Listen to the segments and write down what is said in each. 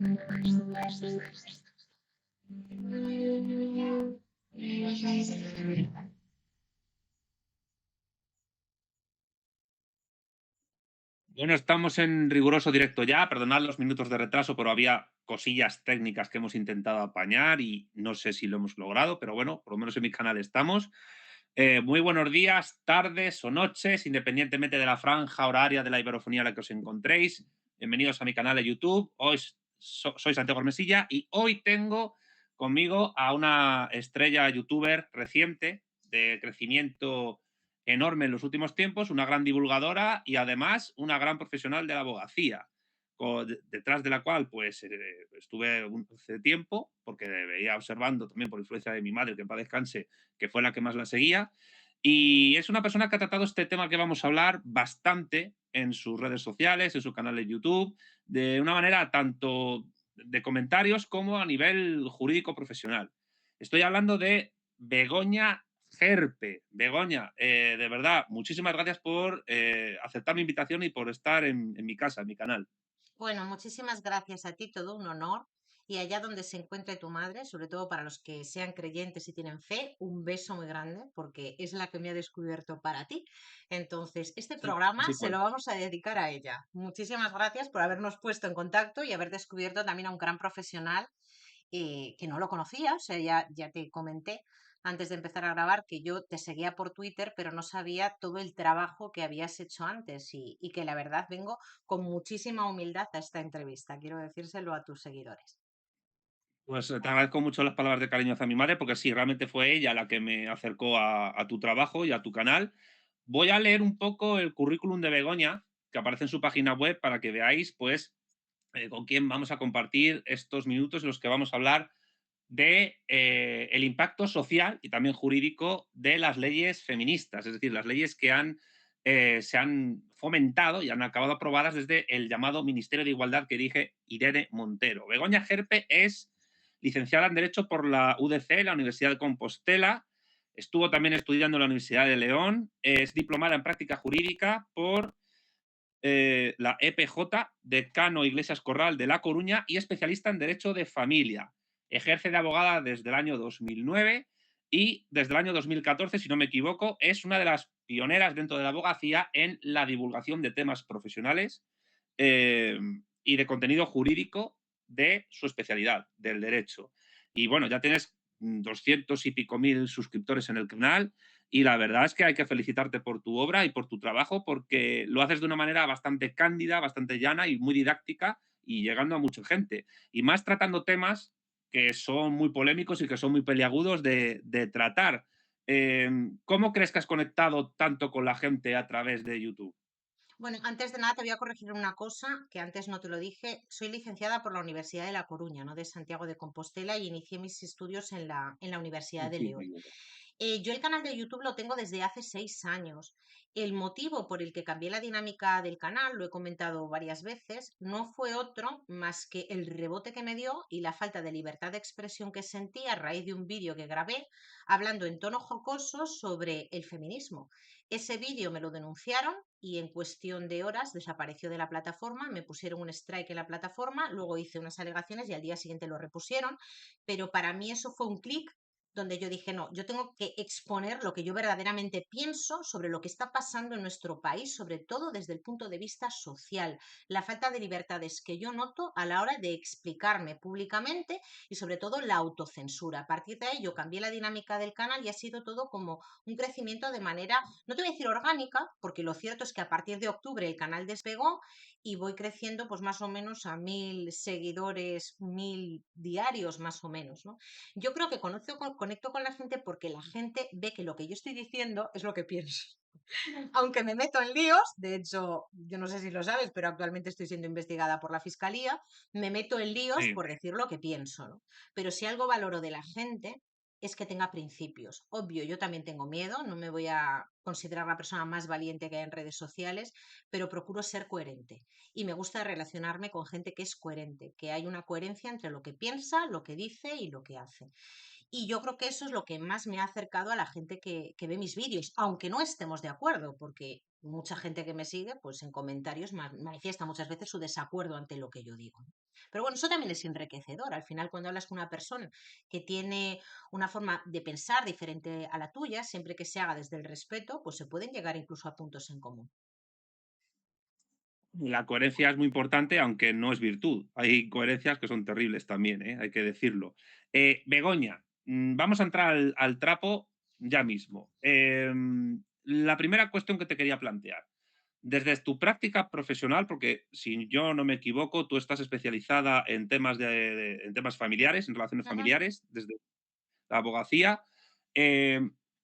Bueno, estamos en riguroso directo ya, perdonad los minutos de retraso, pero había cosillas técnicas que hemos intentado apañar y no sé si lo hemos logrado, pero bueno, por lo menos en mi canal estamos. Muy buenos días, tardes o noches, independientemente de la franja horaria de la iberofonía en la que os encontréis. Bienvenidos a mi canal de YouTube. Hoy soy Santiago Hermesilla y hoy tengo conmigo a una estrella youtuber reciente de crecimiento enorme en los últimos tiempos, una gran divulgadora y además una gran profesional de la abogacía, detrás de la cual pues estuve hace tiempo, porque veía observando también por influencia de mi madre, que en paz descanse, que fue la que más la seguía, y es una persona que ha tratado este tema que vamos a hablar bastante en sus redes sociales, en su canal de YouTube, de una manera tanto de comentarios como a nivel jurídico profesional. Estoy hablando de Begoña Gerpe. Begoña, de verdad, muchísimas gracias por aceptar mi invitación y por estar en mi casa, en mi canal. Bueno, muchísimas gracias a ti, todo un honor. Y allá donde se encuentre tu madre, sobre todo para los que sean creyentes y tienen fe, un beso muy grande porque es la que me ha descubierto para ti. Entonces, este programa Así se fue. lo vamos a dedicar a ella. Muchísimas gracias por habernos puesto en contacto y haber descubierto también a un gran profesional que no lo conocía, o sea, ya te comenté antes de empezar a grabar que yo te seguía por Twitter, pero no sabía todo el trabajo que habías hecho antes y que la verdad vengo con muchísima humildad a esta entrevista, quiero decírselo a tus seguidores. Pues te agradezco mucho las palabras de cariño hacia mi madre, porque sí, realmente fue ella la que me acercó a tu trabajo y a tu canal. Voy a leer un poco el currículum de Begoña, que aparece en su página web, para que veáis, pues, con quién vamos a compartir estos minutos en los que vamos a hablar de el impacto social y también jurídico de las leyes feministas, es decir, las leyes que se han fomentado y han acabado aprobadas desde el llamado Ministerio de Igualdad que dirige Irene Montero. Begoña Gerpe es licenciada en Derecho por la UDC, la Universidad de Compostela. Estuvo también estudiando en la Universidad de León. Es diplomada en práctica jurídica por la EPJ, decano Iglesias Corral de La Coruña y especialista en Derecho de Familia. Ejerce de abogada desde el año 2009 y desde el año 2014, si no me equivoco, es una de las pioneras dentro de la abogacía en la divulgación de temas profesionales eh, y de contenido jurídico de su especialidad, del derecho. Y bueno, ya tienes 200 y pico mil suscriptores en el canal y la verdad es que hay que felicitarte por tu obra y por tu trabajo porque lo haces de una manera bastante cándida, bastante llana y muy didáctica y llegando a mucha gente. Y más tratando temas que son muy polémicos y que son muy peliagudos de tratar. ¿Cómo crees que has conectado tanto con la gente a través de YouTube? Bueno, antes de nada te voy a corregir una cosa que antes no te lo dije. Soy licenciada por la Universidad de La Coruña, no de Santiago de Compostela, y inicié mis estudios en la Universidad de Sí, León. Yo el canal de YouTube lo tengo desde hace 6 años. El motivo por el que cambié la dinámica del canal, lo he comentado varias veces, no fue otro más que el rebote que me dio y la falta de libertad de expresión que sentí a raíz de un vídeo que grabé hablando en tono jocoso sobre el feminismo. Ese vídeo me lo denunciaron y en cuestión de horas desapareció de la plataforma, me pusieron un strike en la plataforma, luego hice unas alegaciones y al día siguiente lo repusieron, pero para mí eso fue un clic donde yo dije, no, yo tengo que exponer lo que yo verdaderamente pienso sobre lo que está pasando en nuestro país, sobre todo desde el punto de vista social, la falta de libertades que yo noto a la hora de explicarme públicamente y sobre todo la autocensura. A partir de ahí yo cambié la dinámica del canal y ha sido todo como un crecimiento de manera, no te voy a decir orgánica, porque lo cierto es que a partir de octubre el canal despegó y voy creciendo pues más o menos a 1000 seguidores, 1000 diarios más o menos, ¿no? Yo creo que conecto con la gente porque la gente ve que lo que yo estoy diciendo es lo que pienso. Aunque me meto en líos, de hecho, yo no sé si lo sabes, pero actualmente estoy siendo investigada por la fiscalía, me meto en líos Sí. por decir lo que pienso, ¿no? Pero si algo valoro de la gente es que tenga principios. Obvio, yo también tengo miedo, no me voy a considerar la persona más valiente que hay en redes sociales, pero procuro ser coherente. Y me gusta relacionarme con gente que es coherente, que hay una coherencia entre lo que piensa, lo que dice y lo que hace. Y yo creo que eso es lo que más me ha acercado a la gente que ve mis vídeos, aunque no estemos de acuerdo, porque mucha gente que me sigue, pues en comentarios manifiesta muchas veces su desacuerdo ante lo que yo digo, ¿no? Pero bueno, eso también es enriquecedor. Al final, cuando hablas con una persona que tiene una forma de pensar diferente a la tuya, siempre que se haga desde el respeto, pues se pueden llegar incluso a puntos en común. La coherencia es muy importante, aunque no es virtud. Hay coherencias que son terribles también, ¿eh? Hay que decirlo. Begoña, vamos a entrar al trapo ya mismo. La primera cuestión que te quería plantear. Desde tu práctica profesional, porque si yo no me equivoco, tú estás especializada en temas, en temas familiares, en relaciones Ujú. familiares, desde la abogacía, eh,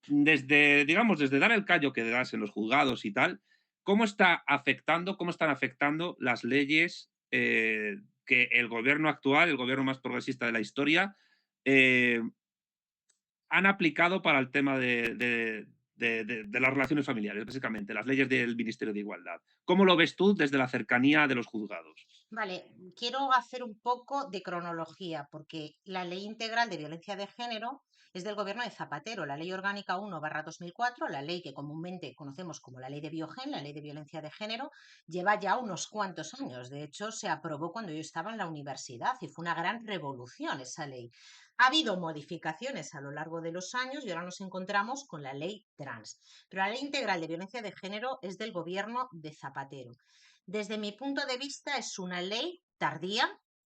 desde, digamos, desde dar el callo que das en los juzgados y tal, ¿cómo está afectando, cómo están afectando las leyes que el gobierno actual, el gobierno más progresista de la historia, eh, han aplicado para el tema de las relaciones familiares, básicamente, las leyes del Ministerio de Igualdad? ¿Cómo lo ves tú desde la cercanía de los juzgados? Vale, quiero hacer un poco de cronología, porque la Ley Integral de Violencia de Género es del gobierno de Zapatero, la Ley Orgánica 1/2004, la ley que comúnmente conocemos como la Ley de Biogen, la Ley de Violencia de Género, lleva ya unos cuantos años. De hecho, se aprobó cuando yo estaba en la universidad y fue una gran revolución esa ley. Ha habido modificaciones a lo largo de los años y ahora nos encontramos con la Ley Trans. Pero la Ley Integral de Violencia de Género es del gobierno de Zapatero. Desde mi punto de vista es una ley tardía.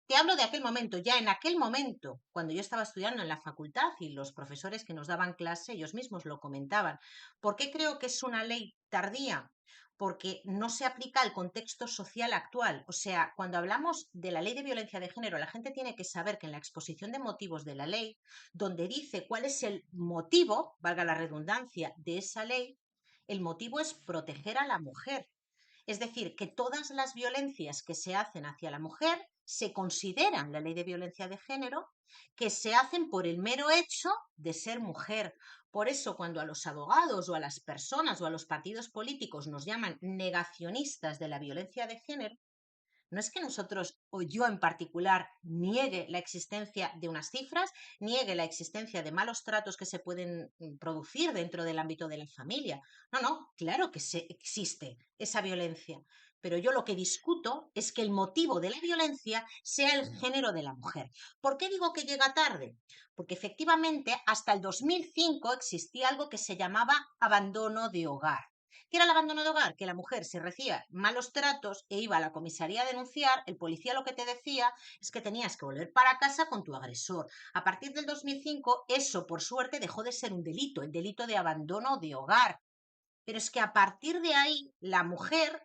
Te hablo de aquel momento, ya en aquel momento, cuando yo estaba estudiando en la facultad y los profesores que nos daban clase, ellos mismos lo comentaban. ¿Por qué creo que es una ley tardía? Porque no se aplica al contexto social actual. O sea, cuando hablamos de la ley de violencia de género, la gente tiene que saber que en la exposición de motivos de la ley, donde dice cuál es el motivo, valga la redundancia, de esa ley, el motivo es proteger a la mujer. Es decir, que todas las violencias que se hacen hacia la mujer se consideran la ley de violencia de género, que se hacen por el mero hecho de ser mujer. Por eso, cuando a los abogados o a las personas o a los partidos políticos nos llaman negacionistas de la violencia de género, no es que nosotros o yo en particular niegue la existencia de unas cifras, niegue la existencia de malos tratos que se pueden producir dentro del ámbito de la familia. No, no, claro que existe esa violencia. Pero yo lo que discuto es que el motivo de la violencia sea el género de la mujer. ¿Por qué digo que llega tarde? Porque efectivamente hasta el 2005 existía algo que se llamaba abandono de hogar. ¿Qué era el abandono de hogar? Que la mujer se recibía malos tratos e iba a la comisaría a denunciar, el policía lo que te decía es que tenías que volver para casa con tu agresor. A partir del 2005, eso por suerte dejó de ser un delito, el delito de abandono de hogar. Pero es que a partir de ahí, la mujer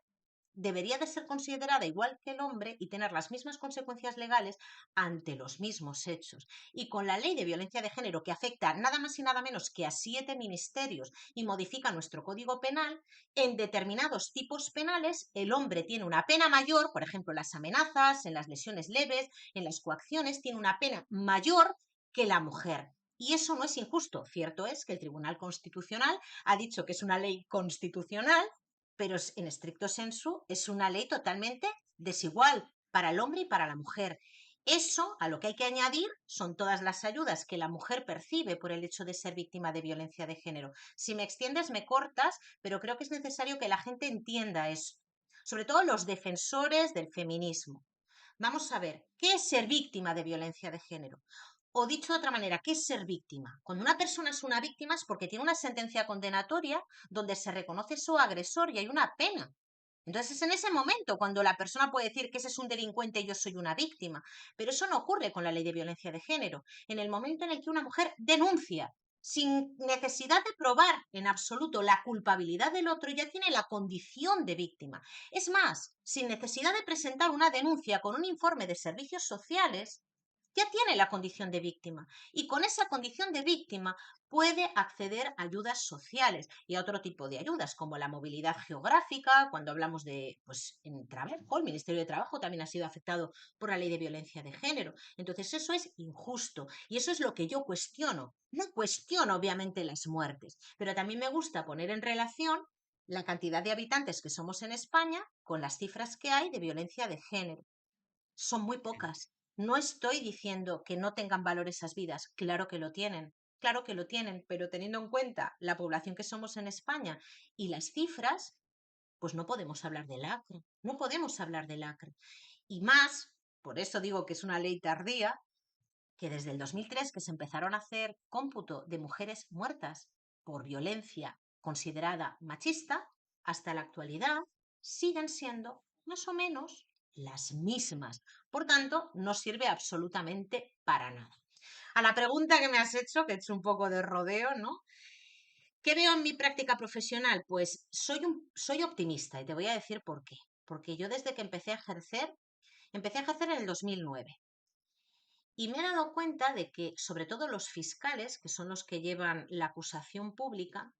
debería de ser considerada igual que el hombre y tener las mismas consecuencias legales ante los mismos hechos. Y con la ley de violencia de género que afecta nada más y nada menos que a 7 ministerios y modifica nuestro código penal, en determinados tipos penales el hombre tiene una pena mayor, por ejemplo, en las amenazas, en las lesiones leves, en las coacciones, tiene una pena mayor que la mujer. Y eso no es injusto. Cierto es que el Tribunal Constitucional ha dicho que es una ley constitucional, pero en estricto sensu es una ley totalmente desigual para el hombre y para la mujer. Eso, a lo que hay que añadir, son todas las ayudas que la mujer percibe por el hecho de ser víctima de violencia de género. Si me extiendes, me cortas, pero creo que es necesario que la gente entienda eso, sobre todo los defensores del feminismo. Vamos a ver, ¿qué es ser víctima de violencia de género? O dicho de otra manera, ¿qué es ser víctima? Cuando una persona es una víctima es porque tiene una sentencia condenatoria donde se reconoce su agresor y hay una pena. Entonces es en ese momento cuando la persona puede decir que ese es un delincuente y yo soy una víctima. Pero eso no ocurre con la ley de violencia de género. En el momento en el que una mujer denuncia sin necesidad de probar en absoluto la culpabilidad del otro, ya tiene la condición de víctima. Es más, sin necesidad de presentar una denuncia con un informe de servicios sociales, ya tiene la condición de víctima y con esa condición de víctima puede acceder a ayudas sociales y a otro tipo de ayudas como la movilidad geográfica. Cuando hablamos de, pues en trabajo, el Ministerio de Trabajo también ha sido afectado por la ley de violencia de género. Entonces eso es injusto y eso es lo que yo cuestiono. No cuestiono obviamente las muertes, pero también me gusta poner en relación la cantidad de habitantes que somos en España con las cifras que hay de violencia de género. Son muy pocas. No estoy diciendo que no tengan valor esas vidas, claro que lo tienen, pero teniendo en cuenta la población que somos en España y las cifras, pues no podemos hablar de lacre, no podemos hablar de lacre. Y más, por eso digo que es una ley tardía, que desde el 2003 que se empezaron a hacer cómputo de mujeres muertas por violencia considerada machista, hasta la actualidad siguen siendo más o menos las mismas. Por tanto, no sirve absolutamente para nada. A la pregunta que me has hecho, que he hecho un poco de rodeo, ¿no? ¿Qué veo en mi práctica profesional? Pues soy optimista y te voy a decir por qué. Porque yo desde que empecé a ejercer en el 2009. Y me he dado cuenta de que, sobre todo los fiscales, que son los que llevan la acusación pública,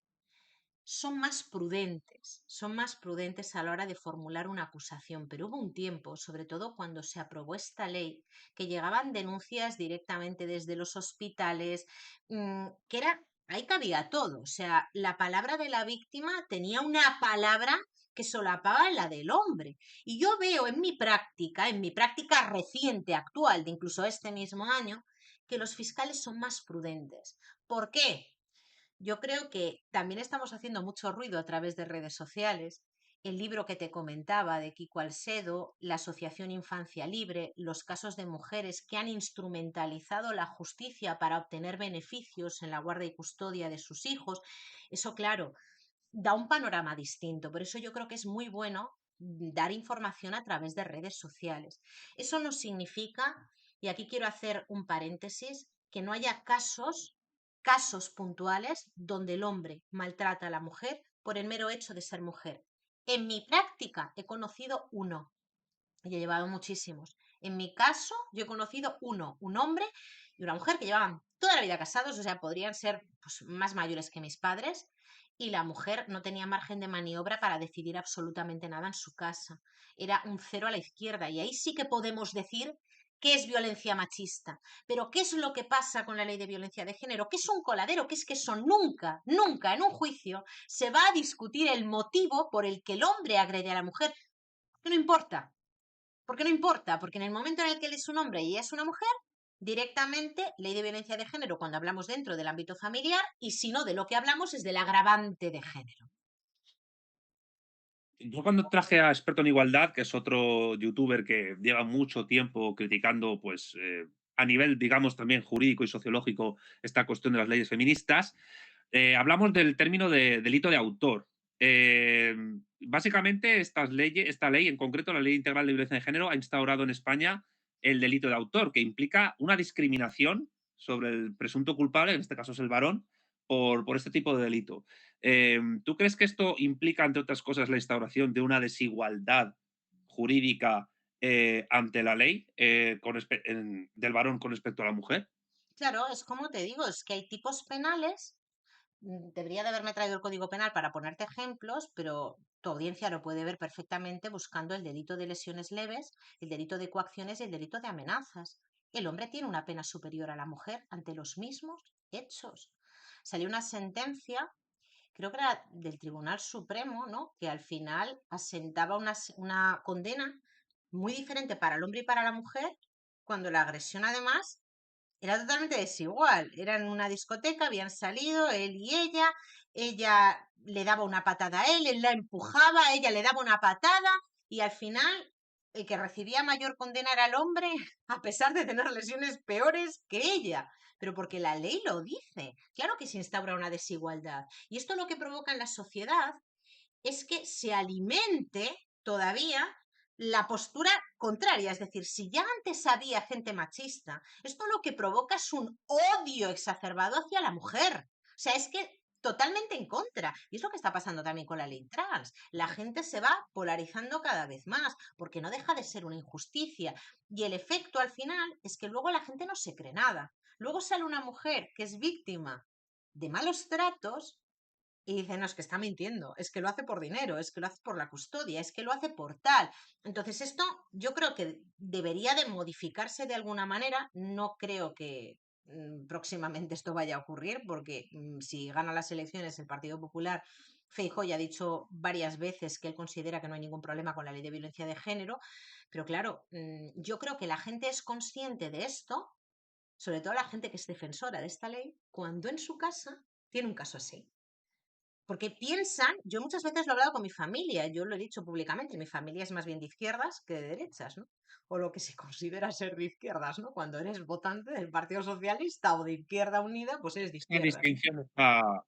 son más prudentes a la hora de formular una acusación. Pero hubo un tiempo, sobre todo cuando se aprobó esta ley, que llegaban denuncias directamente desde los hospitales, que era, ahí cabía todo. O sea, la palabra de la víctima tenía una palabra que solapaba la del hombre. Y yo veo en mi práctica reciente, actual, de incluso este mismo año, que los fiscales son más prudentes. ¿Por qué? Yo creo que también estamos haciendo mucho ruido a través de redes sociales. El libro que te comentaba de Kiko Alsedo, la Asociación Infancia Libre, los casos de mujeres que han instrumentalizado la justicia para obtener beneficios en la guarda y custodia de sus hijos. Eso, claro, da un panorama distinto. Por eso yo creo que es muy bueno dar información a través de redes sociales. Eso no significa, y aquí quiero hacer un paréntesis, que no haya casos puntuales donde el hombre maltrata a la mujer por el mero hecho de ser mujer. En mi práctica he conocido uno, y he llevado muchísimos. En mi caso, yo he conocido uno, un hombre y una mujer que llevaban toda la vida casados, o sea, podrían ser pues, más mayores que mis padres, y la mujer no tenía margen de maniobra para decidir absolutamente nada en su casa. Era un cero a la izquierda, y ahí sí que podemos decir qué es violencia machista. Pero ¿qué es lo que pasa con la ley de violencia de género? ¿Qué es un coladero? ¿Qué es que eso nunca, nunca en un juicio se va a discutir el motivo por el que el hombre agrede a la mujer? Que no importa, ¿por qué no importa? Porque en el momento en el que él es un hombre y ella es una mujer, directamente ley de violencia de género cuando hablamos dentro del ámbito familiar, y si no, de lo que hablamos es del agravante de género. Yo cuando traje a Experto en Igualdad, que es otro youtuber que lleva mucho tiempo criticando, pues, a nivel, digamos, también jurídico y sociológico, esta cuestión de las leyes feministas, hablamos del término de delito de autor. Eh, Básicamente, esta ley, en concreto la Ley Integral de Violencia de Género, ha instaurado en España el delito de autor, que implica una discriminación sobre el presunto culpable, en este caso es el varón, por este tipo de delito. ¿Tú crees que esto implica, entre otras cosas, la instauración de una desigualdad jurídica ante la ley del varón con respecto a la mujer? Claro, es como te digo, es que hay tipos penales. Debería de haberme traído el Código Penal para ponerte ejemplos, pero tu audiencia lo puede ver perfectamente buscando el delito de lesiones leves, el delito de coacciones y el delito de amenazas. El hombre tiene una pena superior a la mujer ante los mismos hechos. Salió una sentencia, creo que era del Tribunal Supremo, ¿no? Que al final asentaba una condena muy diferente para el hombre y para la mujer, cuando la agresión además era totalmente desigual. Era en una discoteca, habían salido él y ella le daba una patada a él la empujaba, ella le daba una patada, y al final el que recibía mayor condena era el hombre, a pesar de tener lesiones peores que ella. Pero porque la ley lo dice. Claro que se instaura una desigualdad. Y esto lo que provoca en la sociedad es que se alimente todavía la postura contraria. Es decir, si ya antes había gente machista, esto lo que provoca es un odio exacerbado hacia la mujer. O sea, es que totalmente en contra. Y es lo que está pasando también con la ley trans. La gente se va polarizando cada vez más, porque no deja de ser una injusticia. Y el efecto al final es que luego la gente no se cree nada. Luego sale una mujer que es víctima de malos tratos y dice, no, es que está mintiendo, es que lo hace por dinero, es que lo hace por la custodia, es que lo hace por tal. Entonces esto yo creo que debería de modificarse de alguna manera. No creo que próximamente esto vaya a ocurrir, porque si gana las elecciones el Partido Popular Feijóo ya ha dicho varias veces que él considera que no hay ningún problema con la ley de violencia de género, pero claro, yo creo que la gente es consciente de esto, sobre todo la gente que es defensora de esta ley, cuando en su casa tiene un caso así. Porque piensan, yo muchas veces lo he hablado con mi familia, yo lo he dicho públicamente, mi familia es más bien de izquierdas que de derechas, ¿no? O lo que se considera ser de izquierdas, ¿no? Cuando eres votante del Partido Socialista o de Izquierda Unida, pues eres de izquierdas.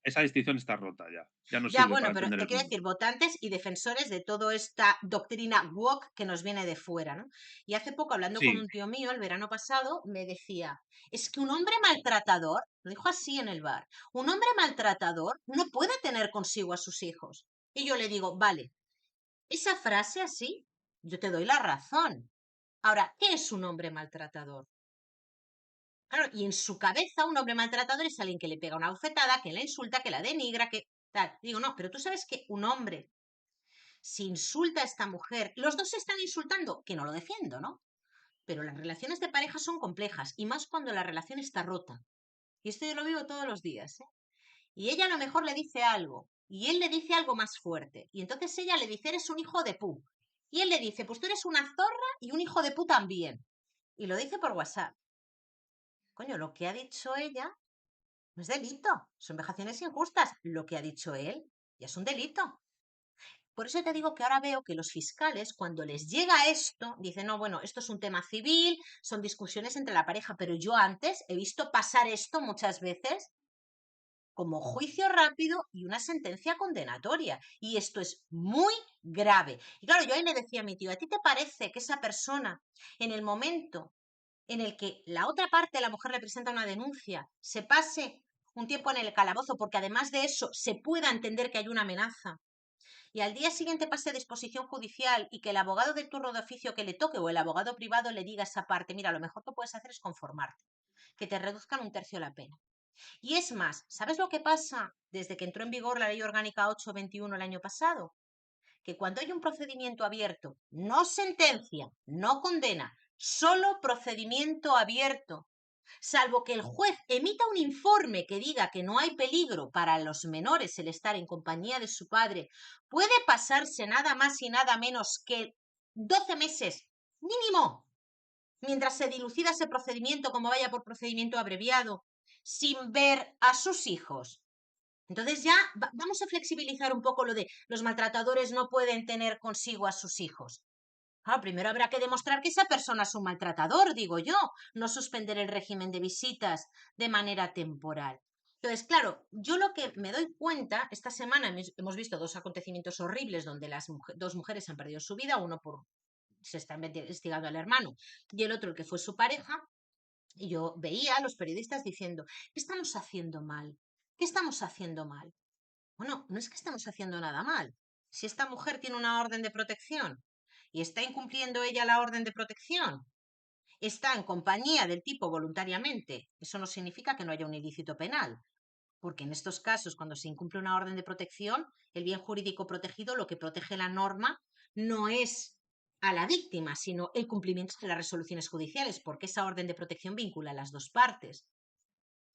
Esa distinción está rota ya. Ya no Ya, sirve bueno, para pero entender te el quiero mundo. decir, votantes y defensores de toda esta doctrina woke que nos viene de fuera, ¿no? Y hace poco, hablando con Sí, un tío mío, el verano pasado, me decía, es que un hombre maltratador, lo dijo así en el bar, un hombre maltratador no puede tener consigo a sus hijos. Y yo le digo, vale, esa frase así, yo te doy la razón. Ahora, ¿qué es un hombre maltratador? Claro, y en su cabeza un hombre maltratador es alguien que le pega una bofetada, que la insulta, que la denigra, que tal. Digo, no, pero tú sabes que un hombre, si insulta a esta mujer, los dos se están insultando, que no lo defiendo, ¿no? Pero las relaciones de pareja son complejas, y más cuando la relación está rota. Y esto yo lo vivo todos los días, ¿eh? Y ella a lo mejor le dice algo, y él le dice algo más fuerte. Y entonces ella le dice, eres un hijo de pu. Y él le dice, pues tú eres una zorra y un hijo de pu también. Y lo dice por WhatsApp. Coño, lo que ha dicho ella no es delito, son vejaciones injustas. Lo que ha dicho él ya es un delito. Por eso te digo que ahora veo que los fiscales, cuando les llega esto, dicen, no, bueno, esto es un tema civil, son discusiones entre la pareja, pero yo antes he visto pasar esto muchas veces como juicio rápido y una sentencia condenatoria. Y esto es muy grave. Y claro, yo ahí le decía a mi tío, ¿a ti te parece que esa persona, en el momento en el que la otra parte, la mujer, le presenta una denuncia, se pase un tiempo en el calabozo porque además de eso se pueda entender que hay una amenaza y al día siguiente pase a disposición judicial y que el abogado de turno de oficio que le toque o el abogado privado le diga a esa parte, mira, lo mejor que puedes hacer es conformarte, que te reduzcan un tercio la pena? Y es más, ¿sabes lo que pasa desde que entró en vigor la Ley Orgánica 821 el año pasado? Que cuando hay un procedimiento abierto, no sentencia, no condena, solo procedimiento abierto, salvo que el juez emita un informe que diga que no hay peligro para los menores el estar en compañía de su padre, puede pasarse nada más y nada menos que 12 meses mínimo, mientras se dilucida ese procedimiento como vaya por procedimiento abreviado, sin ver a sus hijos. Entonces ya vamos a flexibilizar un poco lo de los maltratadores no pueden tener consigo a sus hijos. Claro, primero habrá que demostrar que esa persona es un maltratador, digo yo, no suspender el régimen de visitas de manera temporal. Entonces, claro, yo lo que me doy cuenta, esta semana hemos visto dos acontecimientos horribles donde las dos mujeres han perdido su vida, uno por se está investigando al hermano y el otro el que fue su pareja, y yo veía a los periodistas diciendo, ¿qué estamos haciendo mal? ¿Qué estamos haciendo mal? Bueno, no es que estemos haciendo nada mal. Si esta mujer tiene una orden de protección y está incumpliendo ella la orden de protección, está en compañía del tipo voluntariamente, eso no significa que no haya un ilícito penal, porque en estos casos, cuando se incumple una orden de protección, el bien jurídico protegido, lo que protege la norma, no es a la víctima, sino el cumplimiento de las resoluciones judiciales, porque esa orden de protección vincula a las dos partes.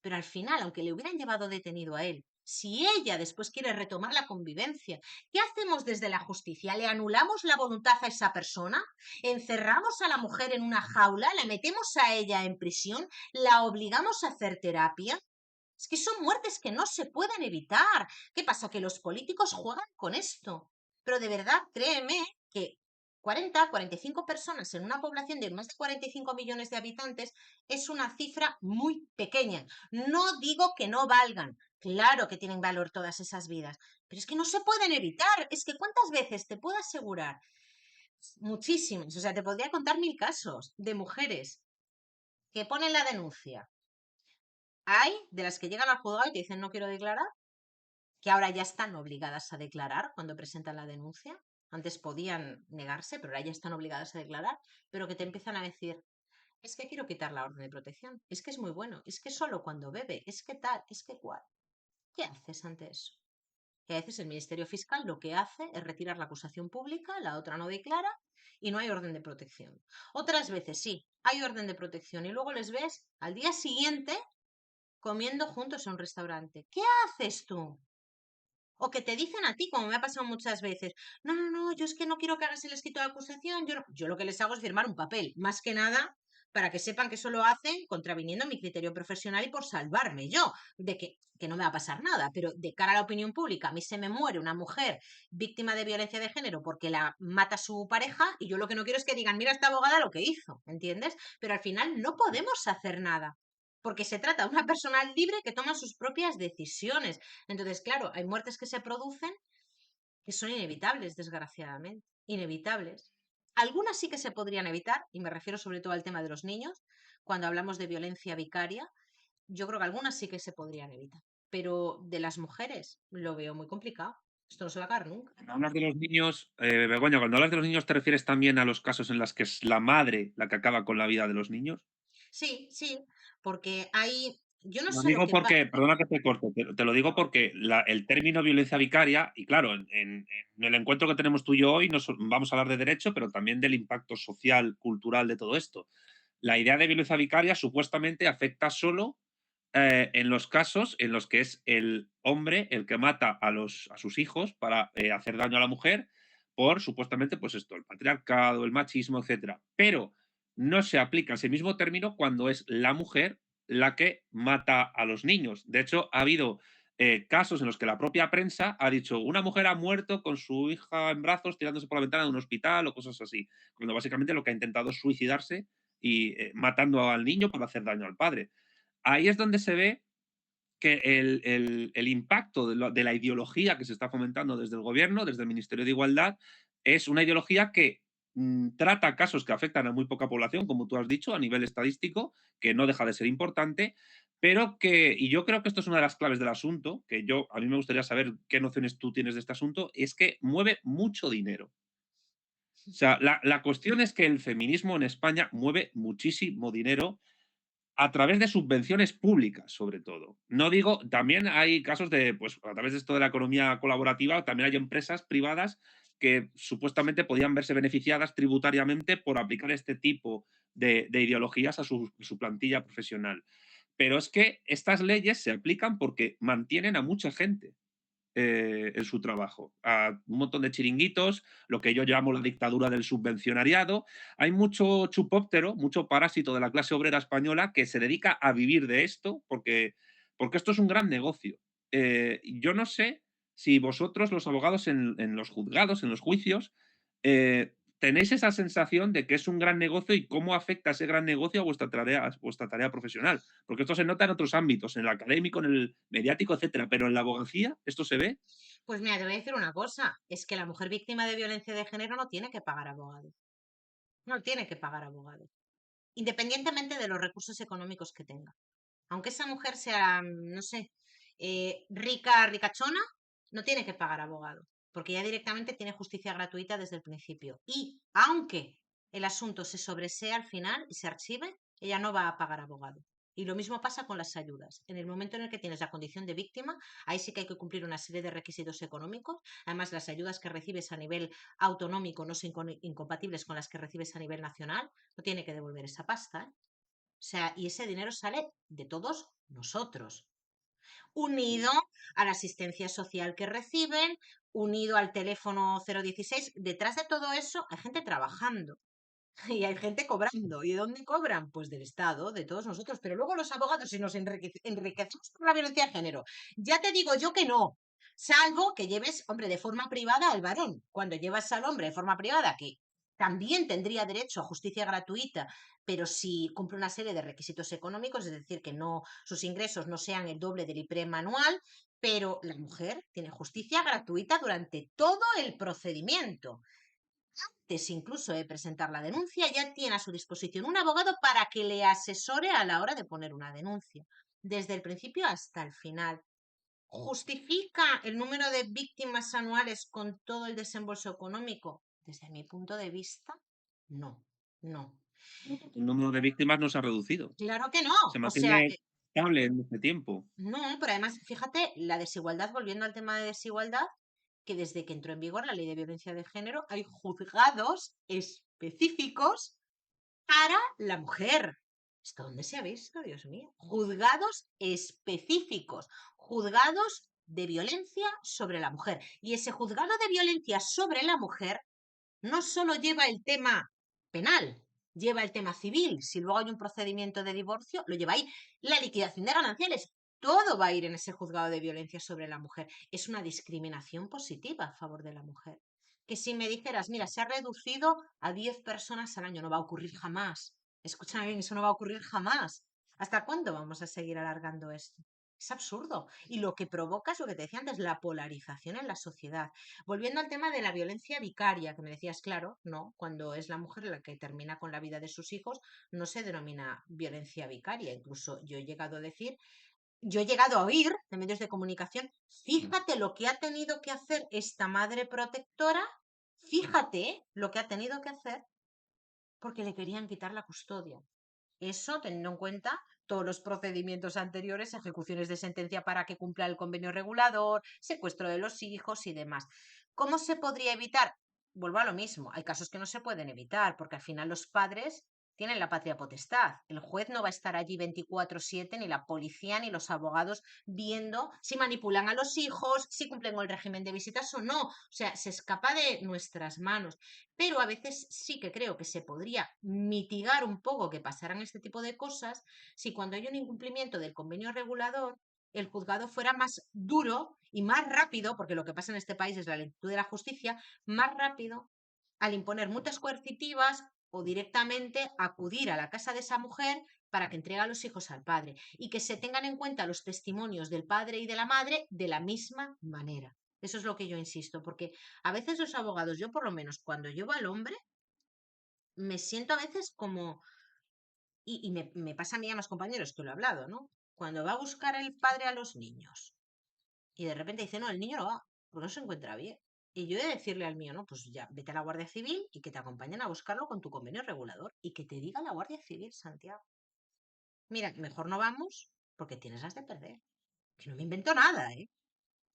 Pero al final, aunque le hubieran llevado detenido a él, si ella después quiere retomar la convivencia, ¿qué hacemos desde la justicia? ¿Le anulamos la voluntad a esa persona? ¿Encerramos a la mujer en una jaula? ¿La metemos a ella en prisión? ¿La obligamos a hacer terapia? Es que son muertes que no se pueden evitar. ¿Qué pasa? Que los políticos juegan con esto. Pero de verdad, créeme que 45 personas en una población de más de 45 millones de habitantes es una cifra muy pequeña. No digo que no valgan. Claro que tienen valor todas esas vidas, pero es que no se pueden evitar. Es que ¿cuántas veces te puedo asegurar? Muchísimas. O sea, te podría contar 1000 casos de mujeres que ponen la denuncia. Hay de las que llegan al juzgado y te dicen no quiero declarar, que ahora ya están obligadas a declarar cuando presentan la denuncia. Antes podían negarse, pero ahora ya están obligadas a declarar, pero que te empiezan a decir, es que quiero quitar la orden de protección, es que es muy bueno, es que solo cuando bebe, es que tal, es que cual. ¿Qué haces ante eso? Que a veces el Ministerio Fiscal lo que hace es retirar la acusación pública, la otra no declara y no hay orden de protección. Otras veces sí, hay orden de protección y luego les ves al día siguiente comiendo juntos en un restaurante. ¿Qué haces tú? O que te dicen a ti, como me ha pasado muchas veces, no, no, no, yo es que no quiero que hagas el escrito de acusación, yo lo que les hago es firmar un papel, más que nada para que sepan que eso lo hacen contraviniendo mi criterio profesional y por salvarme yo, de que no me va a pasar nada, pero de cara a la opinión pública, a mí se me muere una mujer víctima de violencia de género porque la mata su pareja y yo lo que no quiero es que digan, mira esta abogada lo que hizo, ¿entiendes? Pero al final no podemos hacer nada. Porque se trata de una persona libre que toma sus propias decisiones. Entonces, claro, hay muertes que se producen que son inevitables, desgraciadamente. Inevitables. Algunas sí que se podrían evitar, y me refiero sobre todo al tema de los niños. Cuando hablamos de violencia vicaria, yo creo que algunas sí que se podrían evitar. Pero de las mujeres lo veo muy complicado. Esto no se va a acabar nunca. Cuando hablas de los niños, Begoña, cuando hablas de los niños, ¿te refieres también a los casos en los que es la madre la que acaba con la vida de los niños? Sí, sí, porque hay, yo no Lo sé lo digo que pasa. porque, perdona que te corte, te lo digo porque el término violencia vicaria, y claro, en el encuentro que tenemos tú y yo hoy vamos a hablar de derecho, pero también del impacto social, cultural de todo esto. La idea de violencia vicaria supuestamente afecta solo en los casos en los que es el hombre el que mata a sus hijos para hacer daño a la mujer por supuestamente, pues esto, el patriarcado, el machismo, etcétera. Pero no se aplica ese mismo término cuando es la mujer la que mata a los niños. De hecho, ha habido casos en los que la propia prensa ha dicho una mujer ha muerto con su hija en brazos tirándose por la ventana de un hospital o cosas así, cuando básicamente lo que ha intentado es suicidarse y matando al niño para hacer daño al padre. Ahí es donde se ve que el impacto de la ideología que se está fomentando desde el gobierno, desde el Ministerio de Igualdad, es una ideología que trata casos que afectan a muy poca población, como tú has dicho, a nivel estadístico, que no deja de ser importante, pero que, y yo creo que esto es una de las claves del asunto, que a mí me gustaría saber qué nociones tú tienes de este asunto, es que mueve mucho dinero. O sea, la cuestión es que el feminismo en España mueve muchísimo dinero a través de subvenciones públicas, sobre todo. No digo, también hay casos de, pues a través de esto de la economía colaborativa, también hay empresas privadas que supuestamente podían verse beneficiadas tributariamente por aplicar este tipo de ideologías a su plantilla profesional. Pero es que estas leyes se aplican porque mantienen a mucha gente en su trabajo. A un montón de chiringuitos, lo que yo llamo la dictadura del subvencionariado. Hay mucho chupóptero, mucho parásito de la clase obrera española que se dedica a vivir de esto porque esto es un gran negocio. Yo no sé si vosotros, los abogados en los juzgados, en los juicios, tenéis esa sensación de que es un gran negocio y cómo afecta ese gran negocio a vuestra tarea profesional. Porque esto se nota en otros ámbitos, en el académico, en el mediático, etcétera. Pero en la abogacía, ¿esto se ve? Pues mira, te voy a decir una cosa, es que la mujer víctima de violencia de género no tiene que pagar abogado. No tiene que pagar abogado, independientemente de los recursos económicos que tenga. Aunque esa mujer sea, no sé, rica, ricachona, no tiene que pagar abogado, porque ya directamente tiene justicia gratuita desde el principio. Y aunque el asunto se sobresea al final y se archive, ella no va a pagar abogado. Y lo mismo pasa con las ayudas. En el momento en el que tienes la condición de víctima, ahí sí que hay que cumplir una serie de requisitos económicos. Además, las ayudas que recibes a nivel autonómico no son incompatibles con las que recibes a nivel nacional. No tiene que devolver esa pasta, ¿eh? O sea, y ese dinero sale de todos nosotros, unido a la asistencia social que reciben, unido al teléfono 016. Detrás de todo eso hay gente trabajando y hay gente cobrando. ¿Y de dónde cobran? Pues del Estado, de todos nosotros. Pero luego los abogados, si nos enriquecemos por la violencia de género, ya te digo yo que no. Salvo que lleves, hombre, de forma privada al varón. Cuando llevas al hombre de forma privada, que también tendría derecho a justicia gratuita, pero si cumple una serie de requisitos económicos, es decir, que no, sus ingresos no sean el doble del IPREM anual, pero la mujer tiene justicia gratuita durante todo el procedimiento. Antes incluso de presentar la denuncia, ya tiene a su disposición un abogado para que le asesore a la hora de poner una denuncia, desde el principio hasta el final. ¿Justifica el número de víctimas anuales con todo el desembolso económico? Desde mi punto de vista, no, no. El número de víctimas no se ha reducido. Claro que no. Se O sea, mantiene estable en este tiempo. no, pero además, fíjate, la desigualdad, volviendo al tema de desigualdad, que desde que entró en vigor la ley de violencia de género, hay juzgados específicos para la mujer. ¿Esto dónde se ha visto, Dios mío? Juzgados específicos, juzgados de violencia sobre la mujer. Y ese juzgado de violencia sobre la mujer no solo lleva el tema penal, lleva el tema civil. Si luego hay un procedimiento de divorcio, lo lleva ahí. La liquidación de gananciales, todo va a ir en ese juzgado de violencia sobre la mujer. Es una discriminación positiva a favor de la mujer. Que si me dijeras, mira, se ha reducido a 10 personas al año, no va a ocurrir jamás. Escúchame bien, eso no va a ocurrir jamás. ¿Hasta cuándo vamos a seguir alargando esto? Es absurdo. Y lo que provoca es lo que te decía antes, la polarización en la sociedad. Volviendo al tema de la violencia vicaria, que me decías, claro, no, cuando es la mujer la que termina con la vida de sus hijos, no se denomina violencia vicaria. Incluso yo he llegado a decir, yo he llegado a oír de medios de comunicación, fíjate lo que ha tenido que hacer esta madre protectora, fíjate lo que ha tenido que hacer porque le querían quitar la custodia. Eso teniendo en cuenta todos los procedimientos anteriores, ejecuciones de sentencia para que cumpla el convenio regulador, secuestro de los hijos y demás. ¿Cómo se podría evitar? Vuelvo a lo mismo, hay casos que no se pueden evitar, porque al final los padres tienen la patria potestad. El juez no va a estar allí 24/7, ni la policía, ni los abogados viendo si manipulan a los hijos, si cumplen con el régimen de visitas o no. O sea, se escapa de nuestras manos. Pero a veces sí que creo que se podría mitigar un poco que pasaran este tipo de cosas si cuando hay un incumplimiento del convenio regulador, el juzgado fuera más duro y más rápido, porque lo que pasa en este país es la lentitud de la justicia, más rápido al imponer multas coercitivas o directamente acudir a la casa de esa mujer para que entregue a los hijos al padre y que se tengan en cuenta los testimonios del padre y de la madre de la misma manera. Eso es lo que yo insisto, porque a veces los abogados, yo por lo menos cuando llevo al hombre, me siento a veces como, y me pasa a mí y a los compañeros que lo he hablado, ¿no? Cuando va a buscar el padre a los niños y de repente dice, no, el niño no va, porque no se encuentra bien. Y yo he de decirle al mío, no, pues ya, vete a la Guardia Civil y que te acompañen a buscarlo con tu convenio regulador y que te diga la Guardia Civil, Santiago. Mira, mejor no vamos porque tienes las de perder. Que no me invento nada, ¿eh?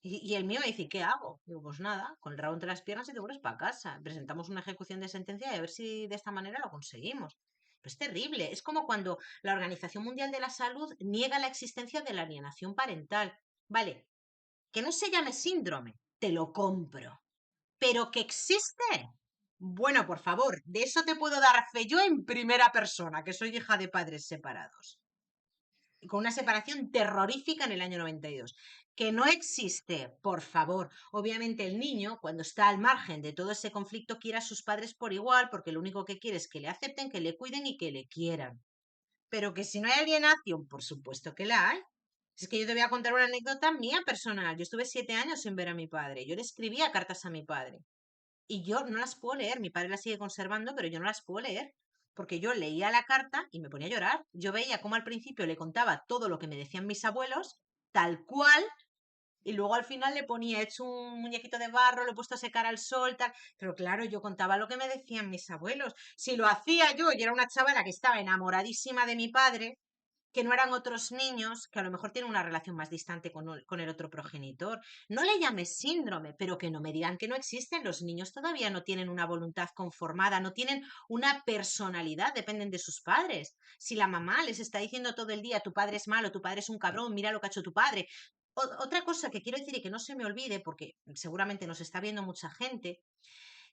Y el mío me dice, ¿qué hago? Digo, pues nada, con el rabo entre las piernas y te vuelves para casa. Presentamos una ejecución de sentencia y a ver si de esta manera lo conseguimos. Pero es terrible. Es como cuando la Organización Mundial de la Salud niega la existencia de la alienación parental. Vale, que no se llame síndrome, te lo compro. Pero que existe. Bueno, por favor, de eso te puedo dar fe yo en primera persona, que soy hija de padres separados con una separación terrorífica en el año 92. Que no existe, por favor. Obviamente el niño, cuando está al margen de todo ese conflicto, quiere a sus padres por igual, porque lo único que quiere es que le acepten, que le cuiden y que le quieran. Pero que si no hay alienación, por supuesto que la hay. Es que yo te voy a contar una anécdota mía personal. Yo estuve 7 años sin ver a mi padre. Yo le escribía cartas a mi padre. Y yo no las puedo leer. Mi padre las sigue conservando, pero yo no las puedo leer porque yo leía la carta y me ponía a llorar. Yo veía cómo al principio le contaba todo lo que me decían mis abuelos, tal cual, y luego al final le ponía hecho un muñequito de barro, lo he puesto a secar al sol, tal. Pero claro, yo contaba lo que me decían mis abuelos. Si lo hacía yo y era una chavala que estaba enamoradísima de mi padre, que no eran otros niños, que a lo mejor tienen una relación más distante con el otro progenitor. No le llames síndrome, pero que no me digan que no existen. Los niños todavía no tienen una voluntad conformada, no tienen una personalidad, dependen de sus padres. Si la mamá les está diciendo todo el día, tu padre es malo, tu padre es un cabrón, mira lo que ha hecho tu padre. Otra cosa que quiero decir y que no se me olvide, porque seguramente nos está viendo mucha gente,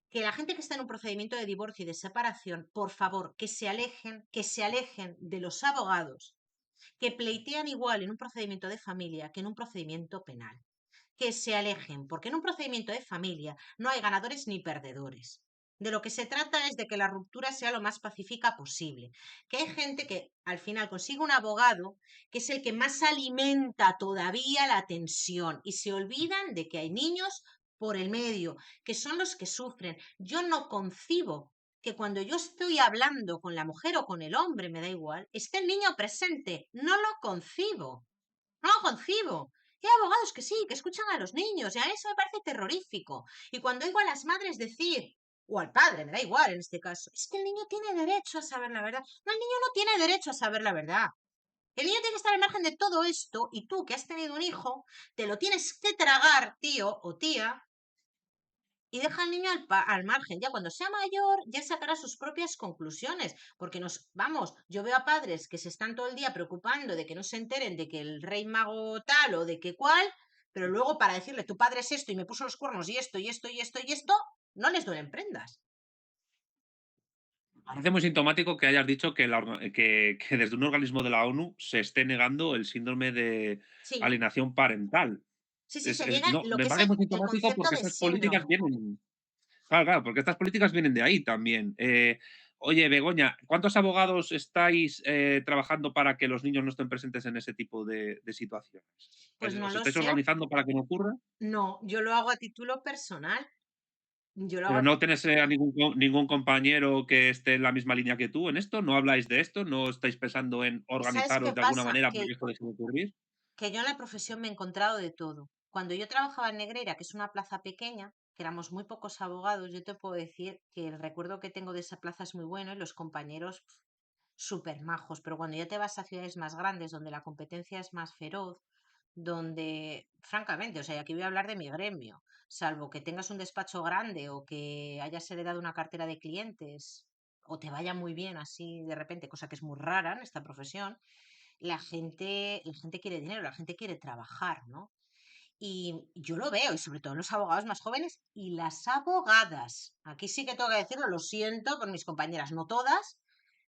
que la gente que está en un procedimiento de divorcio y de separación, por favor, que se alejen de los abogados que pleitean igual en un procedimiento de familia que en un procedimiento penal. Que se alejen, porque en un procedimiento de familia no hay ganadores ni perdedores. De lo que se trata es de que la ruptura sea lo más pacífica posible. Que hay gente que al final consigue un abogado que es el que más alimenta todavía la tensión y se olvidan de que hay niños por el medio, que son los que sufren. Yo no concibo que cuando yo estoy hablando con la mujer o con el hombre, me da igual, esté el niño presente. No lo concibo. No lo concibo. Y hay abogados que sí, que escuchan a los niños, y a mí eso me parece terrorífico. Y cuando oigo a las madres decir, o al padre, me da igual en este caso, es que el niño tiene derecho a saber la verdad. No, el niño no tiene derecho a saber la verdad. El niño tiene que estar al margen de todo esto, y tú que has tenido un hijo, te lo tienes que tragar, tío o tía, y deja al niño al margen. Ya cuando sea mayor, ya sacará sus propias conclusiones. Porque vamos, yo veo a padres que se están todo el día preocupando de que no se enteren de que el rey mago tal o de que cual, pero luego para decirle tu padre es esto y me puso los cuernos y esto y esto y esto y esto, no les duelen prendas. Parece muy sintomático que hayas dicho que, que desde un organismo de la ONU se esté negando el síndrome de Sí, alienación parental. sí, sí, se niega No, lo me que es parece muy el sintomático concepto porque de estas políticas síndrome. vienen. Claro, claro, porque estas políticas vienen de ahí también. Oye, Begoña, ¿cuántos abogados estáis trabajando para que los niños no estén presentes en ese tipo de situaciones? Pues no ¿Os lo estáis sé. organizando para que no ocurra? No, yo lo hago a título personal. Yo lo hago Pero a no tenés a ningún compañero que esté en la misma línea que tú en esto, ¿no habláis de esto? ¿No estáis pensando en ¿Sabes qué organizaros de alguna pasa? manera para que esto deje de ocurrir? Que yo en la profesión me he encontrado de todo. Cuando yo trabajaba en Negreira, que es una plaza pequeña, que éramos muy pocos abogados, yo te puedo decir que el recuerdo que tengo de esa plaza es muy bueno y los compañeros súper majos, pero cuando ya te vas a ciudades más grandes, donde la competencia es más feroz, donde, francamente, o sea, y aquí voy a hablar de mi gremio, salvo que tengas un despacho grande o que hayas heredado una cartera de clientes o te vaya muy bien así de repente, cosa que es muy rara en esta profesión, la gente quiere dinero, la gente quiere trabajar, ¿no? Y yo lo veo, y sobre todo en los abogados más jóvenes y las abogadas. Aquí sí que tengo que decirlo, lo siento con mis compañeras, no todas,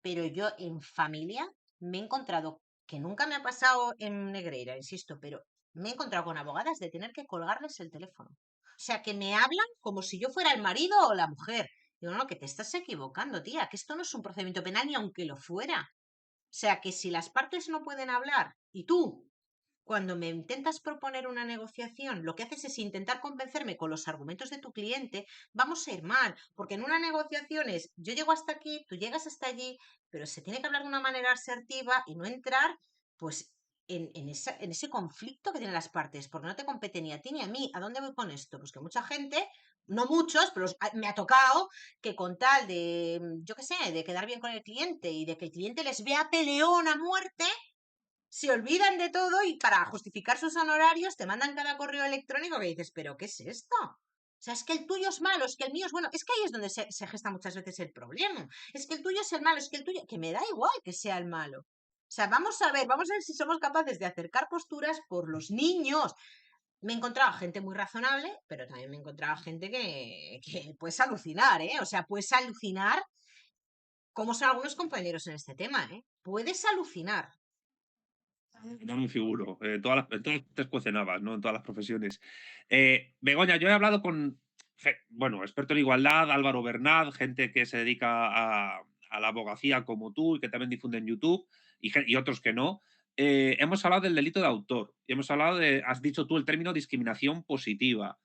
pero yo en familia me he encontrado, que nunca me ha pasado en Negreira, insisto, pero me he encontrado con abogadas de tener que colgarles el teléfono. O sea, que me hablan como si yo fuera el marido o la mujer. Digo, no, que te estás equivocando, tía, que esto no es un procedimiento penal ni aunque lo fuera. O sea, que si las partes no pueden hablar y tú, cuando me intentas proponer una negociación, lo que haces es intentar convencerme con los argumentos de tu cliente, vamos a ir mal, porque en una negociación es yo llego hasta aquí, tú llegas hasta allí, pero se tiene que hablar de una manera asertiva y no entrar, pues, en ese conflicto que tienen las partes, porque no te compete ni a ti ni a mí. ¿A dónde voy con esto? Pues que mucha gente, no muchos, pero me ha tocado que con tal de, yo qué sé, de quedar bien con el cliente y de que el cliente les vea peleón a muerte, se olvidan de todo y para justificar sus honorarios te mandan cada correo electrónico que dices, pero ¿qué es esto? O sea, es que el tuyo es malo, es que el mío es bueno. Es que ahí es donde se gesta muchas veces el problema. Es que el tuyo es el malo, es que el tuyo, que me da igual que sea el malo. O sea, vamos a ver si somos capaces de acercar posturas por los niños. Me he encontrado gente muy razonable, pero también me he encontrado gente que puedes alucinar, ¿eh? O sea, puedes alucinar cómo son algunos compañeros en este tema, ¿eh? Puedes alucinar. No me figuro. En todas partes cuecen habas, ¿no? En todas las profesiones. Begoña, yo he hablado con, bueno, experto en igualdad, Álvaro Bernat, gente que se dedica a la abogacía como tú y que también difunde en YouTube y otros que no. Hemos hablado del delito de autor y hemos hablado de, has dicho tú el término discriminación positiva.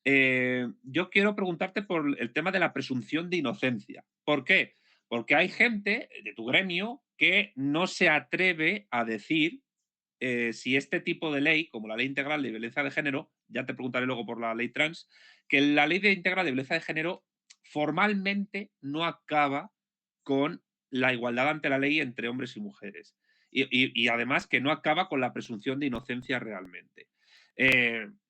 Yo quiero preguntarte por el tema de la presunción de inocencia. ¿Por qué? Porque hay gente de tu gremio que no se atreve a decir si este tipo de ley, como la ley integral de violencia de género, ya te preguntaré luego por la ley trans, que la ley integral de violencia de género formalmente no acaba con la igualdad ante la ley entre hombres y mujeres. Y además que no acaba con la presunción de inocencia realmente.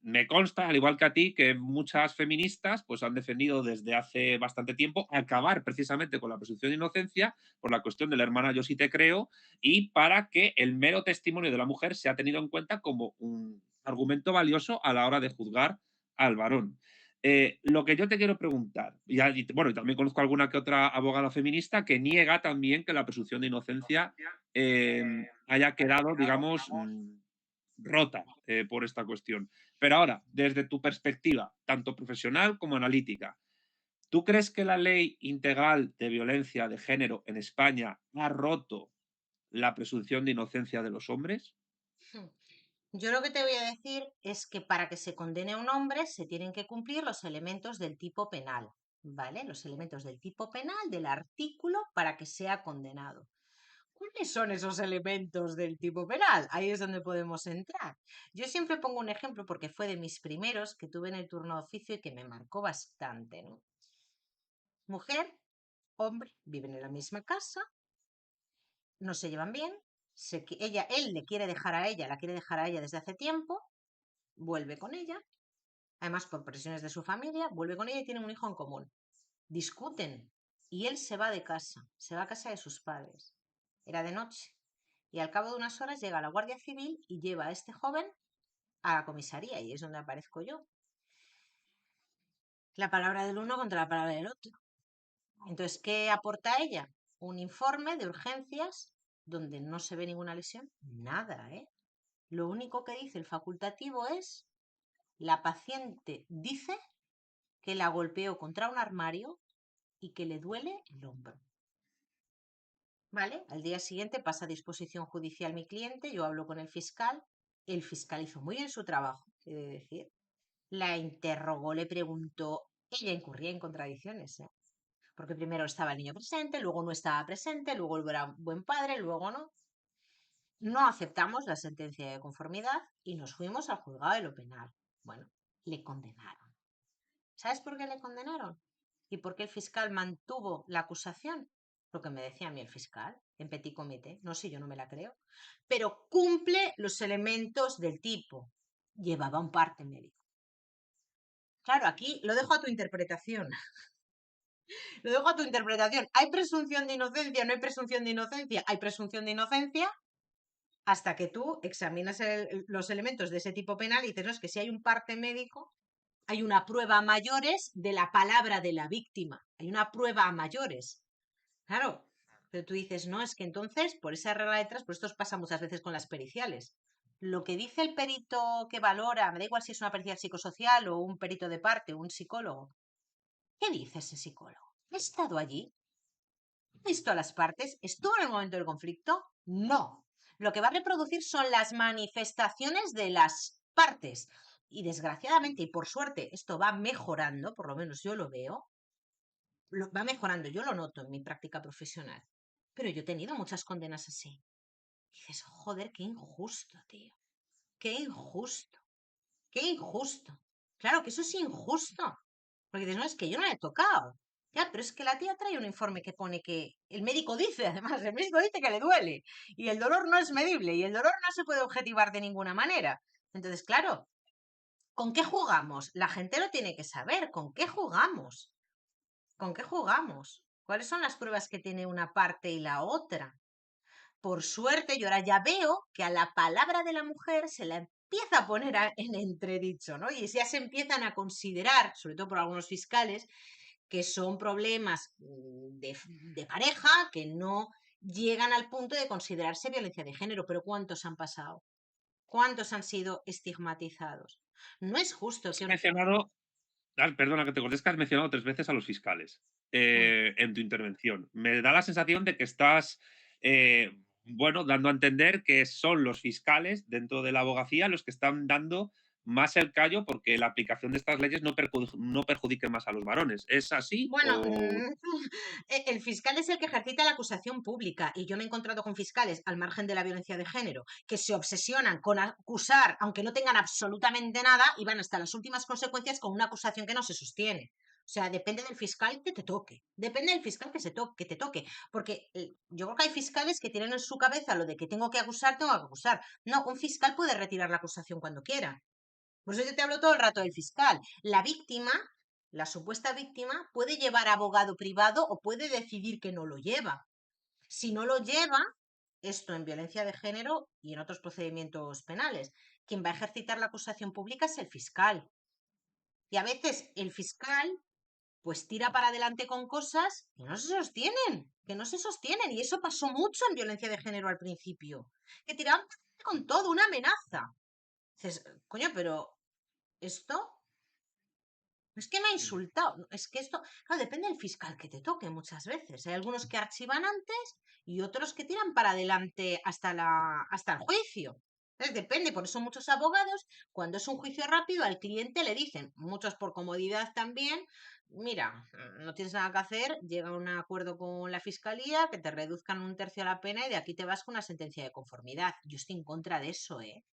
Me consta, al igual que a ti, que muchas feministas pues, han defendido desde hace bastante tiempo acabar precisamente con la presunción de inocencia por la cuestión de la hermana yo sí te creo y para que el mero testimonio de la mujer sea tenido en cuenta como un argumento valioso a la hora de juzgar al varón. Lo que yo te quiero preguntar, bueno, y también conozco alguna que otra abogada feminista que niega también que la presunción de inocencia haya quedado, digamos, rota por esta cuestión. Pero ahora, desde tu perspectiva, tanto profesional como analítica, ¿tú crees que la ley integral de violencia de género en España ha roto la presunción de inocencia de los hombres? Yo lo que te voy a decir es que para que se condene a un hombre se tienen que cumplir los elementos del tipo penal, ¿vale? Los elementos del tipo penal, del artículo, para que sea condenado. ¿Cuáles son esos elementos del tipo penal? Ahí es donde podemos entrar. Yo siempre pongo un ejemplo porque fue de mis primeros que tuve en el turno de oficio y que me marcó bastante, ¿no? Mujer, hombre, viven en la misma casa, no se llevan bien, él le quiere dejar a ella, la quiere dejar a ella desde hace tiempo, vuelve con ella, además por presiones de su familia, vuelve con ella y tienen un hijo en común. Discuten y él se va de casa, se va a casa de sus padres. Era de noche y al cabo de unas horas llega la Guardia Civil y lleva a este joven a la comisaría y es donde aparezco yo. La palabra del uno contra la palabra del otro. Entonces, ¿qué aporta ella? Un informe de urgencias donde no se ve ninguna lesión. Nada, ¿eh? Lo único que dice el facultativo es, la paciente dice que la golpeó contra un armario y que le duele el hombro. ¿Vale? Al día siguiente pasa a disposición judicial mi cliente, yo hablo con el fiscal hizo muy bien su trabajo, he de decir. La interrogó, le preguntó, ella incurría en contradicciones, ¿eh? Porque primero estaba el niño presente, luego no estaba presente, luego él era un buen padre, luego no. No aceptamos la sentencia de conformidad y nos fuimos al juzgado de lo penal. Bueno, le condenaron. ¿Sabes por qué le condenaron? ¿Y por qué el fiscal mantuvo la acusación? Lo que me decía a mí el fiscal en petit comité. No sé, yo no me la creo. Pero cumple los elementos del tipo. Llevaba un parte médico. Claro, aquí lo dejo a tu interpretación. Lo dejo a tu interpretación. ¿Hay presunción de inocencia? ¿No hay presunción de inocencia? Hay presunción de inocencia hasta que tú examinas los elementos de ese tipo penal y dices, no, es que si hay un parte médico, hay una prueba a mayores de la palabra de la víctima. Hay una prueba a mayores. Claro, pero tú dices, no, es que entonces, por esa regla de tres, pues esto pasa muchas veces con las periciales. Lo que dice el perito que valora, me da igual si es una pericial psicosocial o un perito de parte, un psicólogo. ¿Qué dice ese psicólogo? ¿Ha estado allí? ¿Ha visto a las partes? ¿Estuvo en el momento del conflicto? No. Lo que va a reproducir son las manifestaciones de las partes. Y desgraciadamente, y por suerte, esto va mejorando, por lo menos yo lo veo, va mejorando, yo lo noto en mi práctica profesional. Pero yo he tenido muchas condenas así. Y dices, joder, qué injusto, tío. Qué injusto. Qué injusto. Claro que eso es injusto. Porque dices, no, es que yo no le he tocado. Ya, pero es que la tía trae un informe que pone que el médico dice, además, el médico dice que le duele. Y el dolor no es medible y el dolor no se puede objetivar de ninguna manera. Entonces, claro, ¿con qué jugamos? La gente lo tiene que saber. ¿Con qué jugamos? ¿Con qué jugamos? ¿Cuáles son las pruebas que tiene una parte y la otra? Por suerte, yo ahora ya veo que a la palabra de la mujer se la empieza a poner en entredicho, ¿no? Y ya se empiezan a considerar, sobre todo por algunos fiscales, que son problemas de pareja que no llegan al punto de considerarse violencia de género. Pero ¿cuántos han pasado? ¿Cuántos han sido estigmatizados? No es justo Has que... mencionado, perdona que te cortes, que has mencionado 3 veces a los fiscales Mm. en tu intervención. Me da la sensación de que estás, bueno, dando a entender que son los fiscales dentro de la abogacía los que están dando más el callo porque la aplicación de estas leyes no perjudique más a los varones. ¿Es así Bueno, o...? el fiscal es el que ejercita la acusación pública y yo me he encontrado con fiscales al margen de la violencia de género que se obsesionan con acusar, aunque no tengan absolutamente nada, y van hasta las últimas consecuencias con una acusación que no se sostiene. O sea, depende del fiscal que te toque, depende del fiscal que te toque, porque yo creo que hay fiscales que tienen en su cabeza lo de que tengo que acusar, tengo que acusar. No, un fiscal puede retirar la acusación cuando quiera. Por eso yo te hablo todo el rato del fiscal. La víctima, la supuesta víctima, puede llevar abogado privado o puede decidir que no lo lleva. Si no lo lleva, esto en violencia de género y en otros procedimientos penales, quien va a ejercitar la acusación pública es el fiscal. Y a veces el fiscal pues tira para adelante con cosas que no se sostienen, que no se sostienen. Y eso pasó mucho en violencia de género al principio, que tiraban con todo, una amenaza. Dices, coño, pero esto es que me ha insultado. Es que esto, claro, depende del fiscal que te toque muchas veces. Hay algunos que archivan antes y otros que tiran para adelante hasta el juicio. Entonces depende, por eso muchos abogados, cuando es un juicio rápido, al cliente le dicen, muchos por comodidad también, mira, no tienes nada que hacer, llega a un acuerdo con la fiscalía, que te reduzcan un tercio la pena y de aquí te vas con una sentencia de conformidad. Yo estoy en contra de eso, ¿eh?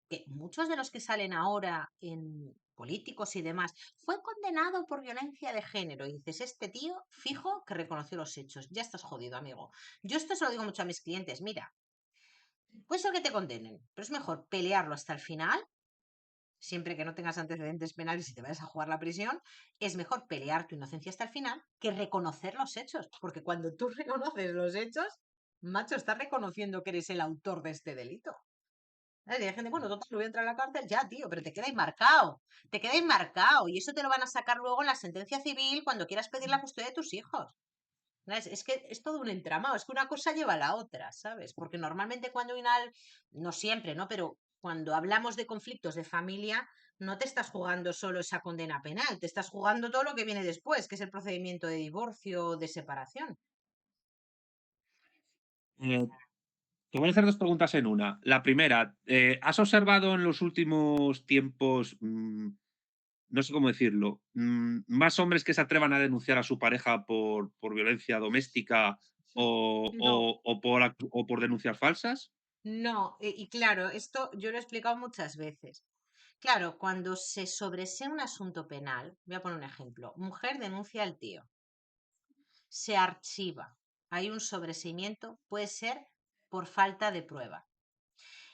Que muchos de los que salen ahora en políticos y demás, fue condenado por violencia de género. Y dices, este tío fijo que reconoció los hechos. Ya estás jodido, amigo. Yo esto se lo digo mucho a mis clientes. Mira, puede ser que te condenen, pero es mejor pelearlo hasta el final, siempre que no tengas antecedentes penales y te vayas a jugar la prisión, es mejor pelear tu inocencia hasta el final que reconocer los hechos. Porque cuando tú reconoces los hechos, macho, estás reconociendo que eres el autor de este delito. ¿Sabes? Y hay gente, bueno, total, no voy a entrar a la cárcel, ya, tío, pero te queda enmarcado. Te queda enmarcado. Y eso te lo van a sacar luego en la sentencia civil cuando quieras pedir la custodia de tus hijos. ¿Sabes? Es que es todo un entramado, es que una cosa lleva a la otra, ¿sabes? Porque normalmente cuando no siempre, ¿no? Pero cuando hablamos de conflictos de familia, no te estás jugando solo esa condena penal, te estás jugando todo lo que viene después, que es el procedimiento de divorcio o de separación. Eh, Te voy a hacer dos preguntas en una. La primera, ¿has observado en los últimos tiempos, no sé cómo decirlo, más hombres que se atrevan a denunciar a su pareja por violencia doméstica No, o por denuncias falsas? no, y claro, esto yo lo he explicado muchas veces. Claro, cuando se sobresee un asunto penal, voy a poner un ejemplo, mujer denuncia al tío, se archiva, hay un sobreseimiento, puede ser por falta de prueba.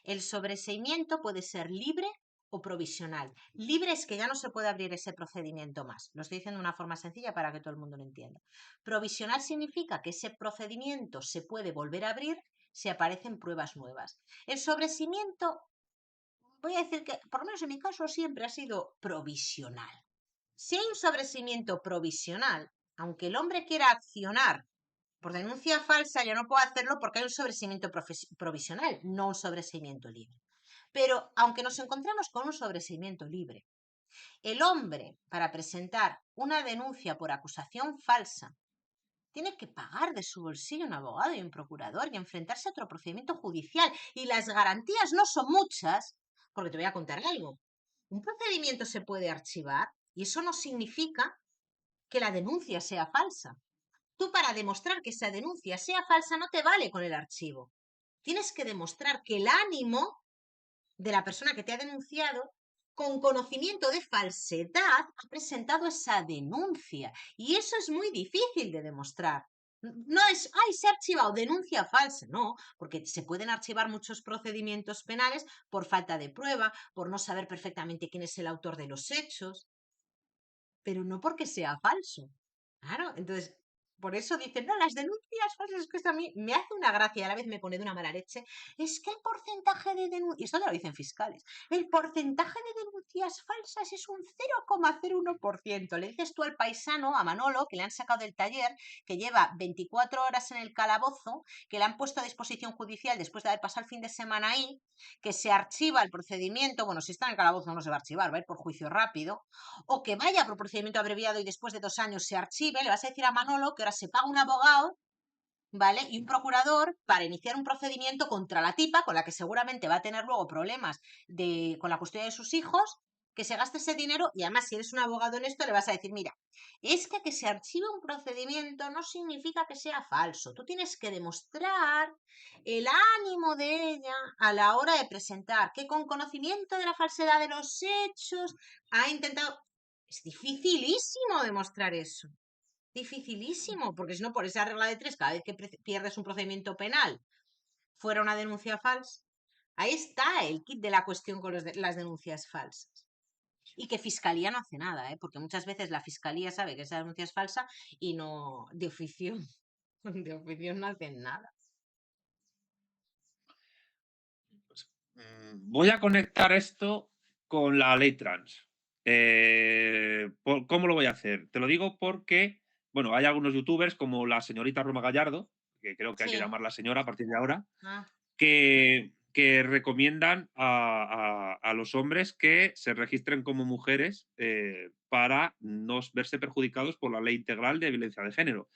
El sobreseimiento puede ser libre o provisional. Libre es que ya no se puede abrir ese procedimiento más. Lo estoy diciendo de una forma sencilla para que todo el mundo lo entienda. Provisional significa que ese procedimiento se puede volver a abrir si aparecen pruebas nuevas. El sobreseimiento, voy a decir que, por lo menos en mi caso, siempre ha sido provisional. Si hay un sobreseimiento provisional, aunque el hombre quiera accionar por denuncia falsa, yo no puedo hacerlo porque hay un sobreseimiento provisional, no un sobreseimiento libre. Pero aunque nos encontremos con un sobreseimiento libre, el hombre, para presentar una denuncia por acusación falsa, tiene que pagar de su bolsillo un abogado y un procurador y enfrentarse a otro procedimiento judicial. Y las garantías no son muchas, porque te voy a contar algo. Un procedimiento se puede archivar y eso no significa que la denuncia sea falsa. Tú para demostrar que esa denuncia sea falsa no te vale con el archivo. Tienes que demostrar que el ánimo de la persona que te ha denunciado, con conocimiento de falsedad, ha presentado esa denuncia. Y eso es muy difícil de demostrar. No es, ay, se ha archivado denuncia falsa, no, porque se pueden archivar muchos procedimientos penales por falta de prueba, por no saber perfectamente quién es el autor de los hechos, pero no porque sea falso. Claro, entonces, por eso dicen, no, las denuncias falsas, es que esto a mí me hace una gracia y a la vez me pone de una mala leche. Es que el porcentaje de denuncias, y esto te lo dicen fiscales, el porcentaje de denuncias falsas es un 0,01%. Le dices tú al paisano, a Manolo, que le han sacado del taller, que lleva 24 horas en el calabozo, que le han puesto a disposición judicial después de haber pasado el fin de semana ahí, que se archiva el procedimiento, bueno, si está en el calabozo no se va a archivar, va a ir por juicio rápido, o que vaya por procedimiento abreviado y después de 2 años se archive, le vas a decir a Manolo que ahora se paga un abogado, ¿vale? Y un procurador para iniciar un procedimiento contra la tipa, con la que seguramente va a tener luego problemas con la custodia de sus hijos, que se gaste ese dinero y además si eres un abogado en esto le vas a decir, mira, es que se archive un procedimiento no significa que sea falso. Tú tienes que demostrar el ánimo de ella a la hora de presentar, que con conocimiento de la falsedad de los hechos ha intentado... Es dificilísimo demostrar eso. Dificilísimo, porque si no, por esa regla de tres, cada vez que pierdes un procedimiento penal fuera una denuncia falsa. Ahí está el kit de la cuestión con las denuncias falsas. Y que Fiscalía no hace nada, ¿eh? Porque muchas veces la Fiscalía sabe que esa denuncia es falsa y no, de oficio, de oficio no hacen nada. Voy a conectar esto con la ley trans. ¿Cómo lo voy a hacer? Te lo digo porque, bueno, hay algunos youtubers como la señorita Roma Gallardo, que creo que hay que Sí. llamarla señora a partir de ahora, Ah, que recomiendan a los hombres que se registren como mujeres para no verse perjudicados por la ley integral de violencia de género.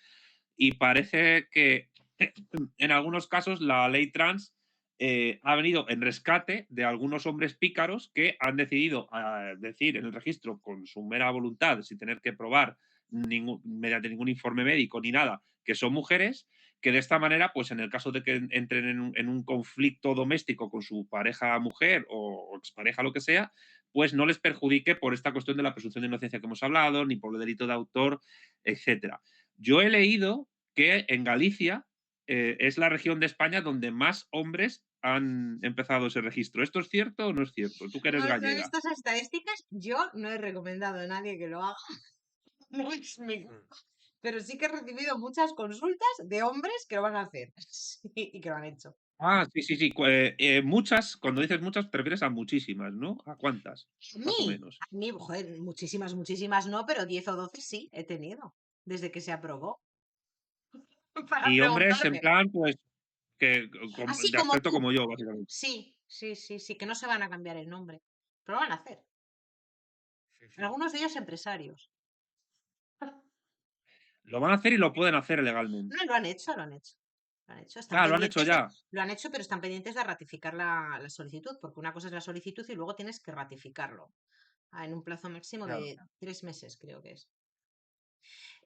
Y parece que en algunos casos la ley trans ha venido en rescate de algunos hombres pícaros que han decidido decir en el registro con su mera voluntad, sin tener que probar mediante ningún informe médico ni nada, que son mujeres, que de esta manera, pues en el caso de que entren en un conflicto doméstico con su pareja mujer o expareja, lo que sea, pues no les perjudique por esta cuestión de la presunción de inocencia que hemos hablado, ni por el delito de autor, etcétera. Yo he leído que en Galicia es la región de España donde más hombres han empezado ese registro. ¿Esto es cierto o no es cierto? Tú que eres no he gallega. visto esas estadísticas, yo no he recomendado a nadie que lo haga. No es mi... pero sí que he recibido muchas consultas de hombres que lo van a hacer sí, y que lo han hecho. Ah, sí, sí, sí. Muchas, cuando dices muchas, te refieres a muchísimas, ¿no? ¿A cuántas? Más o menos. A mí, joder, muchísimas, muchísimas no, pero 10 o 12 sí he tenido, desde que se aprobó, para Y hombres en preguntarme. plan, pues, que Así de como aspecto tú. como yo, básicamente. Sí, sí, sí, sí, que no se van a cambiar el nombre, pero lo van a hacer. Sí, sí. Algunos de ellos empresarios. Lo van a hacer y lo pueden hacer legalmente. No, lo han hecho, lo han hecho. Lo han hecho. Están Ah, lo han hecho pendientes de, ya. lo han hecho, pero están pendientes de ratificar la solicitud, porque una cosa es la solicitud y luego tienes que ratificarlo en un plazo máximo Claro. de 3 meses, creo que es.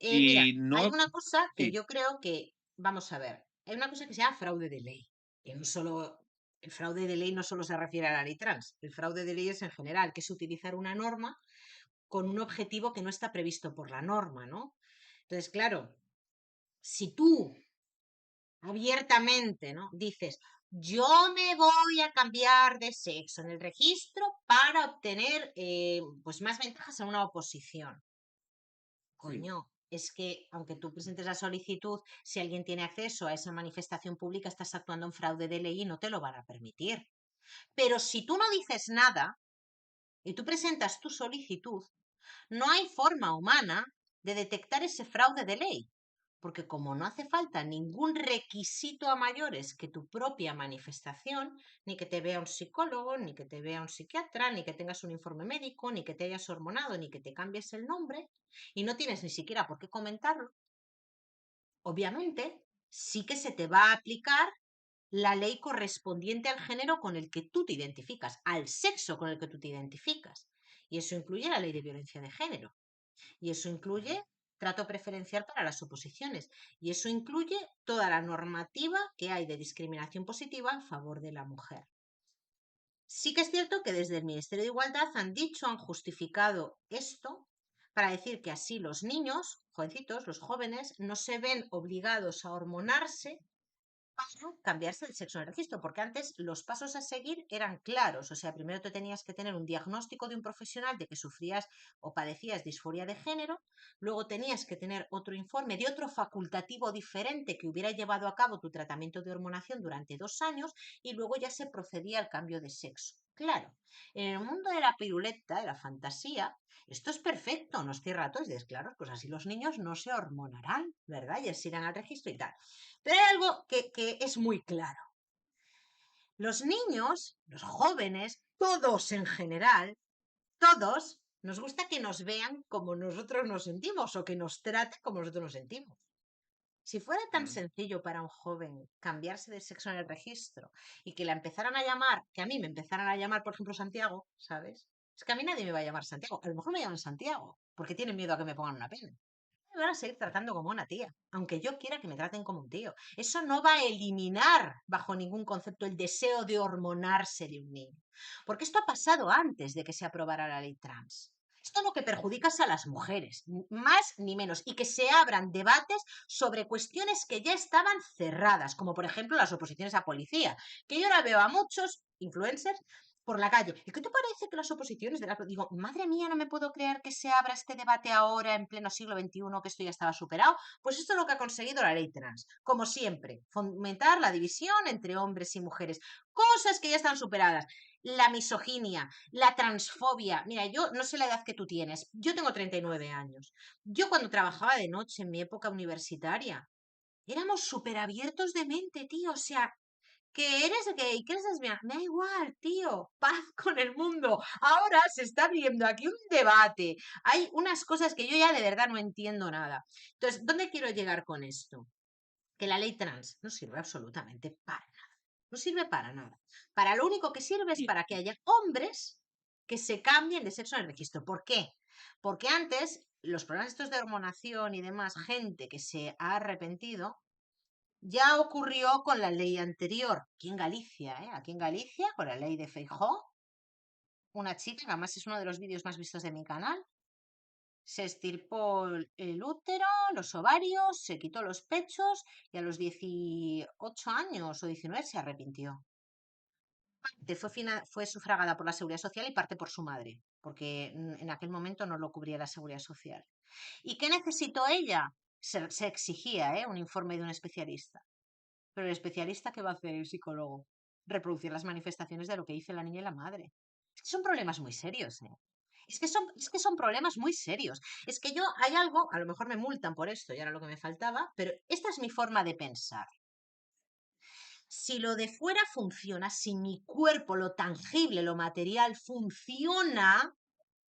Mira, Y hay no, una cosa que sí, yo creo que, vamos a ver, hay una cosa que se llama fraude de ley, que no solo, el fraude de ley no solo se refiere a la ley trans, el fraude de ley es en general, que es utilizar una norma con un objetivo que no está previsto por la norma, ¿no? Entonces, claro, si tú abiertamente, ¿no? Dices, yo me voy a cambiar de sexo en el registro para obtener pues más ventajas en una oposición. sí. Coño, es que aunque tú presentes la solicitud, si alguien tiene acceso a esa manifestación pública, estás actuando en fraude de ley y no te lo van a permitir. Pero si tú no dices nada y tú presentas tu solicitud, no hay forma humana de detectar ese fraude de ley, porque como no hace falta ningún requisito a mayores que tu propia manifestación, ni que te vea un psicólogo, ni que te vea un psiquiatra, ni que tengas un informe médico, ni que te hayas hormonado, ni que te cambies el nombre, y no tienes ni siquiera por qué comentarlo, obviamente sí que se te va a aplicar la ley correspondiente al género con el que tú te identificas, al sexo con el que tú te identificas. Y eso incluye la ley de violencia de género. Y eso incluye trato preferencial para las oposiciones. Y eso incluye toda la normativa que hay de discriminación positiva a favor de la mujer. Sí que es cierto que desde el Ministerio de Igualdad han dicho, han justificado esto para decir que así los niños, jovencitos, los jóvenes, no se ven obligados a hormonarse para cambiarse el sexo en el registro, porque antes los pasos a seguir eran claros, o sea, primero te tenías que tener un diagnóstico de un profesional de que sufrías o padecías disforia de género, luego tenías que tener otro informe de otro facultativo diferente que hubiera llevado a cabo tu tratamiento de hormonación durante 2 años y luego ya se procedía al cambio de sexo. Claro, en el mundo de la piruleta, de la fantasía, esto es perfecto, nos cierra todo, es claro, pues así los niños no se hormonarán, ¿verdad? Y así irán al registro y tal. Pero hay algo que es muy claro. Los niños, los jóvenes, todos en general, todos, nos gusta que nos vean como nosotros nos sentimos o que nos traten como nosotros nos sentimos. Si fuera tan Mm. sencillo para un joven cambiarse de sexo en el registro y que la empezaran a llamar, que a mí me empezaran a llamar, por ejemplo, Santiago, ¿sabes? Es que a mí nadie me va a llamar Santiago. A lo mejor me llaman Santiago porque tienen miedo a que me pongan una pena. Me van a seguir tratando como una tía, aunque yo quiera que me traten como un tío. Eso no va a eliminar bajo ningún concepto el deseo de hormonarse de un niño. Porque esto ha pasado antes de que se aprobara la ley trans. Esto lo que perjudica es a las mujeres, más ni menos, y que se abran debates sobre cuestiones que ya estaban cerradas, como por ejemplo las oposiciones a policía, que yo ahora veo a muchos influencers por la calle. ¿Y qué te parece que las oposiciones de la... Digo, madre mía, no me puedo creer que se abra este debate ahora en pleno siglo XXI, que esto ya estaba superado. Pues esto es lo que ha conseguido la ley trans. Como siempre, fomentar la división entre hombres y mujeres. Cosas que ya están superadas. La misoginia, la transfobia. Mira, yo no sé la edad que tú tienes. Yo tengo 39 años. Yo cuando trabajaba de noche en mi época universitaria, éramos súper abiertos de mente, tío. O sea, que eres gay, que eres lesbiana, me da igual, tío, paz con el mundo. Ahora se está abriendo aquí un debate. Hay unas cosas que yo ya de verdad no entiendo nada. Entonces, ¿dónde quiero llegar con esto? Que la ley trans no sirve absolutamente para nada. No sirve para nada. Para lo único que sirve es Y- para que haya hombres que se cambien de sexo en el registro. ¿Por qué? Porque antes los programas estos de hormonación y demás, gente que se ha arrepentido, ya ocurrió con la ley anterior, aquí en Galicia, ¿eh? Aquí en Galicia, con la ley de Feijóo, una chica, que además es uno de los vídeos más vistos de mi canal, se estirpó el útero, los ovarios, se quitó los pechos y a los 18 años o 19 se arrepintió. Parte fue sufragada por la Seguridad Social y parte por su madre, porque en aquel momento no lo cubría la Seguridad Social. ¿Y qué necesitó ella? Se exigía, un informe de un especialista. Pero el especialista, ¿qué va a hacer el psicólogo? Reproducir las manifestaciones de lo que dice la niña y la madre. Es que son problemas muy serios, ¿eh? Es que son problemas muy serios. Es que yo hay algo, a lo mejor me multan por esto y era lo que me faltaba, pero esta es mi forma de pensar. Si lo de fuera funciona, si mi cuerpo, lo tangible, lo material funciona,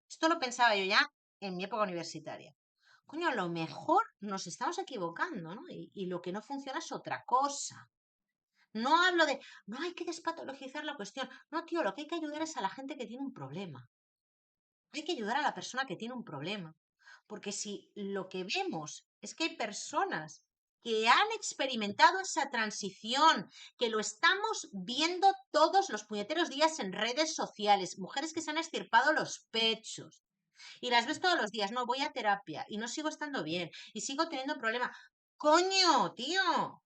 esto lo pensaba yo ya en mi época universitaria. Coño, a lo mejor nos estamos equivocando, ¿no? Y lo que no funciona es otra cosa. No hablo de, no hay que despatologizar la cuestión. No, tío, lo que hay que ayudar es a la gente que tiene un problema. Hay que ayudar a la persona que tiene un problema. Porque si lo que vemos es que hay personas que han experimentado esa transición, que lo estamos viendo todos los puñeteros días en redes sociales, mujeres que se han extirpado los pechos y las ves todos los días, no, voy a terapia y no sigo estando bien y sigo teniendo problemas. Coño, tío,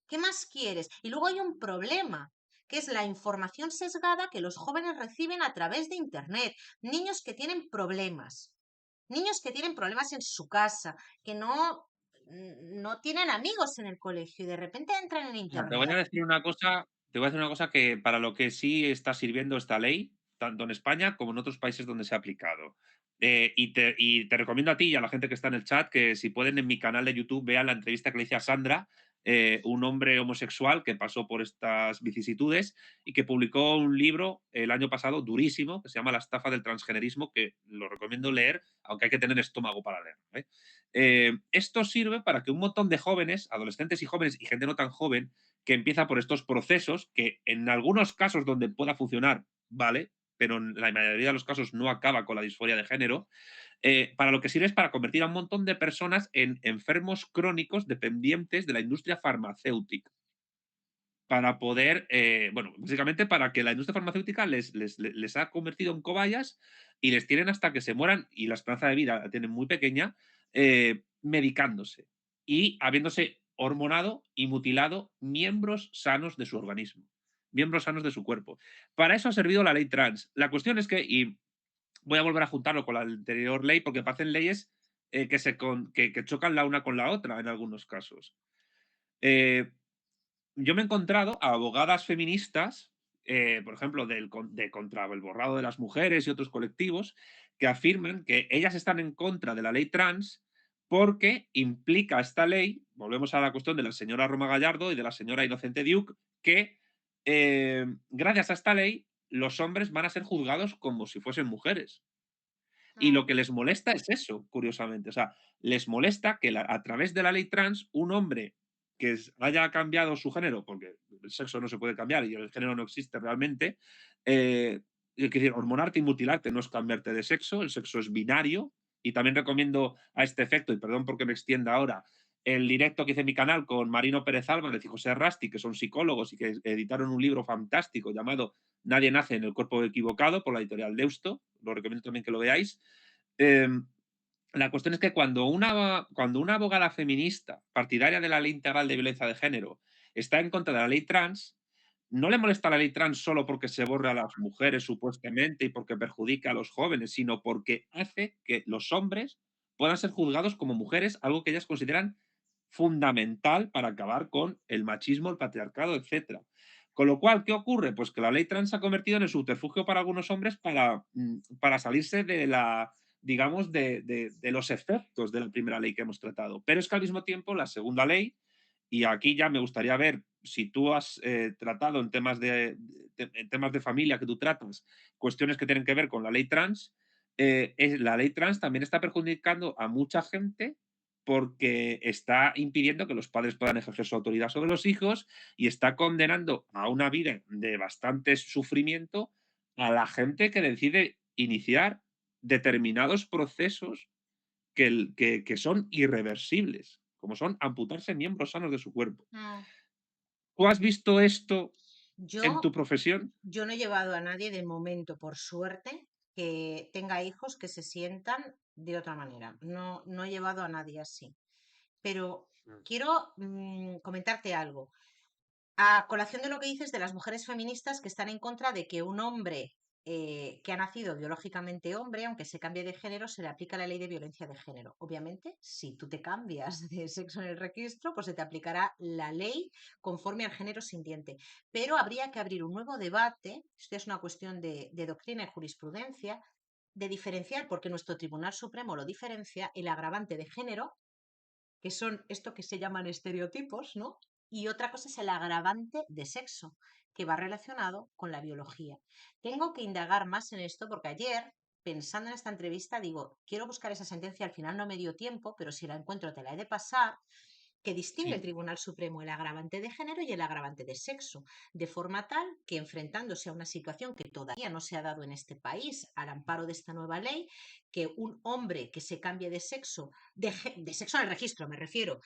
¿qué más quieres? Y luego hay un problema, que es la información sesgada que los jóvenes reciben a través de Internet. Niños que tienen problemas en su casa, que no tienen amigos en el colegio y de repente entran en Mira, te voy a Internet. decir una cosa, te voy a decir una cosa que para lo que sí está sirviendo esta ley, tanto en España como en otros países donde se ha aplicado. Y te recomiendo a ti y a la gente que está en el chat que si pueden en mi canal de YouTube vean la entrevista que le hice a Sandra, un hombre homosexual que pasó por estas vicisitudes y que publicó un libro el año pasado durísimo que se llama La estafa del transgenerismo, que lo recomiendo leer, aunque hay que tener estómago para leerlo. Esto sirve para que un montón de jóvenes, adolescentes y jóvenes y gente no tan joven, que empieza por estos procesos, que en algunos casos donde pueda funcionar, vale, pero en la mayoría de los casos no acaba con la disforia de género, para lo que sirve es para convertir a un montón de personas en enfermos crónicos dependientes de la industria farmacéutica. Para poder, bueno, básicamente para que la industria farmacéutica les ha convertido en cobayas y les tienen hasta que se mueran, y la esperanza de vida la tienen muy pequeña, medicándose y habiéndose hormonado y mutilado miembros sanos de su organismo, miembros sanos de su cuerpo. Para eso ha servido la ley trans. La cuestión es que, y voy a volver a juntarlo con la anterior ley, porque parecen leyes que chocan la una con la otra en algunos casos. Eh, yo me he encontrado a abogadas feministas, por ejemplo, de contra el borrado de las mujeres y otros colectivos, que afirman que ellas están en contra de la ley trans porque implica esta ley, volvemos a la cuestión de la señora Roma Gallardo y de la señora Inocente Duke, que gracias a esta ley los hombres van a ser juzgados como si fuesen mujeres. Y lo Mm. que les molesta es eso, curiosamente. O sea, les molesta que a través de la ley trans, un hombre que haya cambiado su género, porque el sexo no se puede cambiar y el género no existe realmente, es decir, hormonarte y mutilarte no es cambiarte de sexo, el sexo es binario. Y también recomiendo a este efecto, y perdón porque me extienda ahora, el directo que hice en mi canal con Marino Pérez Álvarez y José Rasti, que son psicólogos y que editaron un libro fantástico llamado Nadie nace en el cuerpo equivocado, por la editorial Deusto. Lo recomiendo también que lo veáis. Eh, la cuestión es que cuando una abogada feminista partidaria de la ley integral de violencia de género está en contra de la ley trans, no le molesta la ley trans solo porque se borra a las mujeres supuestamente y porque perjudica a los jóvenes, sino porque hace que los hombres puedan ser juzgados como mujeres, algo que ellas consideran fundamental para acabar con el machismo, el patriarcado, etcétera. Con lo cual, ¿qué ocurre? Pues que la ley trans se ha convertido en el subterfugio para algunos hombres para salirse de la, digamos, de los efectos de la primera ley que hemos tratado. Pero es que al mismo tiempo la segunda ley, y aquí ya me gustaría ver si tú has tratado en temas de familia que tú tratas, cuestiones que tienen que ver con la ley trans, la ley trans también está perjudicando a mucha gente porque está impidiendo que los padres puedan ejercer su autoridad sobre los hijos y está condenando a una vida de bastante sufrimiento a la gente que decide iniciar determinados procesos que son irreversibles, como son amputarse miembros sanos de su cuerpo. Mm. ¿Tú has visto esto en Yo, tu profesión? yo no he llevado a nadie de momento, por suerte, que tenga hijos que se sientan de otra manera. No, no he llevado a nadie así. Pero Mm. quiero comentarte algo. A colación de lo que dices de las mujeres feministas que están en contra de que un hombre que ha nacido biológicamente hombre, aunque se cambie de género, se le aplica la ley de violencia de género. Obviamente, si tú te cambias de sexo en el registro, pues se te aplicará la ley conforme al género sintiente. Pero habría que abrir un nuevo debate, esto es una cuestión de doctrina y jurisprudencia, de diferenciar, porque nuestro Tribunal Supremo lo diferencia, el agravante de género, que son esto que se llaman estereotipos, ¿no? Y otra cosa es el agravante de sexo, que va relacionado con la biología. Tengo que indagar más en esto porque ayer, pensando en esta entrevista, digo, quiero buscar esa sentencia, al final no me dio tiempo, pero si la encuentro te la he de pasar, que distingue el Sí. Tribunal Supremo el agravante de género y el agravante de sexo, de forma tal que enfrentándose a una situación que todavía no se ha dado en este país al amparo de esta nueva ley, que un hombre que se cambie de sexo, de sexo en el registro me refiero,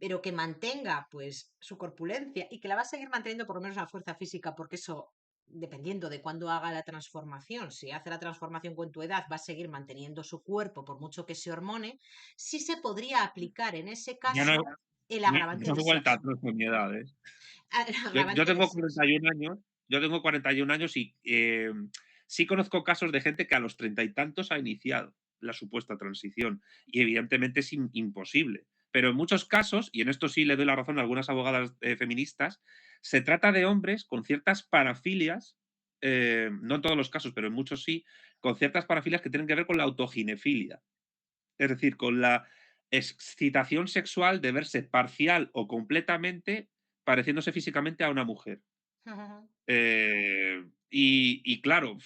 pero que mantenga pues su corpulencia y que la va a seguir manteniendo por lo menos la fuerza física, porque eso dependiendo de cuándo haga la transformación, si hace la transformación con tu edad, va a seguir manteniendo su cuerpo por mucho que se hormone, sí se podría aplicar en ese Ya no, caso el yo agravante no de he vuelto sexo. atrás con mi edad, ¿eh? El Yo agravante de tengo sexo. 41 años, yo tengo 41 años y, sí conozco casos de gente que a los treinta y tantos ha iniciado la supuesta transición, y evidentemente es imposible. Pero en muchos casos, y en esto sí le doy la razón a algunas abogadas, feministas, se trata de hombres con ciertas parafilias, no en todos los casos, pero en muchos sí, con ciertas parafilias que tienen que ver con la autoginefilia. Es decir, con la excitación sexual de verse parcial o completamente pareciéndose físicamente a una mujer. Y claro,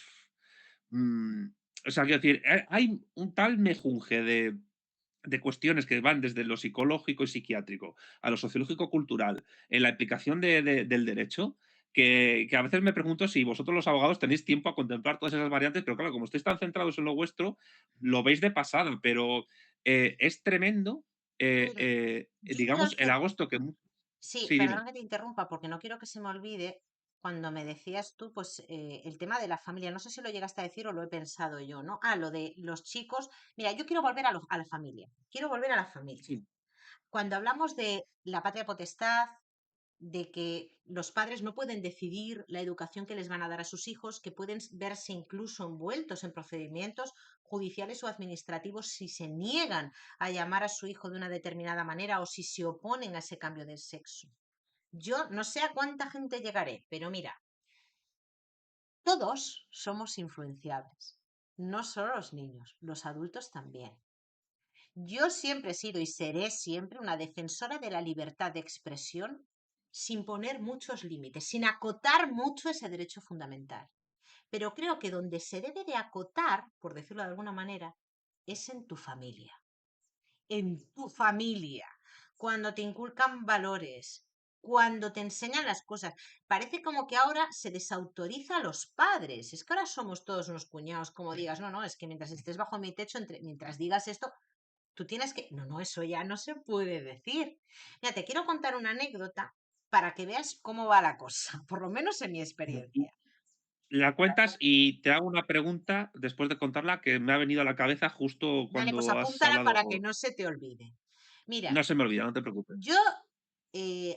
mm, o sea, quiero decir, hay un tal mejunje de cuestiones que van desde lo psicológico y psiquiátrico a lo sociológico-cultural en la aplicación del derecho, que a veces me pregunto si vosotros los abogados tenéis tiempo a contemplar todas esas variantes, pero claro, como estáis tan centrados en lo vuestro, lo veis de pasada, pero es tremendo, Mire, yo quiero digamos, el hacer, agosto que... sí, Sí, dime. perdón que te interrumpa porque no quiero que se me olvide cuando me decías tú, pues el tema de la familia, no sé si lo llegaste a decir o lo he pensado yo, ¿no? Ah, lo de los chicos. Mira, yo quiero volver a la familia, quiero volver a la familia. Sí. Cuando hablamos de la patria potestad, de que los padres no pueden decidir la educación que les van a dar a sus hijos, que pueden verse incluso envueltos en procedimientos judiciales o administrativos si se niegan a llamar a su hijo de una determinada manera o si se oponen a ese cambio de sexo. Yo no sé a cuánta gente llegaré, pero mira, todos somos influenciables, no solo los niños, los adultos también. Yo siempre he sido y seré siempre una defensora de la libertad de expresión sin poner muchos límites, sin acotar mucho ese derecho fundamental. Pero creo que donde se debe de acotar, por decirlo de alguna manera, es en tu familia. En tu familia. Cuando te inculcan valores, cuando te enseñan las cosas. Parece como que ahora se desautoriza a los padres. Es que ahora somos todos unos cuñados, como digas, no, no, es que mientras estés bajo mi techo, mientras digas esto, tú tienes que... No, no, eso ya no se puede decir. Mira, te quiero contar una anécdota para que veas cómo va la cosa, por lo menos en mi experiencia. La cuentas y te hago una pregunta después de contarla que me ha venido a la cabeza justo Dale, pues cuando has apúntala hablado. para que no se te olvide. Mira, No se me olvida, no te preocupes. yo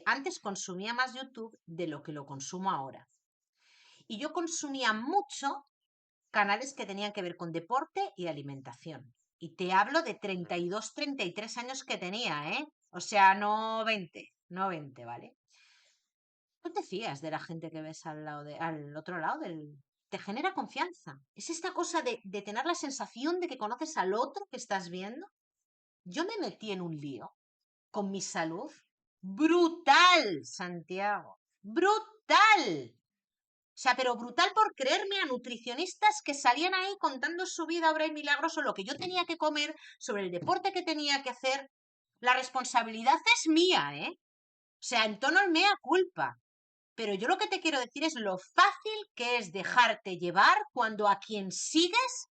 antes consumía más YouTube de lo que lo consumo ahora. Y yo consumía mucho canales que tenían que ver con deporte y alimentación. Y te hablo de 32, 33 años que tenía, ¿eh? O sea, no 20, no 20, ¿vale? Tú te fías de la gente que ves al otro lado del... Te genera confianza. Es esta cosa de tener la sensación de que conoces al otro que estás viendo. Yo me metí en un lío con mi salud. Brutal, Santiago. Brutal. O sea, pero brutal por creerme a nutricionistas que salían ahí contando su vida, obra y milagros, o lo que yo tenía que comer, sobre el deporte que tenía que hacer. La responsabilidad es mía, ¿eh? O sea, en tono el mea culpa. Pero yo lo que te quiero decir es lo fácil que es dejarte llevar cuando a quien sigues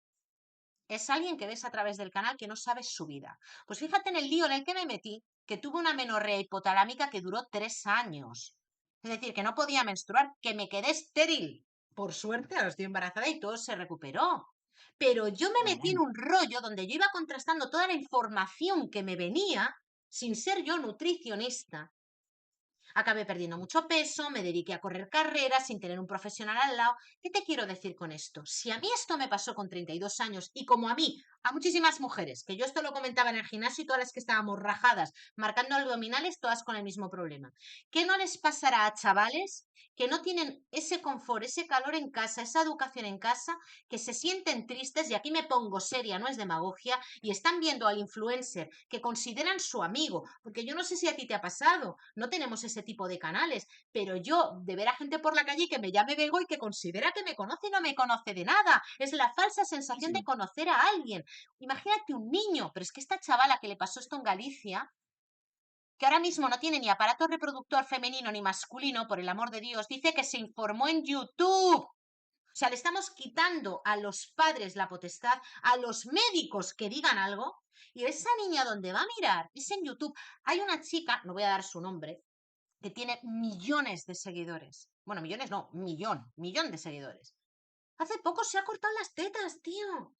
es alguien que ves a través del canal que no sabes su vida. Pues fíjate en el lío en el que me metí, que tuve una menorrea hipotalámica que duró 3 años. Es decir, que no podía menstruar, que me quedé estéril. Por suerte, ahora estoy embarazada y todo se recuperó. Pero yo me metí en un rollo donde yo iba contrastando toda la información que me venía, sin ser yo nutricionista, Acabé perdiendo mucho peso, me dediqué a correr carreras sin tener un profesional al lado. ¿Qué te quiero decir con esto? Si a mí esto me pasó con 32 años y como a mí, a muchísimas mujeres, que yo esto lo comentaba en el gimnasio y todas las que estábamos rajadas, marcando abdominales, todas con el mismo problema. ¿Qué no les pasará a chavales que no tienen ese confort, ese calor en casa, esa educación en casa, que se sienten tristes, y aquí me pongo seria, no es demagogia, y están viendo al influencer que consideran su amigo? Porque yo no sé si a ti te ha pasado, no tenemos ese tipo de canales, pero yo de ver a gente por la calle que me llame Bego y que considera que me conoce y no me conoce de nada, es la falsa sensación de Sí, conocer a alguien. Imagínate un niño, pero es que esta chavala que le pasó esto en Galicia, que ahora mismo no tiene ni aparato reproductor femenino ni masculino, por el amor de Dios, dice que se informó en YouTube. O sea, le estamos quitando a los padres la potestad, a los médicos que digan algo, y esa niña donde va a mirar es en YouTube. Hay una chica, no voy a dar su nombre, que tiene millones de seguidores. Bueno, millones no, millón de seguidores. Hace poco se ha cortado las tetas, tío.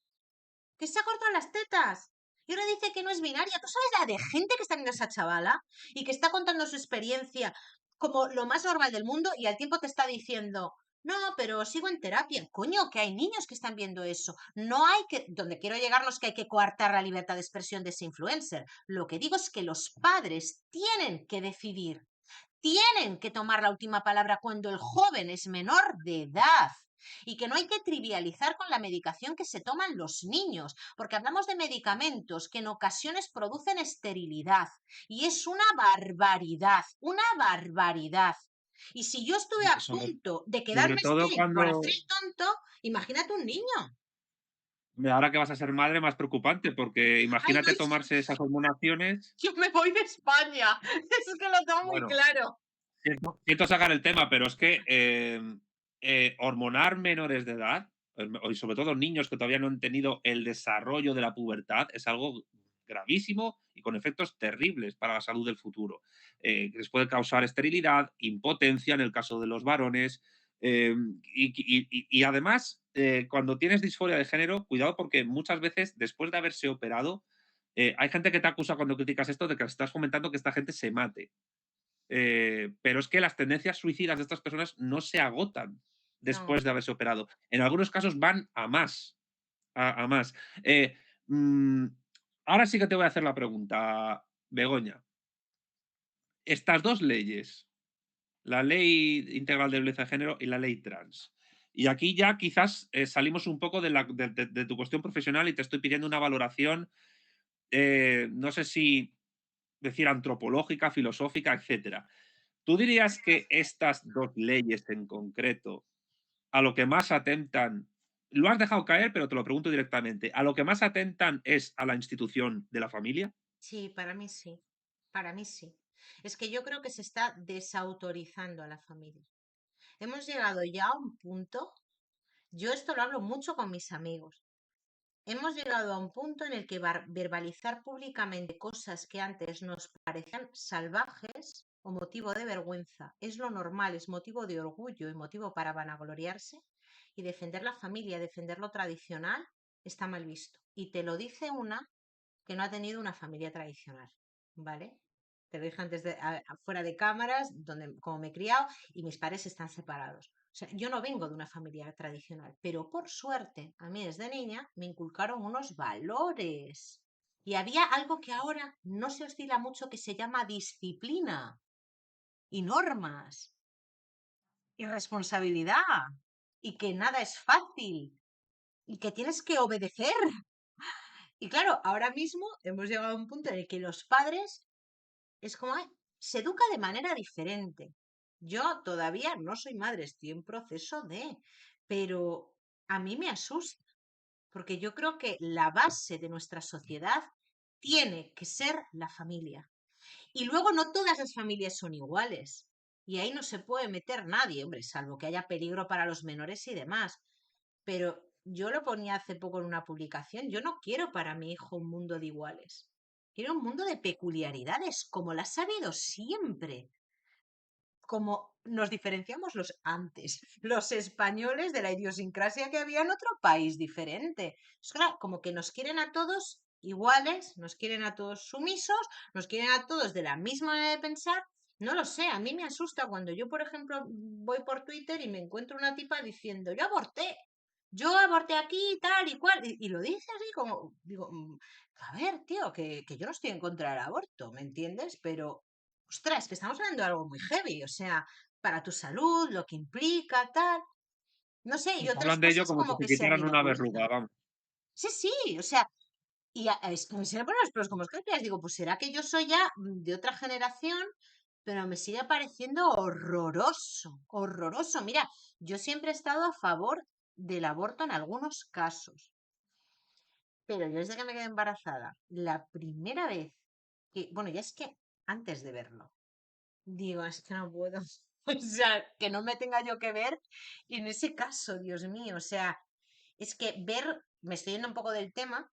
Que se ha cortado las tetas. Y ahora dice que no es binaria. ¿Tú sabes la de gente que está viendo a esa chavala y que está contando su experiencia como lo más normal del mundo y al tiempo te está diciendo, no, pero sigo en terapia? Coño, que hay niños que están viendo eso. No hay que, donde quiero llegar no es que hay que coartar la libertad de expresión de ese influencer. Lo que digo es que los padres tienen que decidir, tienen que tomar la última palabra cuando el joven es menor de edad. Y que no hay que trivializar con la medicación que se toman los niños, porque hablamos de medicamentos que en ocasiones producen esterilidad. Y es una barbaridad, una barbaridad. Y si yo estuve a punto de sobre quedarme todo estéril por hacer cuando, el tonto, imagínate un niño. ahora que vas a ser madre, más preocupante, porque Ay, no, imagínate tomarse esas hormonaciones. yo me voy de España. Es que lo tengo muy Bueno, claro. siento sacar el tema, pero es que hormonar menores de edad, y sobre todo niños que todavía no han tenido el desarrollo de la pubertad, es algo gravísimo y con efectos terribles para la salud del futuro. Que les puede causar esterilidad, impotencia en el caso de los varones. eh, y además, cuando tienes disforia de género, cuidado porque muchas veces después de haberse operado, hay gente que te acusa cuando criticas esto de que estás fomentando que esta gente se mate. Pero es que las tendencias suicidas de estas personas no se agotan No, después de haberse operado. En algunos casos van a más, a más. Eh, mm, ahora sí que te voy a hacer la pregunta, Begoña. Estas dos leyes, la ley integral de violencia de género y la ley trans. Y aquí ya quizás salimos un poco de tu cuestión profesional y te estoy pidiendo una valoración, no sé si decir antropológica, filosófica, etcétera. ¿Tú dirías que estas 2 leyes en concreto, a lo que más atentan lo has dejado caer, pero te lo pregunto directamente, a lo que más atentan es a la institución de la familia? sí, para mí sí, para mí sí. Es que yo creo que se está desautorizando a la familia. Hemos llegado ya a un punto, yo esto lo hablo mucho con mis amigos, hemos llegado a un punto en el que verbalizar públicamente cosas que antes nos parecían salvajes o motivo de vergüenza es lo normal, es motivo de orgullo y motivo para vanagloriarse, y defender la familia, defender lo tradicional está mal visto. Y te lo dice una que no ha tenido una familia tradicional, ¿vale? Te lo dije antes de, fuera de cámaras, donde, como me he criado, y mis padres están separados. O sea, yo no vengo de una familia tradicional, pero por suerte, a mí desde niña me inculcaron unos valores. Y había algo que ahora no se oscila mucho que se llama disciplina y normas y responsabilidad y que nada es fácil y que tienes que obedecer. Y claro, ahora mismo hemos llegado a un punto en el que los padres es como, se educa de manera diferente. Yo todavía no soy madre, estoy en proceso de, pero a mí me asusta, porque yo creo que la base de nuestra sociedad tiene que ser la familia. Y luego no todas las familias son iguales. Y ahí no se puede meter nadie, hombre, salvo que haya peligro para los menores y demás. Pero yo lo ponía hace poco en una publicación, yo no quiero para mi hijo un mundo de iguales. Quiero un mundo de peculiaridades, como las ha habido siempre, como nos diferenciamos los antes, los españoles de la idiosincrasia que había en otro país diferente. Es claro, como que nos quieren a todos iguales, nos quieren a todos sumisos, nos quieren a todos de la misma manera de pensar, No lo sé, a mí me asusta cuando yo, por ejemplo, voy por Twitter y me encuentro una tipa diciendo, yo aborté aquí, tal y cual, y lo dice así como, digo, a ver, tío, que yo no estoy en contra del aborto, ¿me entiendes? Pero, ostras, que estamos hablando de algo muy heavy, o sea, para tu salud, lo que implica, tal, no sé, y otras Hablan de ello cosas como si como se que se quitaran una verruga, ridiculizan. vamos. Sí, sí, o sea, y es que se me ponen los pelos como escarpias. Digo, pues será que yo soy ya de otra generación, pero me sigue pareciendo horroroso, horroroso. Mira, yo siempre he estado a favor del aborto en algunos casos, pero yo desde que me quedé embarazada, la primera vez que, bueno, ya es que antes de verlo, digo, es que no puedo. O sea, que no me tenga yo que ver en ese caso, Dios mío. O sea, es que ver, me estoy yendo un poco del tema,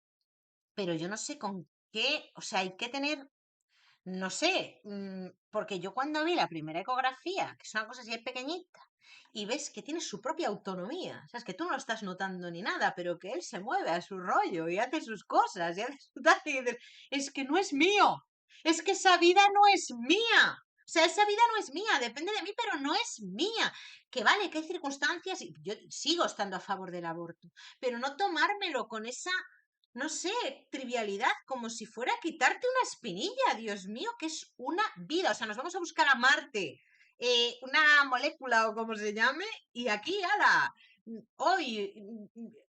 pero yo no sé con qué, o sea, hay que tener, no sé, porque yo cuando vi la primera ecografía, que es una cosa así pequeñita, y ves que tiene su propia autonomía, o sea, es que tú no lo estás notando ni nada, pero que él se mueve a su rollo y hace sus cosas y hace su tal, y dices, es que no es mío, es que esa vida no es mía. O sea, esa vida no es mía, depende de mí, pero no es mía. Que vale, que hay circunstancias, y yo sigo estando a favor del aborto, pero no tomármelo con esa, no sé, trivialidad, como si fuera a quitarte una espinilla, Dios mío, que es una vida. O sea, nos vamos a buscar a Marte, una molécula o como se llame, y aquí, ala, hoy,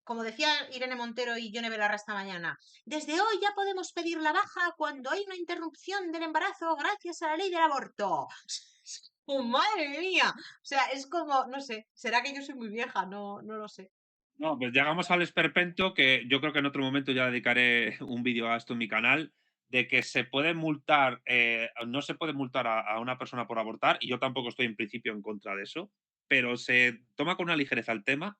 como decía Irene Montero y Yone Belarra esta mañana, desde hoy ya podemos pedir la baja cuando hay una interrupción del embarazo gracias a la ley del aborto. ¡Oh, madre mía! O sea, es como, no sé, será que yo soy muy vieja, no, no lo sé. No, pues llegamos al esperpento, que yo creo que en otro momento ya dedicaré un vídeo a esto en mi canal, de que se puede multar, no se puede multar a una persona por abortar, y yo tampoco estoy en principio en contra de eso, pero se toma con una ligereza el tema,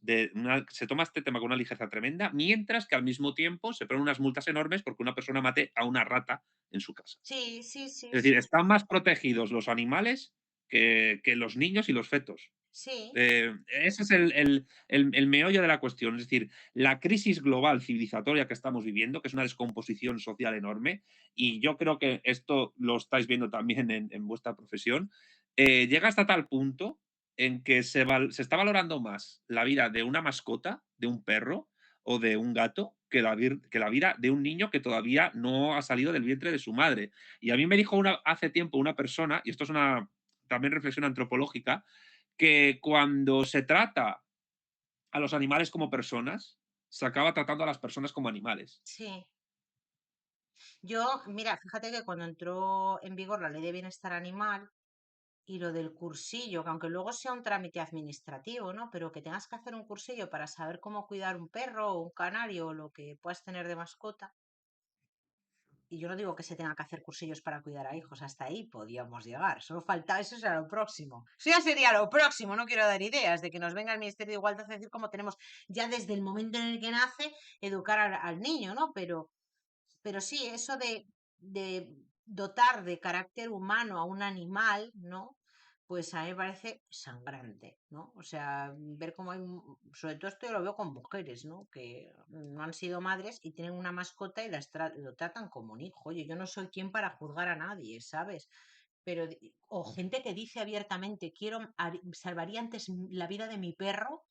se toma este tema con una ligereza tremenda, mientras que al mismo tiempo se ponen unas multas enormes porque una persona mate a una rata en su casa. Sí, sí, sí, Es decir, sí, están más protegidos los animales que los niños y los fetos. sí, Ese es el meollo de la cuestión. Es decir, la crisis global civilizatoria que estamos viviendo, que es una descomposición social enorme, y yo creo que esto lo estáis viendo también en vuestra profesión, llega hasta tal punto en que se está valorando más la vida de una mascota, de un perro o de un gato, que la vida de un niño que todavía no ha salido del vientre de su madre. Y a mí me dijo hace tiempo una persona, y esto es una también reflexión antropológica, que cuando se trata a los animales como personas, se acaba tratando a las personas como animales. sí. Yo, mira, fíjate que cuando entró en vigor la ley de bienestar animal y lo del cursillo, que aunque luego sea un trámite administrativo, ¿no? Pero que tengas que hacer un cursillo para saber cómo cuidar un perro o un canario o lo que puedas tener de mascota. Y yo no digo que se tenga que hacer cursillos para cuidar a hijos, hasta ahí podíamos llegar. Solo falta, eso será lo próximo. Eso ya sería lo próximo, no quiero dar ideas de que nos venga el Ministerio de Igualdad a decir cómo tenemos ya desde el momento en el que nace educar al niño, ¿no? Pero sí, eso de dotar de carácter humano a un animal, ¿no? Pues a mí me parece sangrante, ¿no? O sea, ver cómo hay, sobre todo esto yo lo veo con mujeres, ¿no? Que no han sido madres y tienen una mascota y lo tratan como un hijo. Oye, yo no soy quien para juzgar a nadie, ¿sabes? Pero, o gente que dice abiertamente, salvaría antes la vida de mi perro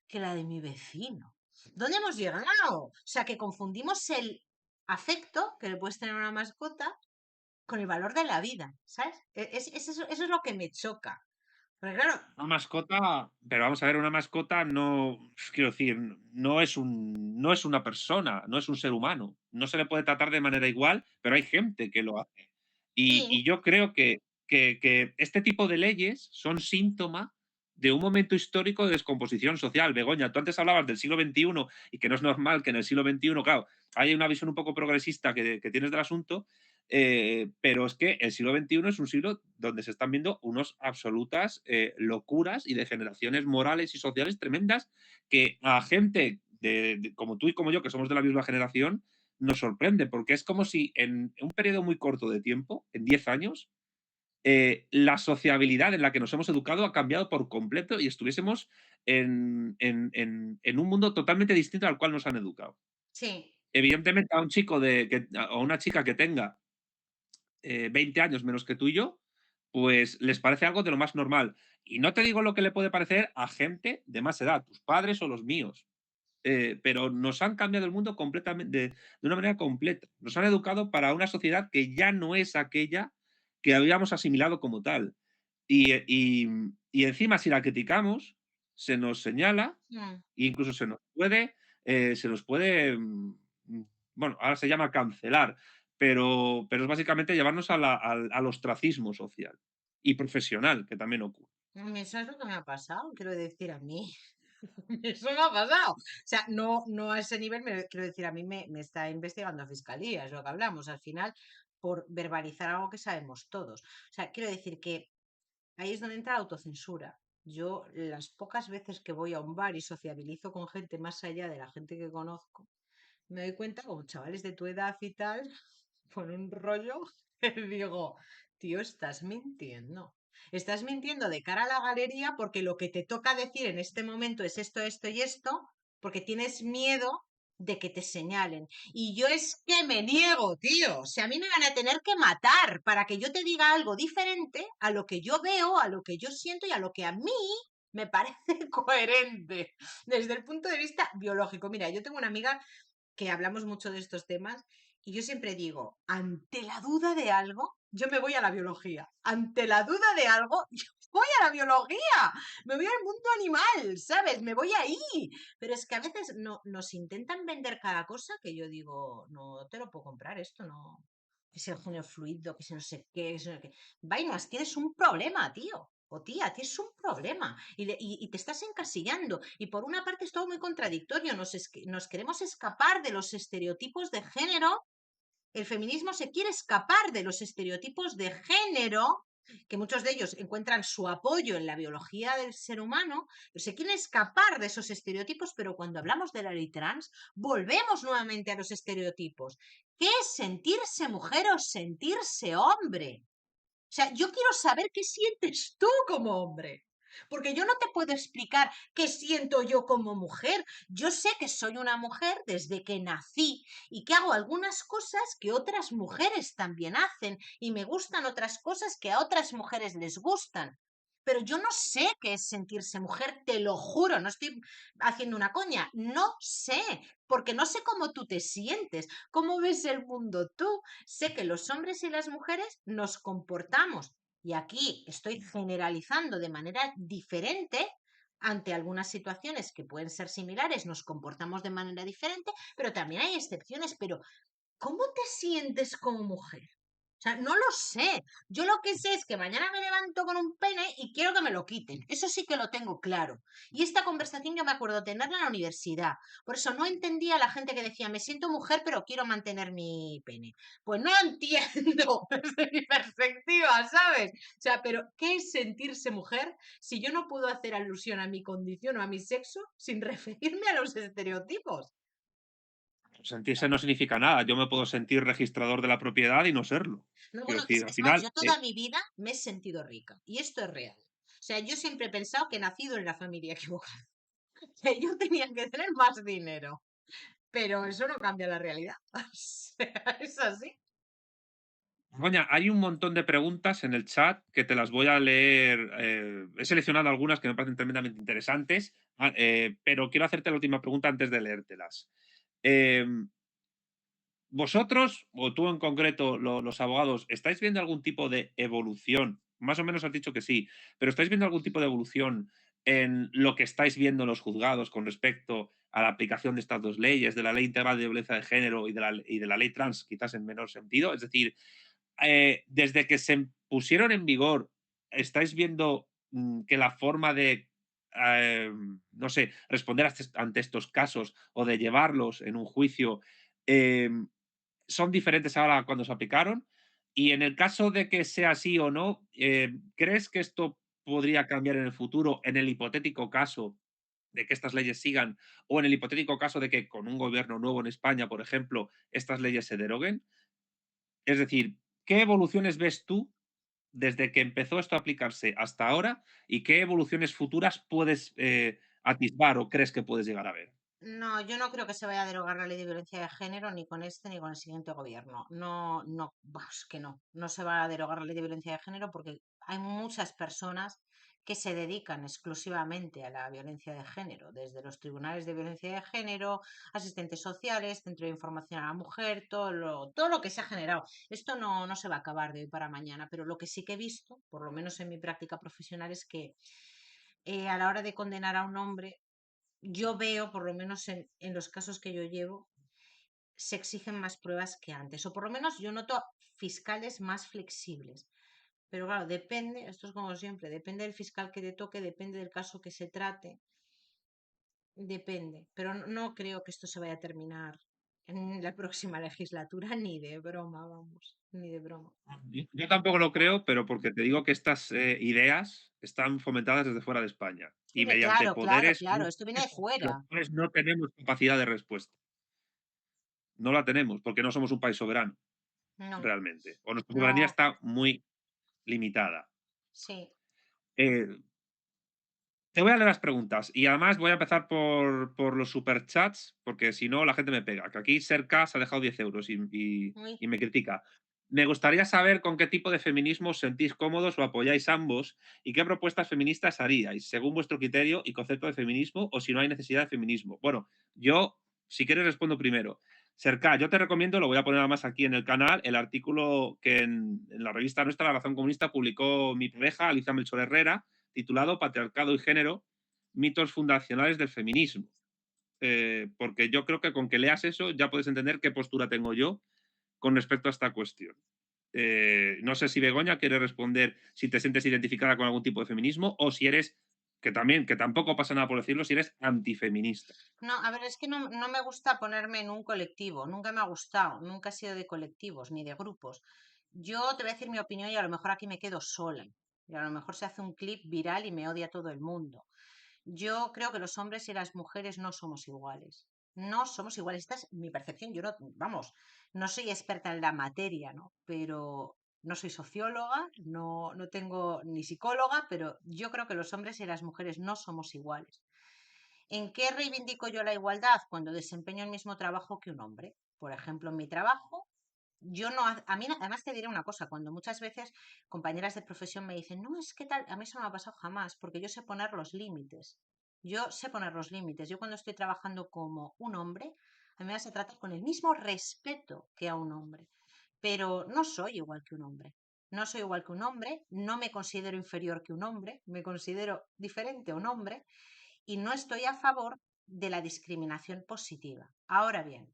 que la de mi vecino. ¿Dónde hemos llegado? O sea, que confundimos el afecto que le puedes tener a una mascota con el valor de la vida, ¿sabes? Eso es lo que me choca. Porque claro, Una mascota, pero vamos a ver, una mascota no, quiero decir, no es una persona, no es un ser humano. No se le puede tratar de manera igual, pero hay gente que lo hace. sí, Y yo creo que este tipo de leyes son síntoma de un momento histórico de descomposición social. Begoña, tú antes hablabas del siglo XXI y que no es normal que en el siglo XXI, claro, haya una visión un poco progresista que tienes del asunto, pero es que el siglo XXI es un siglo donde se están viendo unas absolutas locuras y degeneraciones morales y sociales tremendas que a gente como tú y como yo, que somos de la misma generación, nos sorprende, porque es como si en un periodo muy corto de tiempo, en 10 años, la sociabilidad en la que nos hemos educado ha cambiado por completo y estuviésemos en un mundo totalmente distinto al cual nos han educado. sí, Evidentemente, a un chico o una chica que tenga 20 años menos que tú y yo, pues les parece algo de lo más normal. Y no te digo lo que le puede parecer a gente de más edad, tus padres o los míos, pero nos han cambiado el mundo completamente, de una manera completa. Nos han educado para una sociedad que ya no es aquella que habíamos asimilado como tal. Y encima, si la criticamos, se nos señala, Mm. e incluso se nos puede, bueno, ahora se llama cancelar, pero es básicamente llevarnos al ostracismo social y profesional, que también ocurre. Eso es lo que me ha pasado, quiero decir, a mí. Eso me ha pasado. O sea, no a ese nivel, quiero decir, a mí me está investigando Fiscalía, es lo que hablamos, al final, por verbalizar algo que sabemos todos. O sea, quiero decir que ahí es donde entra la autocensura. Yo, las pocas veces que voy a un bar y sociabilizo con gente más allá de la gente que conozco, me doy cuenta, como chavales de tu edad y tal, con un rollo que digo, tío, estás mintiendo. Estás mintiendo de cara a la galería porque lo que te toca decir en este momento es esto, esto y esto, porque tienes miedo de que te señalen. Y yo es que me niego, tío. O sea, a mí me van a tener que matar para que yo te diga algo diferente a lo que yo veo, a lo que yo siento y a lo que a mí me parece coherente desde el punto de vista biológico. Mira, yo tengo una amiga que hablamos mucho de estos temas y yo siempre digo, ante la duda de algo, yo me voy a la biología. Ante la duda de algo, yo voy a la biología. Me voy al mundo animal, ¿sabes? Me voy ahí. Pero es que a veces no, nos intentan vender cada cosa que yo digo, no te lo puedo comprar esto, no. Que sea el género fluido, que sea no sé qué, que sea no sé qué. Vainas, tienes un problema, tío. O tía, tienes un problema y te estás encasillando. Y por una parte es todo muy contradictorio. Nos queremos escapar de los estereotipos de género. El feminismo se quiere escapar de los estereotipos de género, que muchos de ellos encuentran su apoyo en la biología del ser humano, pero se quieren escapar de esos estereotipos, pero cuando hablamos de la ley trans, volvemos nuevamente a los estereotipos. ¿Qué es sentirse mujer o sentirse hombre? O sea, yo quiero saber qué sientes tú como hombre. Porque yo no te puedo explicar qué siento yo como mujer. Yo sé que soy una mujer desde que nací y que hago algunas cosas que otras mujeres también hacen y me gustan otras cosas que a otras mujeres les gustan. Pero yo no sé qué es sentirse mujer, te lo juro, no estoy haciendo una coña, no sé, porque no sé cómo tú te sientes, cómo ves el mundo tú. Sé que los hombres y las mujeres nos comportamos, y aquí estoy generalizando de manera diferente, ante algunas situaciones que pueden ser similares, nos comportamos de manera diferente, pero también hay excepciones. Pero, ¿cómo te sientes como mujer? O sea, no lo sé. Yo lo que sé es que mañana me levanto con un pene y quiero que me lo quiten. Eso sí que lo tengo claro. Y esta conversación yo me acuerdo tenerla en la universidad. Por eso no entendía a la gente que decía, me siento mujer, pero quiero mantener mi pene. Pues no entiendo desde mi perspectiva, ¿sabes? O sea, pero ¿qué es sentirse mujer si yo no puedo hacer alusión a mi condición o a mi sexo sin referirme a los estereotipos? Sentirse no significa nada. Yo me puedo sentir registrador de la propiedad y no serlo. No, Quiero bueno, decir, es al más, final, yo toda mi vida me he sentido rica y esto es real. O sea, yo siempre he pensado que he nacido en la familia equivocada, que yo tenía que tener más dinero, pero eso no cambia la realidad. O sea, es así. Begoña, hay un montón de preguntas en el chat que te las voy a leer. He seleccionado algunas que me parecen tremendamente interesantes, pero quiero hacerte la última pregunta antes de leértelas. Em, ¿Vosotros, o tú en concreto, los abogados, estáis viendo algún tipo de evolución? Más o menos has dicho que sí, pero ¿estáis viendo algún tipo de evolución en lo que estáis viendo en los juzgados con respecto a la aplicación de estas dos leyes, de la Ley Integral de Violencia de Género y de la Ley Trans, quizás en menor sentido? Es decir, desde que se pusieron en vigor, ¿estáis viendo que la forma de, no sé, responder ante estos casos o de llevarlos en un juicio em, son diferentes ahora a cuando se aplicaron? Y en el caso de que sea así o no, ¿crees que esto podría cambiar en el futuro, en el hipotético caso de que estas leyes sigan o en el hipotético caso de que con un gobierno nuevo en España, por ejemplo, estas leyes se deroguen? Es decir, ¿qué evoluciones ves tú desde que empezó esto a aplicarse hasta ahora y qué evoluciones futuras puedes atisbar o crees que puedes llegar a ver? No, yo no creo que se vaya a derogar la ley de violencia de género ni con este ni con el siguiente gobierno. No, no, es que no se va a derogar la ley de violencia de género porque hay muchas personas que se dedican exclusivamente a la violencia de género, desde los tribunales de violencia de género, asistentes sociales, centro de información a la mujer, todo lo que se ha generado. Esto no se va a acabar de hoy para mañana, pero lo que sí que he visto, por lo menos en mi práctica profesional, es que a la hora de condenar a un hombre, yo veo, por lo menos en los casos que yo llevo, se exigen más pruebas que antes, o por lo menos yo noto fiscales más flexibles. Pero claro, depende, esto es como siempre, depende del fiscal que te toque, depende del caso que se trate, depende. Pero no creo que esto se vaya a terminar en la próxima legislatura, ni de broma, vamos, ni de broma. Yo tampoco lo creo, pero porque te digo que estas ideas están fomentadas desde fuera de España y mediante Claro, claro, poderes claro, esto viene de los fuera. cuales no tenemos capacidad de respuesta. No la tenemos porque no somos un país soberano, No, realmente. O nuestra soberanía no, está muy limitada. sí, Eh, Te voy a leer las preguntas y además voy a empezar por los superchats, porque si no la gente me pega. Que aquí Serka se ha dejado 10 euros muy, y me critica. Me gustaría saber con qué tipo de feminismo os sentís cómodos o apoyáis ambos y qué propuestas feministas haríais, según vuestro criterio y concepto de feminismo, o si no hay necesidad de feminismo. Bueno, yo, si quieres, respondo primero. Serka, yo te recomiendo, lo voy a poner además aquí en el canal, el artículo que en la revista nuestra, La Razón Comunista, publicó mi pareja, Alicia Melchor Herrera, titulado Patriarcado y Género, mitos fundacionales del feminismo. Porque yo creo que con que leas eso ya puedes entender qué postura tengo yo con respecto a esta cuestión. No sé si Begoña quiere responder si te sientes identificada con algún tipo de feminismo o si eres, que tampoco pasa nada por decirlo, si eres antifeminista. no, a ver, es que no me gusta ponerme en un colectivo, nunca me ha gustado, nunca he sido de colectivos ni de grupos. Yo te voy a decir mi opinión y a lo mejor aquí me quedo sola. Y a lo mejor se hace un clip viral y me odia todo el mundo. Yo creo que los hombres y las mujeres no somos iguales. No somos iguales. Esta es mi percepción. Yo no, vamos, no soy experta en la materia, ¿no? Pero no soy socióloga, no tengo ni psicóloga, pero yo creo que los hombres y las mujeres no somos iguales. ¿En qué reivindico yo la igualdad? Cuando desempeño el mismo trabajo que un hombre. Por ejemplo, en mi trabajo, yo no, a mí además te diré una cosa, cuando muchas veces compañeras de profesión me dicen, no, es que tal, a mí eso no me ha pasado jamás, porque yo sé poner los límites. Yo sé poner los límites. Yo cuando estoy trabajando como un hombre, a mí me vas a tratar con el mismo respeto que a un hombre. Pero no soy igual que un hombre. No soy igual que un hombre, no me considero inferior que un hombre, me considero diferente a un hombre y no estoy a favor de la discriminación positiva. Ahora bien,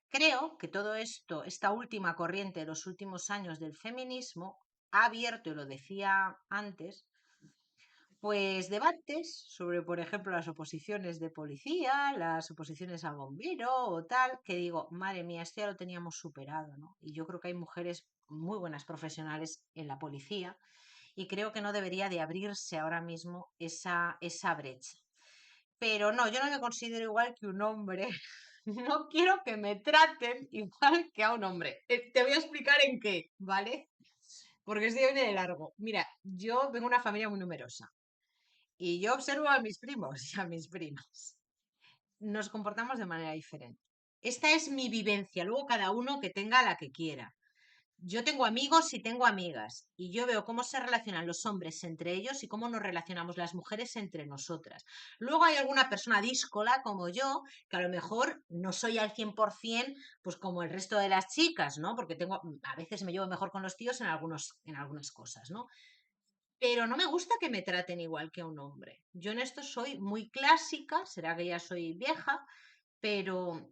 creo que todo esto, esta última corriente de los últimos años del feminismo, ha abierto, y lo decía antes, pues debates sobre, por ejemplo, las oposiciones de policía, las oposiciones a bombero o tal, que digo, madre mía, esto ya lo teníamos superado, ¿no? Y yo creo que hay mujeres muy buenas profesionales en la policía y creo que no debería de abrirse ahora mismo esa brecha. Pero no, yo no me considero igual que un hombre. No quiero que me traten igual que a un hombre. Te voy a explicar en qué, ¿vale? Porque esto ya viene de largo. Mira, yo vengo de una familia muy numerosa y yo observo a mis primos y a mis primas. Nos comportamos de manera diferente. Esta es mi vivencia, luego cada uno que tenga la que quiera. Yo tengo amigos y tengo amigas y yo veo cómo se relacionan los hombres entre ellos y cómo nos relacionamos las mujeres entre nosotras. Luego hay alguna persona díscola como yo, que a lo mejor no soy al 100% pues como el resto de las chicas, ¿no? Porque tengo, a veces me llevo mejor con los tíos en algunas cosas, ¿no? Pero no me gusta que me traten igual que a un hombre. Yo en esto soy muy clásica, será que ya soy vieja, pero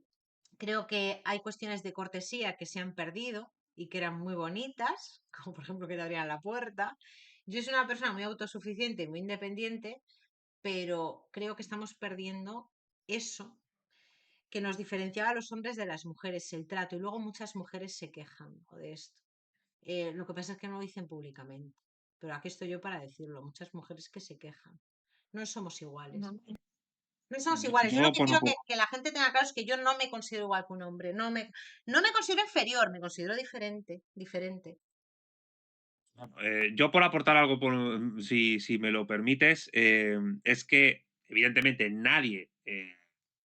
creo que hay cuestiones de cortesía que se han perdido y que eran muy bonitas, como por ejemplo que te abrían la puerta. Yo soy una persona muy autosuficiente y muy independiente, pero creo que estamos perdiendo eso que nos diferenciaba a los hombres de las mujeres, el trato. Y luego muchas mujeres se quejan, ¿no?, de esto. Lo que pasa es que no lo dicen públicamente, pero aquí estoy yo para decirlo. Muchas mujeres que se quejan. No somos iguales. No somos iguales. Yo lo Yo, que bueno, quiero que la gente tenga claro es que yo no me considero igual que un hombre. No me considero inferior, me considero diferente. Diferente. yo por aportar algo, si me lo permites, es que evidentemente nadie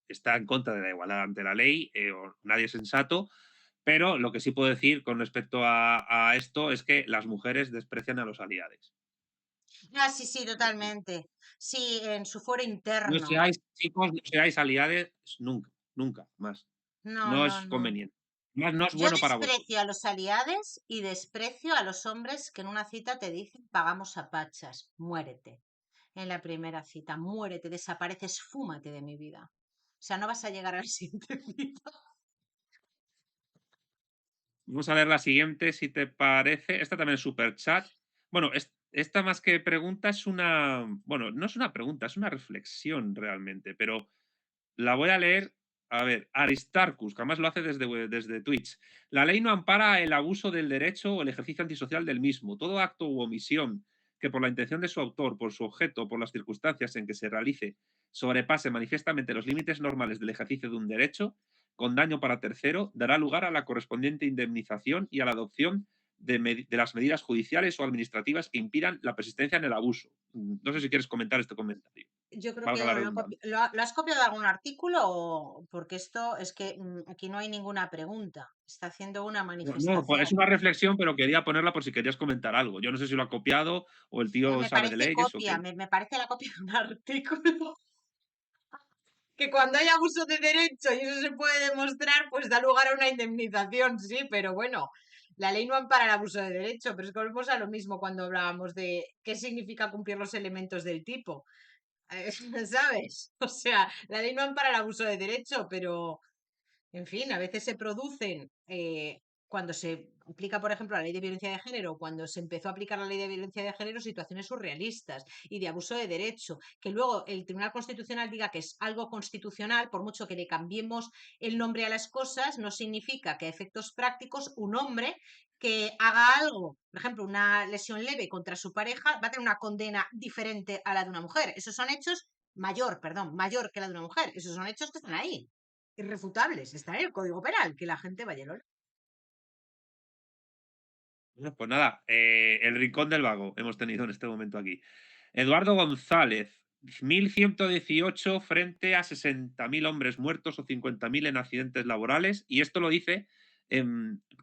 está en contra de la igualdad ante la ley, o nadie es sensato, pero lo que sí puedo decir con respecto a esto es que las mujeres desprecian a los aliados. Ah, sí, sí, totalmente. Sí, en su fuero No interno. seáis, chicos, no seáis aliados nunca, nunca más. No, No no, es no. conveniente. Más no es Yo bueno para vosotros. desprecio a los aliados y desprecio a los hombres que en una cita te dicen pagamos a pachas, muérete. En la primera cita, muérete, desapareces, fúmate de mi vida. O sea, no vas a llegar a la siguiente cita. Vamos a leer la siguiente, si te parece. Esta también es super chat. Bueno, esta más que pregunta es una. Bueno, no es una pregunta, es una reflexión realmente, pero la voy a leer. A ver, Aristarchus, que además lo hace desde Twitch. La ley no ampara el abuso del derecho o el ejercicio antisocial del mismo. Todo acto u omisión que por la intención de su autor, por su objeto, por las circunstancias en que se realice, sobrepase manifiestamente los límites normales del ejercicio de un derecho, con daño para tercero, dará lugar a la correspondiente indemnización y a la adopción de las medidas judiciales o administrativas que impidan la persistencia en el abuso. No sé si quieres comentar este comentario. Yo creo que Valga la lo, redundancia. lo has copiado de algún artículo porque esto es que aquí no hay ninguna pregunta. Está haciendo una No, no, pues es manifestación. una reflexión, pero quería ponerla por si querías comentar algo. Yo no sé si lo ha copiado o el tío Me sabe de parece leyes o copia, qué. me parece la copia de un artículo. Que cuando hay abuso de derecho y eso se puede demostrar, pues da lugar a una indemnización, sí, pero bueno, la ley no ampara el abuso de derecho, pero es que volvemos a lo mismo cuando hablábamos de qué significa cumplir los elementos del tipo, ¿sabes? O sea, la ley no ampara el abuso de derecho, pero en fin, a veces se producen, cuando se aplica, por ejemplo, la ley de violencia de género, cuando se empezó a aplicar la ley de violencia de género, situaciones surrealistas y de abuso de derecho. Que luego el Tribunal Constitucional diga que es algo constitucional, por mucho que le cambiemos el nombre a las cosas, no significa que a efectos prácticos un hombre que haga algo, por ejemplo, una lesión leve contra su pareja, va a tener una condena diferente a la de una mujer. Esos son hechos mayor, perdón, mayor que la de una mujer. Esos son hechos que están ahí irrefutables. Está en el Código Penal, que la gente vaya a lo. Bueno, pues nada, el rincón del vago hemos tenido en este momento aquí. Eduardo González, 1.118 frente a 60.000 hombres muertos o 50.000 en accidentes laborales. Y esto lo dice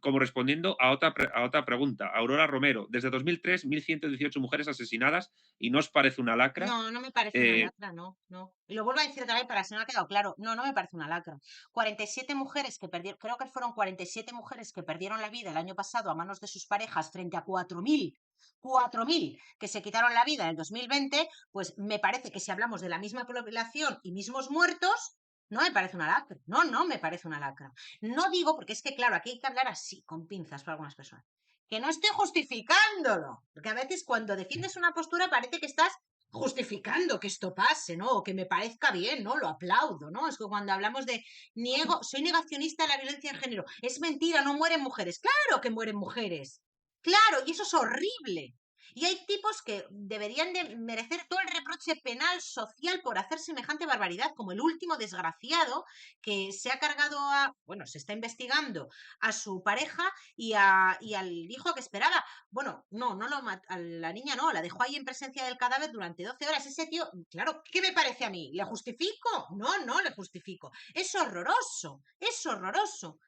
como respondiendo a otra pregunta. Aurora Romero, desde 2003, 1.118 mujeres asesinadas y no os parece una lacra. No, no me parece una Eh, lacra, no, no. Y lo vuelvo a decir también para si no ha quedado claro. No, no me parece una lacra. 47 mujeres que perdieron, creo que fueron 47 mujeres que perdieron la vida el año pasado a manos de sus parejas frente a 4.000 que se quitaron la vida en el 2020, pues me parece que si hablamos de la misma población y mismos muertos, no me parece una lacra. No, no me parece una lacra. No digo, porque es que claro, aquí hay que hablar así, con pinzas para algunas personas. Que no estoy justificándolo, porque a veces cuando defiendes una postura parece que estás justificando que esto pase, ¿no? O que me parezca bien, ¿no? Lo aplaudo, ¿no? Es que cuando hablamos de soy negacionista de la violencia de género, es mentira, no mueren mujeres. Claro que mueren mujeres. Claro, y eso es horrible. Y hay tipos que deberían de merecer todo el reproche penal social por hacer semejante barbaridad, como el último desgraciado que se ha cargado bueno, se está investigando a su pareja y al hijo que esperaba. Bueno, no, no lo mató, a la niña no, la dejó ahí en presencia del cadáver durante 12 horas. Ese tío, claro, ¿qué me parece a mí? ¿Le justifico? No, no le justifico. Es horroroso, es horroroso.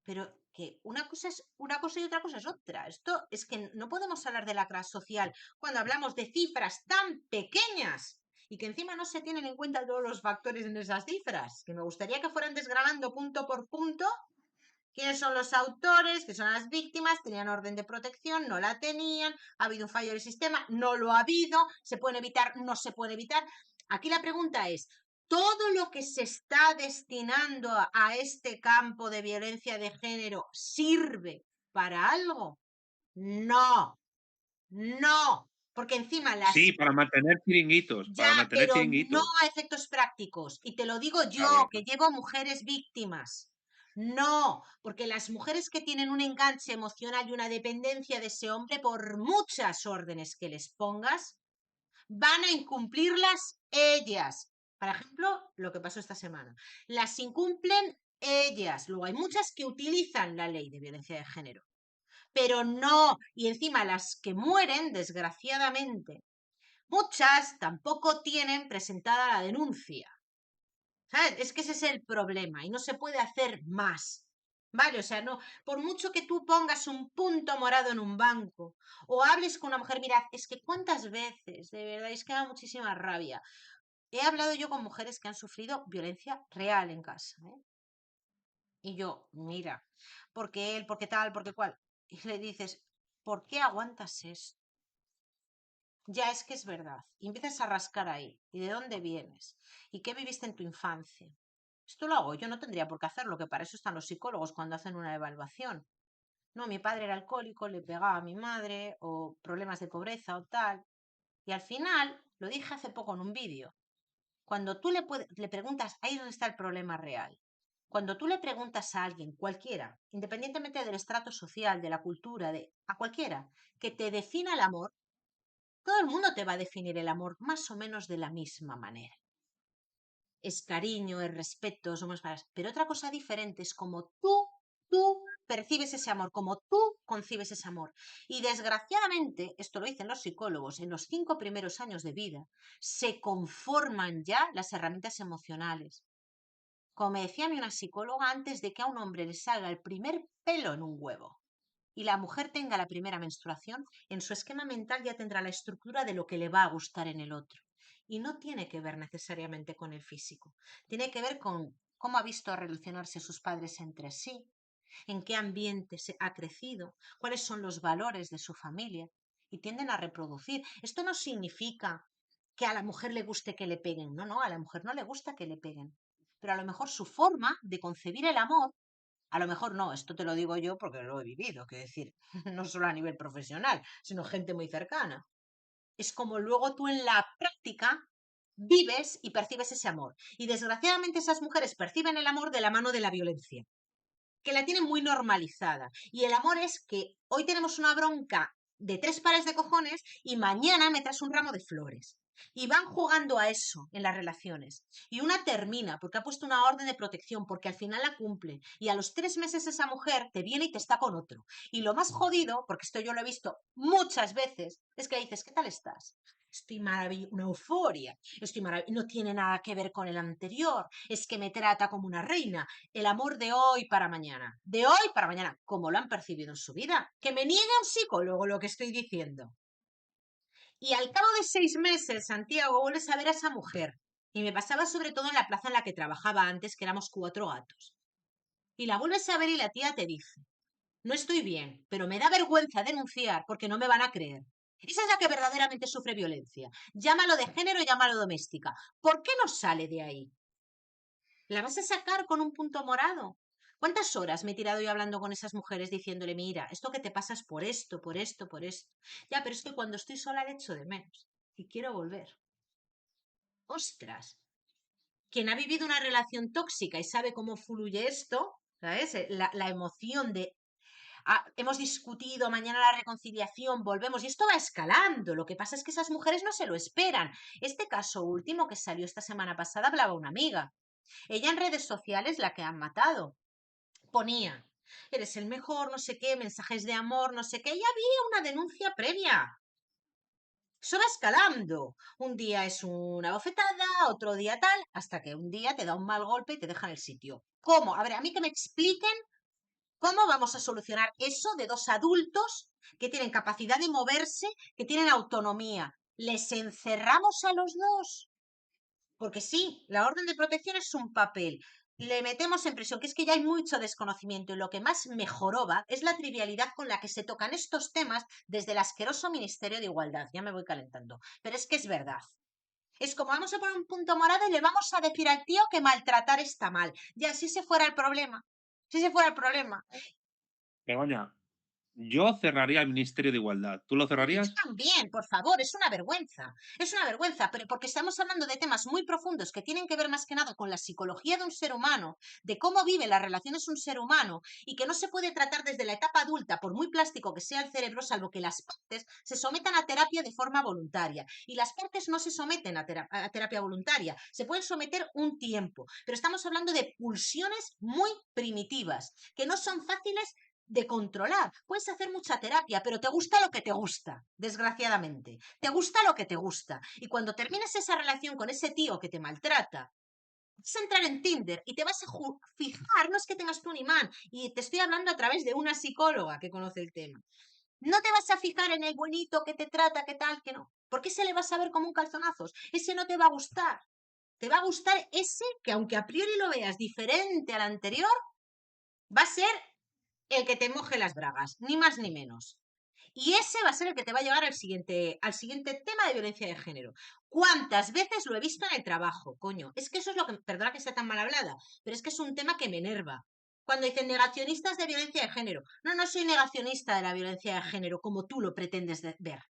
Pero que una cosa es una cosa y otra cosa es otra. Esto es que no podemos hablar de la clase social cuando hablamos de cifras tan pequeñas y que encima no se tienen en cuenta todos los factores en esas cifras, que me gustaría que fueran desgranando punto por punto quiénes son los autores, qué son las víctimas, tenían orden de protección, no la tenían, ha habido un fallo del sistema, no lo ha habido, se puede evitar, no se puede evitar. Aquí la pregunta es, ¿todo lo que se está destinando a este campo de violencia de género sirve para algo? No, no, porque encima sí, las para mantener chiringuitos, ya, para mantener pero no chiringuitos. a efectos prácticos. Y te lo digo Ah, yo, bueno, que llevo mujeres víctimas. No, porque las mujeres que tienen un enganche emocional y una dependencia de ese hombre, por muchas órdenes que les pongas, van a incumplirlas ellas. Por ejemplo, lo que pasó esta semana. Las incumplen ellas. Luego hay muchas que utilizan la ley de violencia de género. Pero no, y encima las que mueren, desgraciadamente, muchas tampoco tienen presentada la denuncia. ¿Sabes? Es que ese es el problema y no se puede hacer más. Vale, o sea, no, por mucho que tú pongas un punto morado en un banco o hables con una mujer, mirad, es que cuántas veces, de verdad, es que da muchísima rabia. He hablado yo con mujeres que han sufrido violencia real en casa, ¿eh? Y yo, mira, porque él, porque tal, porque cual. Y le dices, ¿por qué aguantas esto? Ya es que es verdad. Y empiezas a rascar ahí. ¿Y de dónde vienes? ¿Y qué viviste en tu infancia? Esto lo hago yo, no tendría por qué hacerlo, que para eso están los psicólogos cuando hacen una evaluación. No, mi padre era alcohólico, le pegaba a mi madre, o problemas de pobreza o tal. Y al final, lo dije hace poco en un vídeo, cuando tú le preguntas, ahí es donde está el problema real. Cuando tú le preguntas a alguien, cualquiera, independientemente del estrato social, de la cultura, a cualquiera, que te defina el amor, todo el mundo te va a definir el amor más o menos de la misma manera. Es cariño, es respeto, somos paras. Pero otra cosa diferente es como tú percibes ese amor, como tú concibes ese amor. Y desgraciadamente, esto lo dicen los psicólogos, en los 5 primeros años de vida se conforman ya las herramientas emocionales. Como me decía a mí una psicóloga, antes de que a un hombre le salga el primer pelo en un huevo y la mujer tenga la primera menstruación, en su esquema mental ya tendrá la estructura de lo que le va a gustar en el otro. Y no tiene que ver necesariamente con el físico, tiene que ver con cómo ha visto relacionarse sus padres entre sí, en qué ambiente se ha crecido, cuáles son los valores de su familia, y tienden a reproducir. Esto no significa que a la mujer le guste que le peguen, no, no, a la mujer no le gusta que le peguen, pero a lo mejor su forma de concebir el amor, a lo mejor no, esto te lo digo yo porque lo he vivido, que decir, no solo a nivel profesional, sino gente muy cercana. Es como luego tú en la práctica vives y percibes ese amor. Y desgraciadamente esas mujeres perciben el amor de la mano de la violencia, que la tienen muy normalizada. Y el amor es que hoy tenemos una bronca de 3 pares de cojones y mañana me traes un ramo de flores. Y van jugando a eso en las relaciones. Y una termina porque ha puesto una orden de protección, porque al final la cumple. Y a los 3 meses esa mujer te viene y te está con otro. Y lo más jodido, porque esto yo lo he visto muchas veces, es que dices, ¿qué tal estás? Estoy maravillosa, una euforia, estoy maravillosa, no tiene nada que ver con el anterior, es que me trata como una reina, el amor de hoy para mañana, como lo han percibido en su vida. Que me niegue un psicólogo lo que estoy diciendo. Y al cabo de 6 meses, Santiago, vuelves a ver a esa mujer. Y me pasaba sobre todo en la plaza en la que trabajaba antes, que éramos 4 gatos. Y la vuelves a ver y la tía te dice, no estoy bien, pero me da vergüenza denunciar porque no me van a creer. Esa es la que verdaderamente sufre violencia. Llámalo de género, llámalo doméstica. ¿Por qué no sale de ahí? ¿La vas a sacar con un punto morado? ¿Cuántas horas me he tirado yo hablando con esas mujeres diciéndole, mira, esto que te pasa es por esto, por esto, por esto? Ya, pero es que cuando estoy sola le echo de menos y quiero volver. ¡Ostras! Quien ha vivido una relación tóxica y sabe cómo fluye esto, ¿sabes? La emoción de, hemos discutido, mañana la reconciliación, volvemos, y esto va escalando. Lo que pasa es que esas mujeres no se lo esperan. Este caso último que salió esta semana pasada hablaba una amiga. Ella en redes sociales, la que han matado, ponía, eres el mejor, no sé qué, mensajes de amor, no sé qué, y había una denuncia previa. Eso va escalando. Un día es una bofetada, otro día tal, hasta que un día te da un mal golpe y te deja en el sitio. ¿Cómo? A ver, a mí que me expliquen cómo vamos a solucionar eso de dos adultos que tienen capacidad de moverse, que tienen autonomía. ¿Les encerramos a los dos? Porque sí, la orden de protección es un papel. Le metemos en prisión, que es que ya hay mucho desconocimiento y lo que más me joroba es la trivialidad con la que se tocan estos temas desde el asqueroso Ministerio de Igualdad. Ya me voy calentando, pero es que es verdad. Es como vamos a poner un punto morado y le vamos a decir al tío que maltratar está mal. Ya, si ese fuera el problema. Si ese fuera el problema. Begoña, yo cerraría el Ministerio de Igualdad. ¿Tú lo Yo cerrarías? también, por favor, es una vergüenza, pero porque estamos hablando de temas muy profundos que tienen que ver más que nada con la psicología de un ser humano, de cómo vive las relaciones un ser humano y que no se puede tratar desde la etapa adulta, por muy plástico que sea el cerebro, salvo que las partes se sometan a terapia de forma voluntaria. Y las partes no se someten a terapia voluntaria, se pueden someter un tiempo, pero estamos hablando de pulsiones muy primitivas, que no son fáciles de controlar. Puedes hacer mucha terapia, pero te gusta lo que te gusta, desgraciadamente. Te gusta lo que te gusta. Y cuando termines esa relación con ese tío que te maltrata, Vas a entrar en Tinder y te vas a fijar, no es que tengas tú un imán, y te estoy hablando a través de una psicóloga que conoce el tema. No te vas a fijar en el bonito que te trata, que tal, que no. Porque ese le vas a ver como un calzonazos. Ese no te va a gustar. Te va a gustar ese que, aunque a priori lo veas diferente al anterior, va a ser el que te moje las bragas, ni más ni menos. Y ese va a ser el que te va a llevar al siguiente tema de violencia de género. ¿Cuántas veces lo he visto en el trabajo, coño? Es que eso es lo que, perdona que sea tan mal hablada, pero es que es un tema que me enerva. Cuando dicen negacionistas de violencia de género. No, no soy negacionista de la violencia de género como tú lo pretendes ver.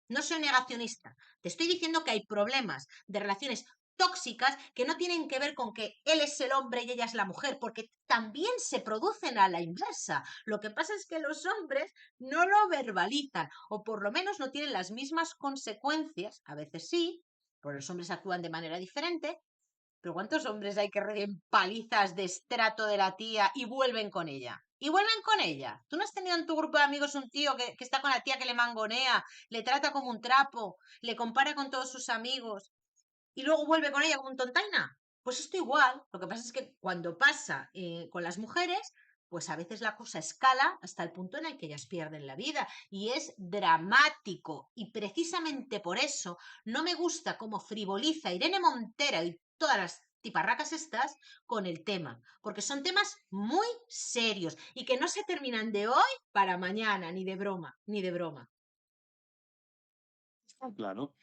No soy negacionista. Te estoy diciendo que hay problemas de relaciones tóxicas que no tienen que ver con que él es el hombre y ella es la mujer, porque también se producen a la inversa. Lo que pasa es que los hombres no lo verbalizan, o por lo menos no tienen las mismas consecuencias, a veces sí, porque los hombres actúan de manera diferente, pero ¿cuántos hombres hay que reciben palizas de estrato de la tía y vuelven con ella? Y vuelven con ella. ¿Tú no has tenido en tu grupo de amigos un tío que está con la tía que le mangonea, le trata como un trapo, le compara con todos sus amigos y luego vuelve con ella como un tontaina? Pues esto igual. Lo que pasa es que cuando pasa con las mujeres, pues a veces la cosa escala hasta el punto en el que ellas pierden la vida. Y es dramático. Y precisamente por eso no me gusta cómo frivoliza Irene Montero y todas las tiparracas estas con el tema. Porque son temas muy serios y que no se terminan de hoy para mañana, ni de broma, ni de broma. Claro.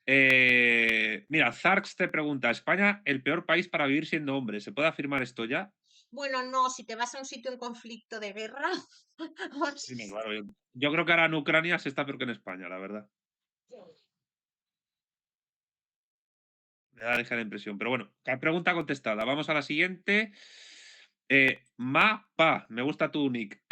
Mira, Zarks te pregunta, ¿España el peor país para vivir siendo hombre? ¿Se puede afirmar esto ya? Bueno, no, si te vas a un sitio en conflicto de guerra, Sí, no, claro. Yo creo que ahora en Ucrania se está peor que en España, la verdad. Me da ligera impresión. Pero bueno, pregunta contestada. Vamos a la siguiente. Mapa, me gusta tu nick.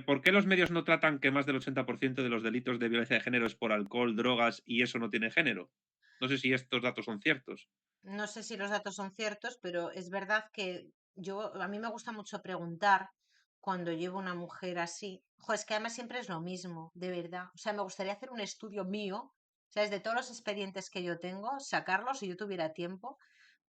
¿Por qué los medios no tratan que más del 80% de los delitos de violencia de género es por alcohol, drogas y eso no tiene género? No sé si estos datos son ciertos. no sé si los datos son ciertos, pero es verdad que a mí me gusta mucho preguntar cuando llevo una mujer así. Jo, es que además siempre es lo mismo, de verdad. O sea, me gustaría hacer un estudio mío, ¿sabes? De todos los expedientes que yo tengo, sacarlos si yo tuviera tiempo,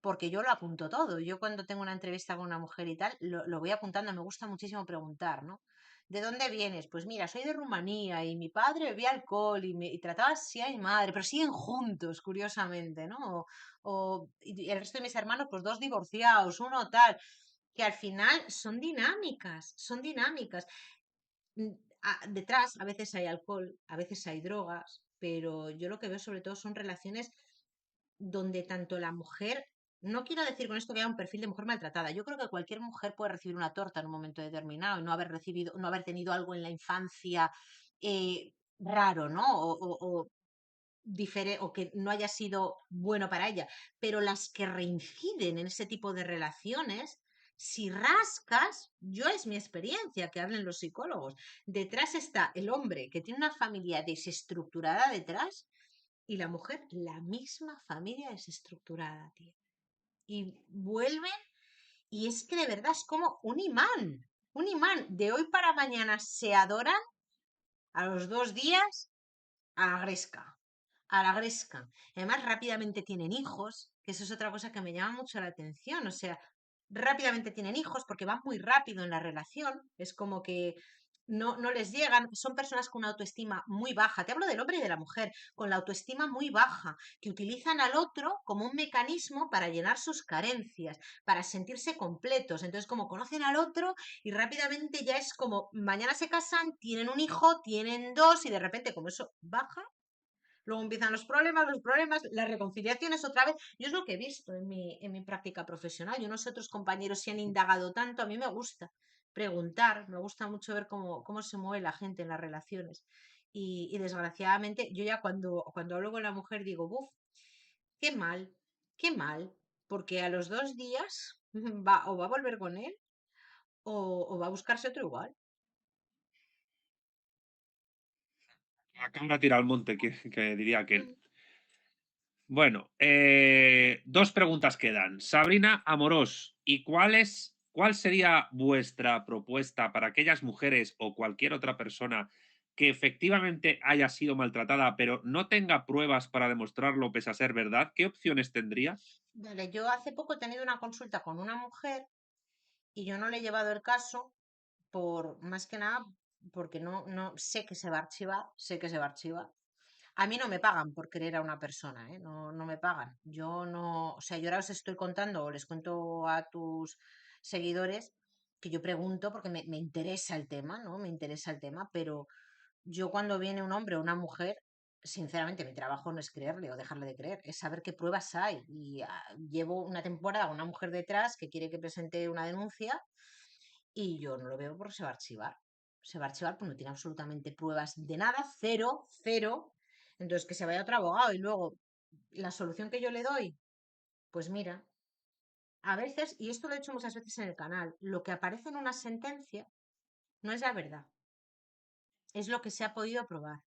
porque yo lo apunto todo. Yo cuando tengo una entrevista con una mujer y tal, lo voy apuntando. Me gusta muchísimo preguntar, ¿no? ¿De dónde vienes? Pues mira, soy de Rumanía y mi padre bebía alcohol y trataba así a mi madre, pero siguen juntos, curiosamente, ¿no? Y el resto de mis hermanos, pues dos divorciados, uno tal, que al final son dinámicas, son dinámicas. Mm, Detrás a veces hay alcohol, a veces hay drogas, pero yo lo que veo sobre todo son relaciones donde tanto la mujer, no quiero decir con esto que haya un perfil de mujer maltratada, yo creo que cualquier mujer puede recibir una torta en un momento determinado y no haber recibido, no haber tenido algo en la infancia raro, ¿no? O que no haya sido bueno para ella, pero las que reinciden en ese tipo de relaciones, si rascas, yo es mi experiencia, que hablen los psicólogos, detrás está el hombre que tiene una familia desestructurada detrás y la mujer la misma familia desestructurada, tío. Y vuelven y es que de verdad es como un imán, de hoy para mañana se adoran, a los 2 días a la gresca, a la gresca. Además, rápidamente tienen hijos, que eso es otra cosa que me llama mucho la atención. O sea, rápidamente tienen hijos porque van muy rápido en la relación. Es como que no les llegan. Son personas con una autoestima muy baja. Te hablo del hombre y de la mujer, con la autoestima muy baja, que utilizan al otro como un mecanismo para llenar sus carencias, para sentirse completos. Entonces, como conocen al otro y rápidamente ya es como mañana se casan, tienen un hijo, tienen dos y de repente como eso baja. Luego empiezan los problemas, las reconciliaciones otra vez. Yo es lo que he visto en mi práctica profesional. Yo no sé otros compañeros si han indagado tanto. A mí me gusta preguntar, me gusta mucho ver cómo se mueve la gente en las relaciones. Y desgraciadamente, yo ya cuando hablo con la mujer digo, buf, qué mal, porque a los 2 días o va a volver con él o va a buscarse otro igual. Acá tira al monte, que diría aquel. Mm. Bueno, dos preguntas quedan. Sabrina Amorós, ¿y cuál sería vuestra propuesta para aquellas mujeres o cualquier otra persona que efectivamente haya sido maltratada, pero no tenga pruebas para demostrarlo pese a ser verdad? ¿Qué opciones tendría? Vale, yo hace poco he tenido una consulta con una mujer y yo no le he llevado el caso por más que nada porque no sé que se va a archivar, sé que se va a archivar. A mí no me pagan por querer a una persona, ¿eh? No me pagan. Yo no, o sea, yo ahora os estoy contando o les cuento a tus seguidores que yo pregunto porque me interesa el tema, ¿no? Me interesa el tema, pero yo cuando viene un hombre o una mujer, sinceramente mi trabajo no es creerle o dejarle de creer, es saber qué pruebas hay. Y llevo una temporada con una mujer detrás que quiere que presente una denuncia y yo no lo veo porque se va a archivar. Se va a archivar porque no tiene absolutamente pruebas de nada, cero, cero. Entonces que se vaya otro abogado y luego la solución que yo le doy, pues mira, a veces, y esto lo he hecho muchas veces en el canal, lo que aparece en una sentencia no es la verdad, es lo que se ha podido probar.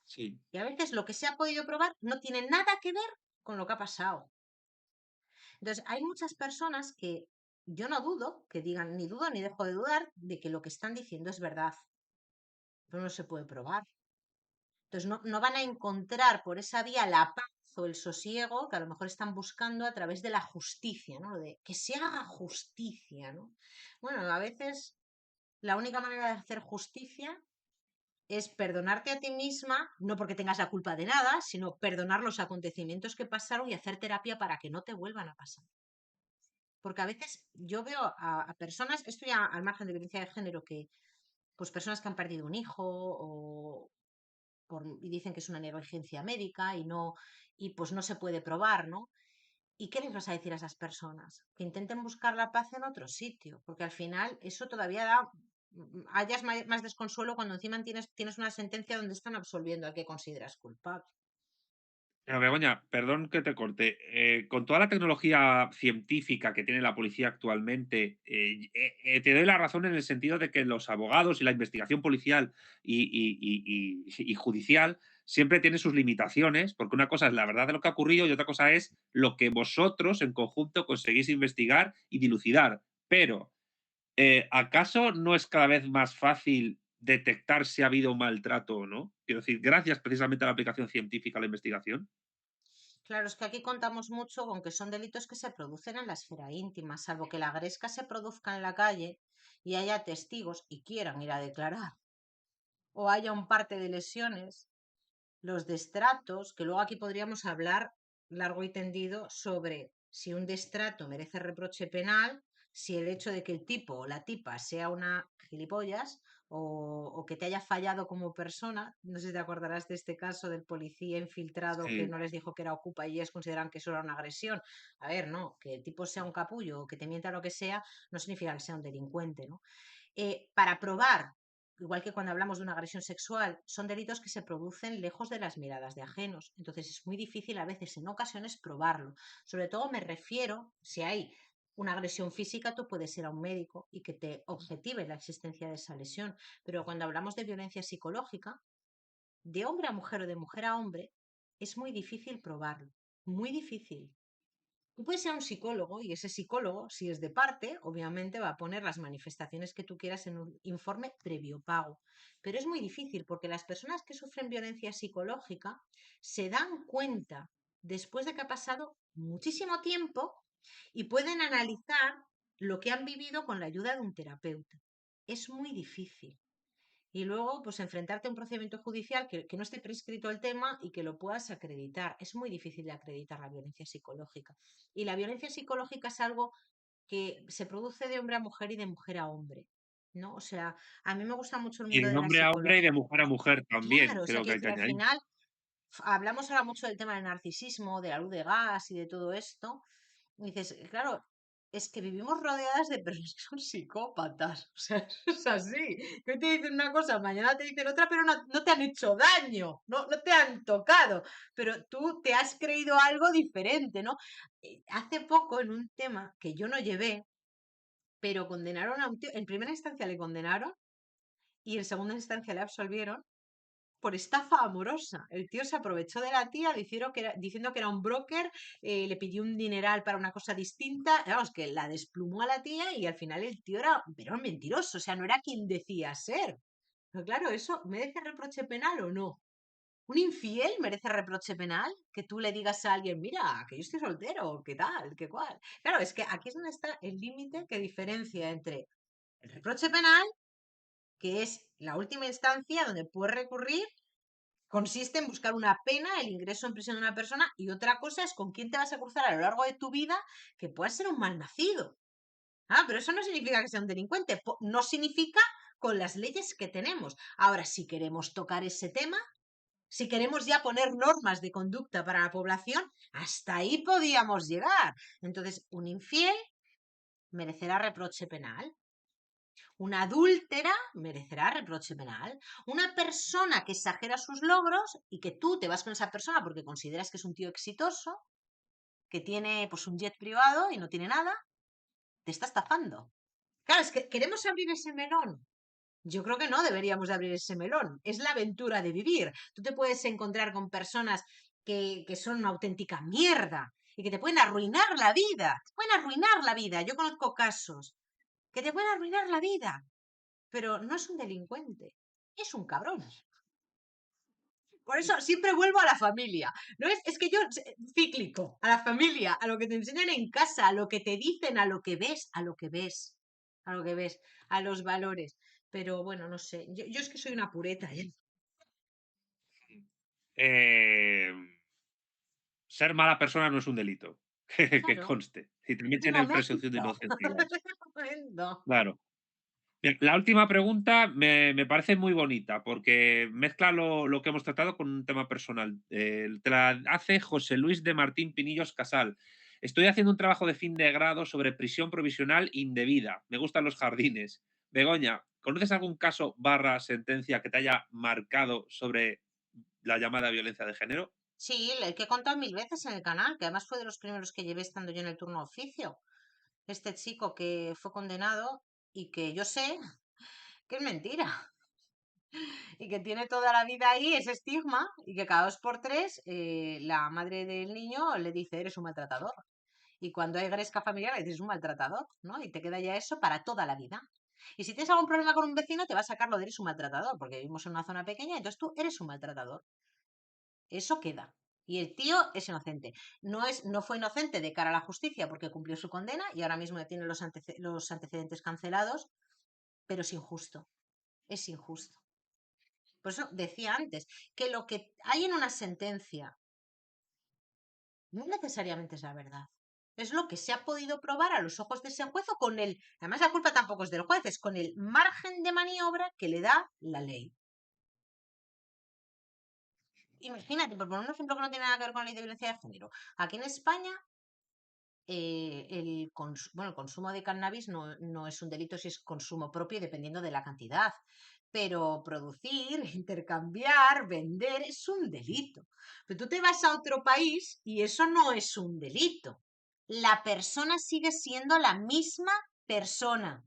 Sí, Y a veces lo que se ha podido probar no tiene nada que ver con lo que ha pasado. Entonces, hay muchas personas que yo no dudo, que digan, ni dudo ni dejo de dudar de que lo que están diciendo es verdad, pero no se puede probar. Entonces, no van a encontrar por esa vía la paz o el sosiego que a lo mejor están buscando a través de la justicia, ¿no? Lo de que se haga justicia, ¿no? Bueno, a veces la única manera de hacer justicia es perdonarte a ti misma, no porque tengas la culpa de nada, sino perdonar los acontecimientos que pasaron y hacer terapia para que no te vuelvan a pasar. Porque a veces yo veo a personas, esto ya al margen de violencia de género, que pues personas que han perdido un hijo y dicen que es una negligencia médica y pues no se puede probar, ¿no? ¿Y qué les vas a decir a esas personas? Que intenten buscar la paz en otro sitio, porque al final eso todavía da, hayas más desconsuelo cuando encima tienes una sentencia donde están absolviendo al que consideras culpable. pero Begoña, perdón que te corte. Con toda la tecnología científica que tiene la policía actualmente, te doy la razón en el sentido de que los abogados y la investigación policial y judicial siempre tienen sus limitaciones, porque una cosa es la verdad de lo que ha ocurrido y otra cosa es lo que vosotros en conjunto conseguís investigar y dilucidar. Pero ¿acaso no es cada vez más fácil detectar si ha habido un maltrato o no? Quiero decir, gracias precisamente a la aplicación científica a la investigación. Claro, es que aquí contamos mucho con que son delitos que se producen en la esfera íntima, salvo que la gresca se produzca en la calle y haya testigos y quieran ir a declarar, o haya un parte de lesiones, los destratos, que luego aquí podríamos hablar largo y tendido sobre si un destrato merece reproche penal, si el hecho de que el tipo o la tipa sea una gilipollas o que te haya fallado como persona. No sé si te acordarás de este caso del policía infiltrado que Sí. no les dijo que era ocupa y ellos consideran que eso era una agresión. A ver, no, que el tipo sea un capullo o que te mienta lo que sea, no significa que sea un delincuente, ¿no? Para probar, igual que cuando hablamos de una agresión sexual, son delitos que se producen lejos de las miradas de ajenos. Entonces es muy difícil a veces, en ocasiones, probarlo. Sobre todo me refiero, si hay una agresión física, tú puedes ir a un médico y que te objetive la existencia de esa lesión. Pero cuando hablamos de violencia psicológica, de hombre a mujer o de mujer a hombre, es muy difícil probarlo. Muy difícil. Tú puedes ir a un psicólogo y ese psicólogo, si es de parte, obviamente va a poner las manifestaciones que tú quieras en un informe previo pago. Pero es muy difícil porque las personas que sufren violencia psicológica se dan cuenta después de que ha pasado muchísimo tiempo y pueden analizar lo que han vivido con la ayuda de un terapeuta. Es muy difícil y luego pues enfrentarte a un procedimiento judicial que no esté prescrito el tema y que lo puedas acreditar. Es muy difícil de acreditar la violencia psicológica. Y la violencia psicológica es algo que se produce de hombre a mujer y de mujer a hombre, ¿no? O sea, a mí me gusta mucho el Y mundo de de la hombre a hombre y de psicología. mujer a mujer también, Claro, o sea, creo que quiero hay que decir, al añadir. final hablamos ahora mucho del tema del narcisismo, de la luz de gas y de todo esto. Y dices, claro, es que vivimos rodeadas de personas que son psicópatas. O sea, eso es así. Que hoy te dicen una cosa, mañana te dicen otra, pero no te han hecho daño, no te han tocado. Pero tú te has creído algo diferente, ¿no? Hace poco, en un tema que yo no llevé, pero condenaron a un tío, en primera instancia le condenaron y en segunda instancia le absolvieron por estafa amorosa. El tío se aprovechó de la tía diciendo que era un broker, le pidió un dineral para una cosa distinta. Vamos, que la desplumó a la tía y al final el tío era un mentiroso, o sea, no era quien decía ser. Pero claro, ¿eso merece reproche penal o no? ¿Un infiel merece reproche penal? Que tú le digas a alguien, mira, que yo estoy soltero, ¿qué tal? ¿Qué cual? Claro, es que aquí es donde está el límite que diferencia entre el reproche penal, que es la última instancia donde puedes recurrir, consiste en buscar una pena, el ingreso en prisión de una persona, y otra cosa es con quién te vas a cruzar a lo largo de tu vida, que puedas ser un malnacido. Ah, pero eso no significa que sea un delincuente, no significa con las leyes que tenemos. Ahora, si queremos tocar ese tema, si queremos ya poner normas de conducta para la población, hasta ahí podíamos llegar. Entonces, un infiel merecerá reproche penal. Una adúltera merecerá reproche penal. Una persona que exagera sus logros y que tú te vas con esa persona porque consideras que es un tío exitoso, que tiene pues un jet privado y no tiene nada, te está estafando. Claro, es que queremos abrir ese melón. Yo creo que no deberíamos de abrir ese melón. Es la aventura de vivir. Tú te puedes encontrar con personas que son una auténtica mierda y que te pueden arruinar la vida. Te pueden arruinar la vida. Yo conozco casos que te pueden arruinar la vida, pero no es un delincuente, es un cabrón. Por eso siempre vuelvo a la familia. No es que yo, cíclico, a la familia, a lo que te enseñan en casa, a lo que te dicen, a lo que ves, a lo que ves, a lo que ves, a los valores. Pero bueno, no sé. Yo es que soy una pureta, ¿eh? Eh, Ser mala persona no es un delito, que Claro, conste. Y también un tienen presunción de momento. inocencia y eso. Un momento. Claro. Bien, la última pregunta me parece muy bonita porque mezcla lo que hemos tratado con un tema personal. Te la hace José Luis de Martín Pinillos Casal. Estoy haciendo un trabajo de fin de grado sobre prisión provisional indebida. Me gustan los jardines. Begoña, ¿conoces algún caso barra sentencia que te haya marcado sobre la llamada violencia de género? Sí, el que he contado mil veces en el canal, que además fue de los primeros que llevé estando yo en el turno de oficio. Este chico que fue condenado y que yo sé que es mentira. Y que tiene toda la vida ahí ese estigma y que cada dos por tres la madre del niño le dice, eres un maltratador. Y cuando hay gresca familiar le dices, un maltratador, ¿no? Y te queda ya eso para toda la vida. Y si tienes algún problema con un vecino, te va a sacar lo de eres un maltratador, porque vivimos en una zona pequeña, entonces tú eres un maltratador. Eso queda. Y el tío es inocente. No fue inocente de cara a la justicia porque cumplió su condena y ahora mismo ya tiene los antecedentes cancelados, pero es injusto. Es injusto. Por eso decía antes que lo que hay en una sentencia no necesariamente es la verdad. Es lo que se ha podido probar a los ojos de ese juez o con el... Además, la culpa tampoco es del juez, es con el margen de maniobra que le da la ley. Imagínate, por poner un ejemplo que no tiene nada que ver con la ley de violencia de género. Aquí en España, bueno, el consumo de cannabis no es un delito si es consumo propio, dependiendo de la cantidad. Pero producir, intercambiar, vender es un delito. Pero tú te vas a otro país y eso no es un delito. La persona sigue siendo la misma persona,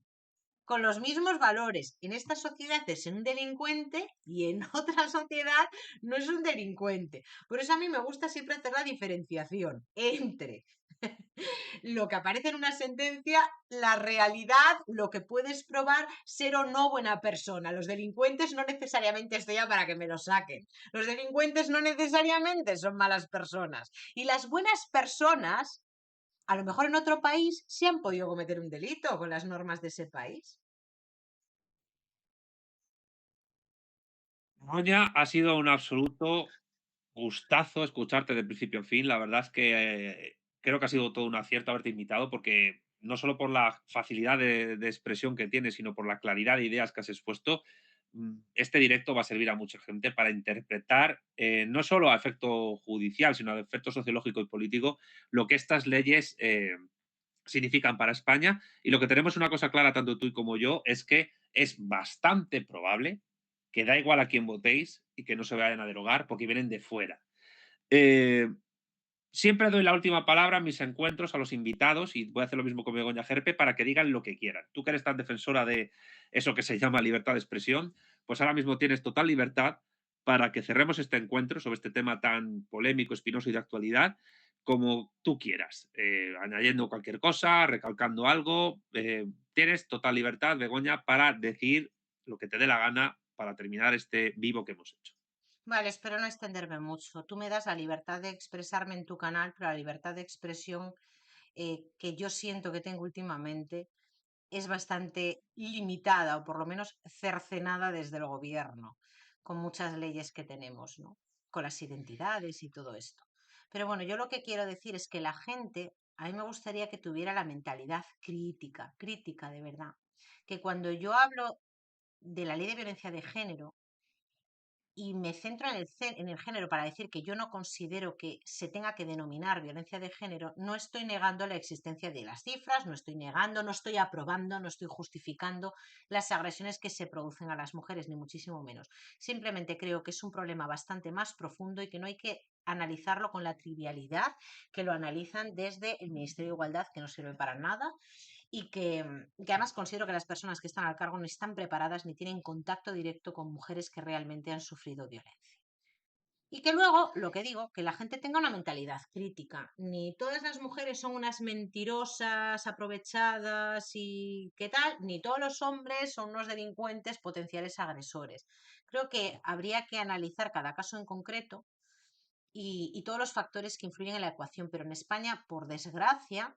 con los mismos valores. En esta sociedad es un delincuente y en otra sociedad no es un delincuente. Por eso a mí me gusta siempre hacer la diferenciación entre lo que aparece en una sentencia, la realidad, lo que puedes probar, ser o no buena persona. Los delincuentes no necesariamente estoy ya para que me lo saquen. Los delincuentes no necesariamente son malas personas. Y las buenas personas, a lo mejor en otro país, sí han podido cometer un delito con las normas de ese país. Begoña, ha sido un absoluto gustazo escucharte de principio a fin. La verdad es que creo que ha sido todo un acierto haberte invitado porque no solo por la facilidad de expresión que tienes, sino por la claridad de ideas que has expuesto, este directo va a servir a mucha gente para interpretar, no solo a efecto judicial, sino a efecto sociológico y político, lo que estas leyes significan para España. Y lo que tenemos una cosa clara, tanto tú y como yo, es que es bastante probable que da igual a quién votéis y que no se vayan a derogar porque vienen de fuera. Eh, Siempre doy la última palabra en mis encuentros a los invitados y voy a hacer lo mismo con Begoña Gerpe para que digan lo que quieran. Tú que eres tan defensora de eso que se llama libertad de expresión, pues ahora mismo tienes total libertad para que cerremos este encuentro sobre este tema tan polémico, espinoso y de actualidad como tú quieras, añadiendo cualquier cosa, recalcando algo. Tienes total libertad, Begoña, para decir lo que te dé la gana para terminar este vivo que hemos hecho. Vale, espero no extenderme mucho. Tú me das la libertad de expresarme en tu canal, pero la libertad de expresión que yo siento que tengo últimamente es bastante limitada o por lo menos cercenada desde el gobierno, con muchas leyes que tenemos, ¿no? Con las identidades y todo esto. Pero bueno, yo lo que quiero decir es que la gente, a mí me gustaría que tuviera la mentalidad crítica, crítica de verdad. Que cuando yo hablo de la ley de violencia de género, y me centro en el género para decir que yo no considero que se tenga que denominar violencia de género, no estoy negando la existencia de las cifras, no estoy negando, no estoy aprobando, no estoy justificando las agresiones que se producen a las mujeres, ni muchísimo menos. Simplemente creo que es un problema bastante más profundo y que no hay que analizarlo con la trivialidad que lo analizan desde el Ministerio de Igualdad, que no sirve para nada, y que además considero que las personas que están al cargo no están preparadas ni tienen contacto directo con mujeres que realmente han sufrido violencia. Y que luego, lo que digo, que la gente tenga una mentalidad crítica. Ni todas las mujeres son unas mentirosas, aprovechadas y qué tal, ni todos los hombres son unos delincuentes potenciales agresores. Creo que habría que analizar cada caso en concreto y todos los factores que influyen en la ecuación. Pero en España, por desgracia,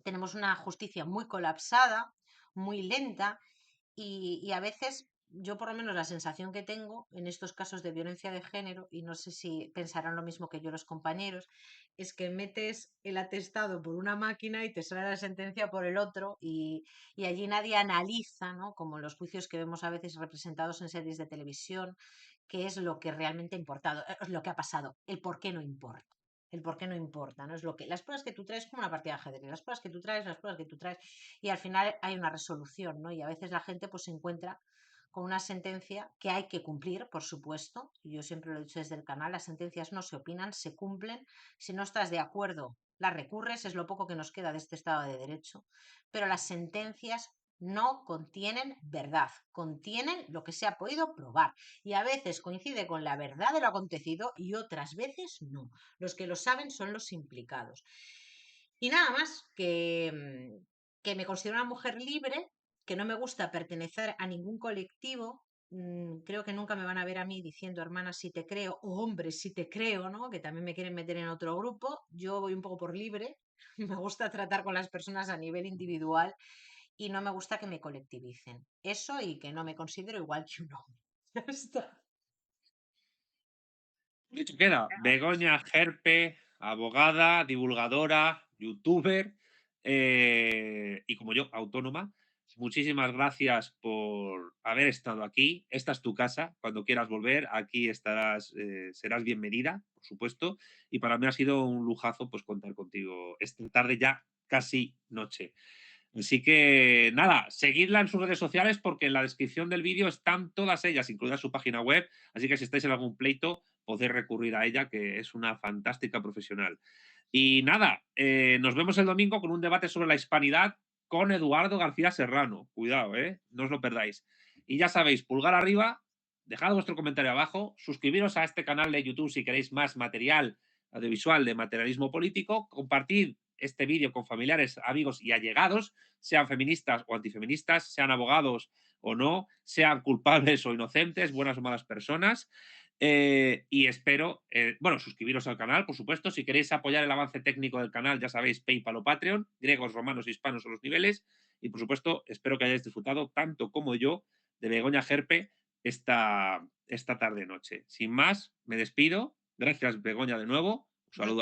tenemos una justicia muy colapsada, muy lenta y a veces yo por lo menos la sensación que tengo en estos casos de violencia de género, y no sé si pensarán lo mismo que yo los compañeros, es que metes el atestado por una máquina y te sale la sentencia por el otro y allí nadie analiza, ¿no? Como en los juicios que vemos a veces representados en series de televisión, qué es lo que realmente ha importado, lo que ha pasado, el por qué no importa. El por qué no importa, ¿no? Es lo que, las pruebas que tú traes como una partida de ajedrez, las pruebas que tú traes, las pruebas que tú traes, y al final hay una resolución, ¿no? Y a veces la gente pues se encuentra con una sentencia que hay que cumplir, por supuesto, y yo siempre lo he dicho desde el canal, las sentencias no se opinan, se cumplen, si no estás de acuerdo, las recurres, es lo poco que nos queda de este Estado de Derecho, pero las sentencias no contienen verdad, contienen lo que se ha podido probar y a veces coincide con la verdad de lo acontecido y otras veces no. Los que lo saben son los implicados. Y nada más, que me considero una mujer libre, que no me gusta pertenecer a ningún colectivo. Creo que nunca me van a ver a mí diciendo hermana si te creo o hombre si te creo, ¿no? Que también me quieren meter en otro grupo. Yo voy un poco por libre. Me gusta tratar con las personas a nivel individual y no me gusta que me colectivicen. Eso y que no me considero igual que un hombre. Ya está. Dicho queda, Begoña Gerpe, abogada, divulgadora, youtuber y como yo, autónoma. Muchísimas gracias por haber estado aquí. Esta es tu casa. Cuando quieras volver, aquí estarás, serás bienvenida, por supuesto. Y para mí ha sido un lujazo pues contar contigo esta tarde ya casi noche. Así que nada, seguidla en sus redes sociales porque en la descripción del vídeo están todas ellas, incluida su página web. Así que si estáis en algún pleito, podéis recurrir a ella, que es una fantástica profesional. Y nada, nos vemos el domingo con un debate sobre la hispanidad con Eduardo García Serrano. Cuidado, no os lo perdáis. Y ya sabéis, pulgar arriba, dejad vuestro comentario abajo, suscribiros a este canal de YouTube si queréis más material audiovisual de materialismo político, compartid este vídeo con familiares, amigos y allegados, sean feministas o antifeministas, sean abogados o no, sean culpables o inocentes, buenas o malas personas. Y espero, bueno, suscribiros al canal, por supuesto. Si queréis apoyar el avance técnico del canal, ya sabéis, PayPal o Patreon, griegos, romanos, hispanos o los niveles. Y por supuesto, espero que hayáis disfrutado tanto como yo de Begoña Gerpe esta tarde-noche. Sin más, me despido. Gracias, Begoña, de nuevo. Un saludo.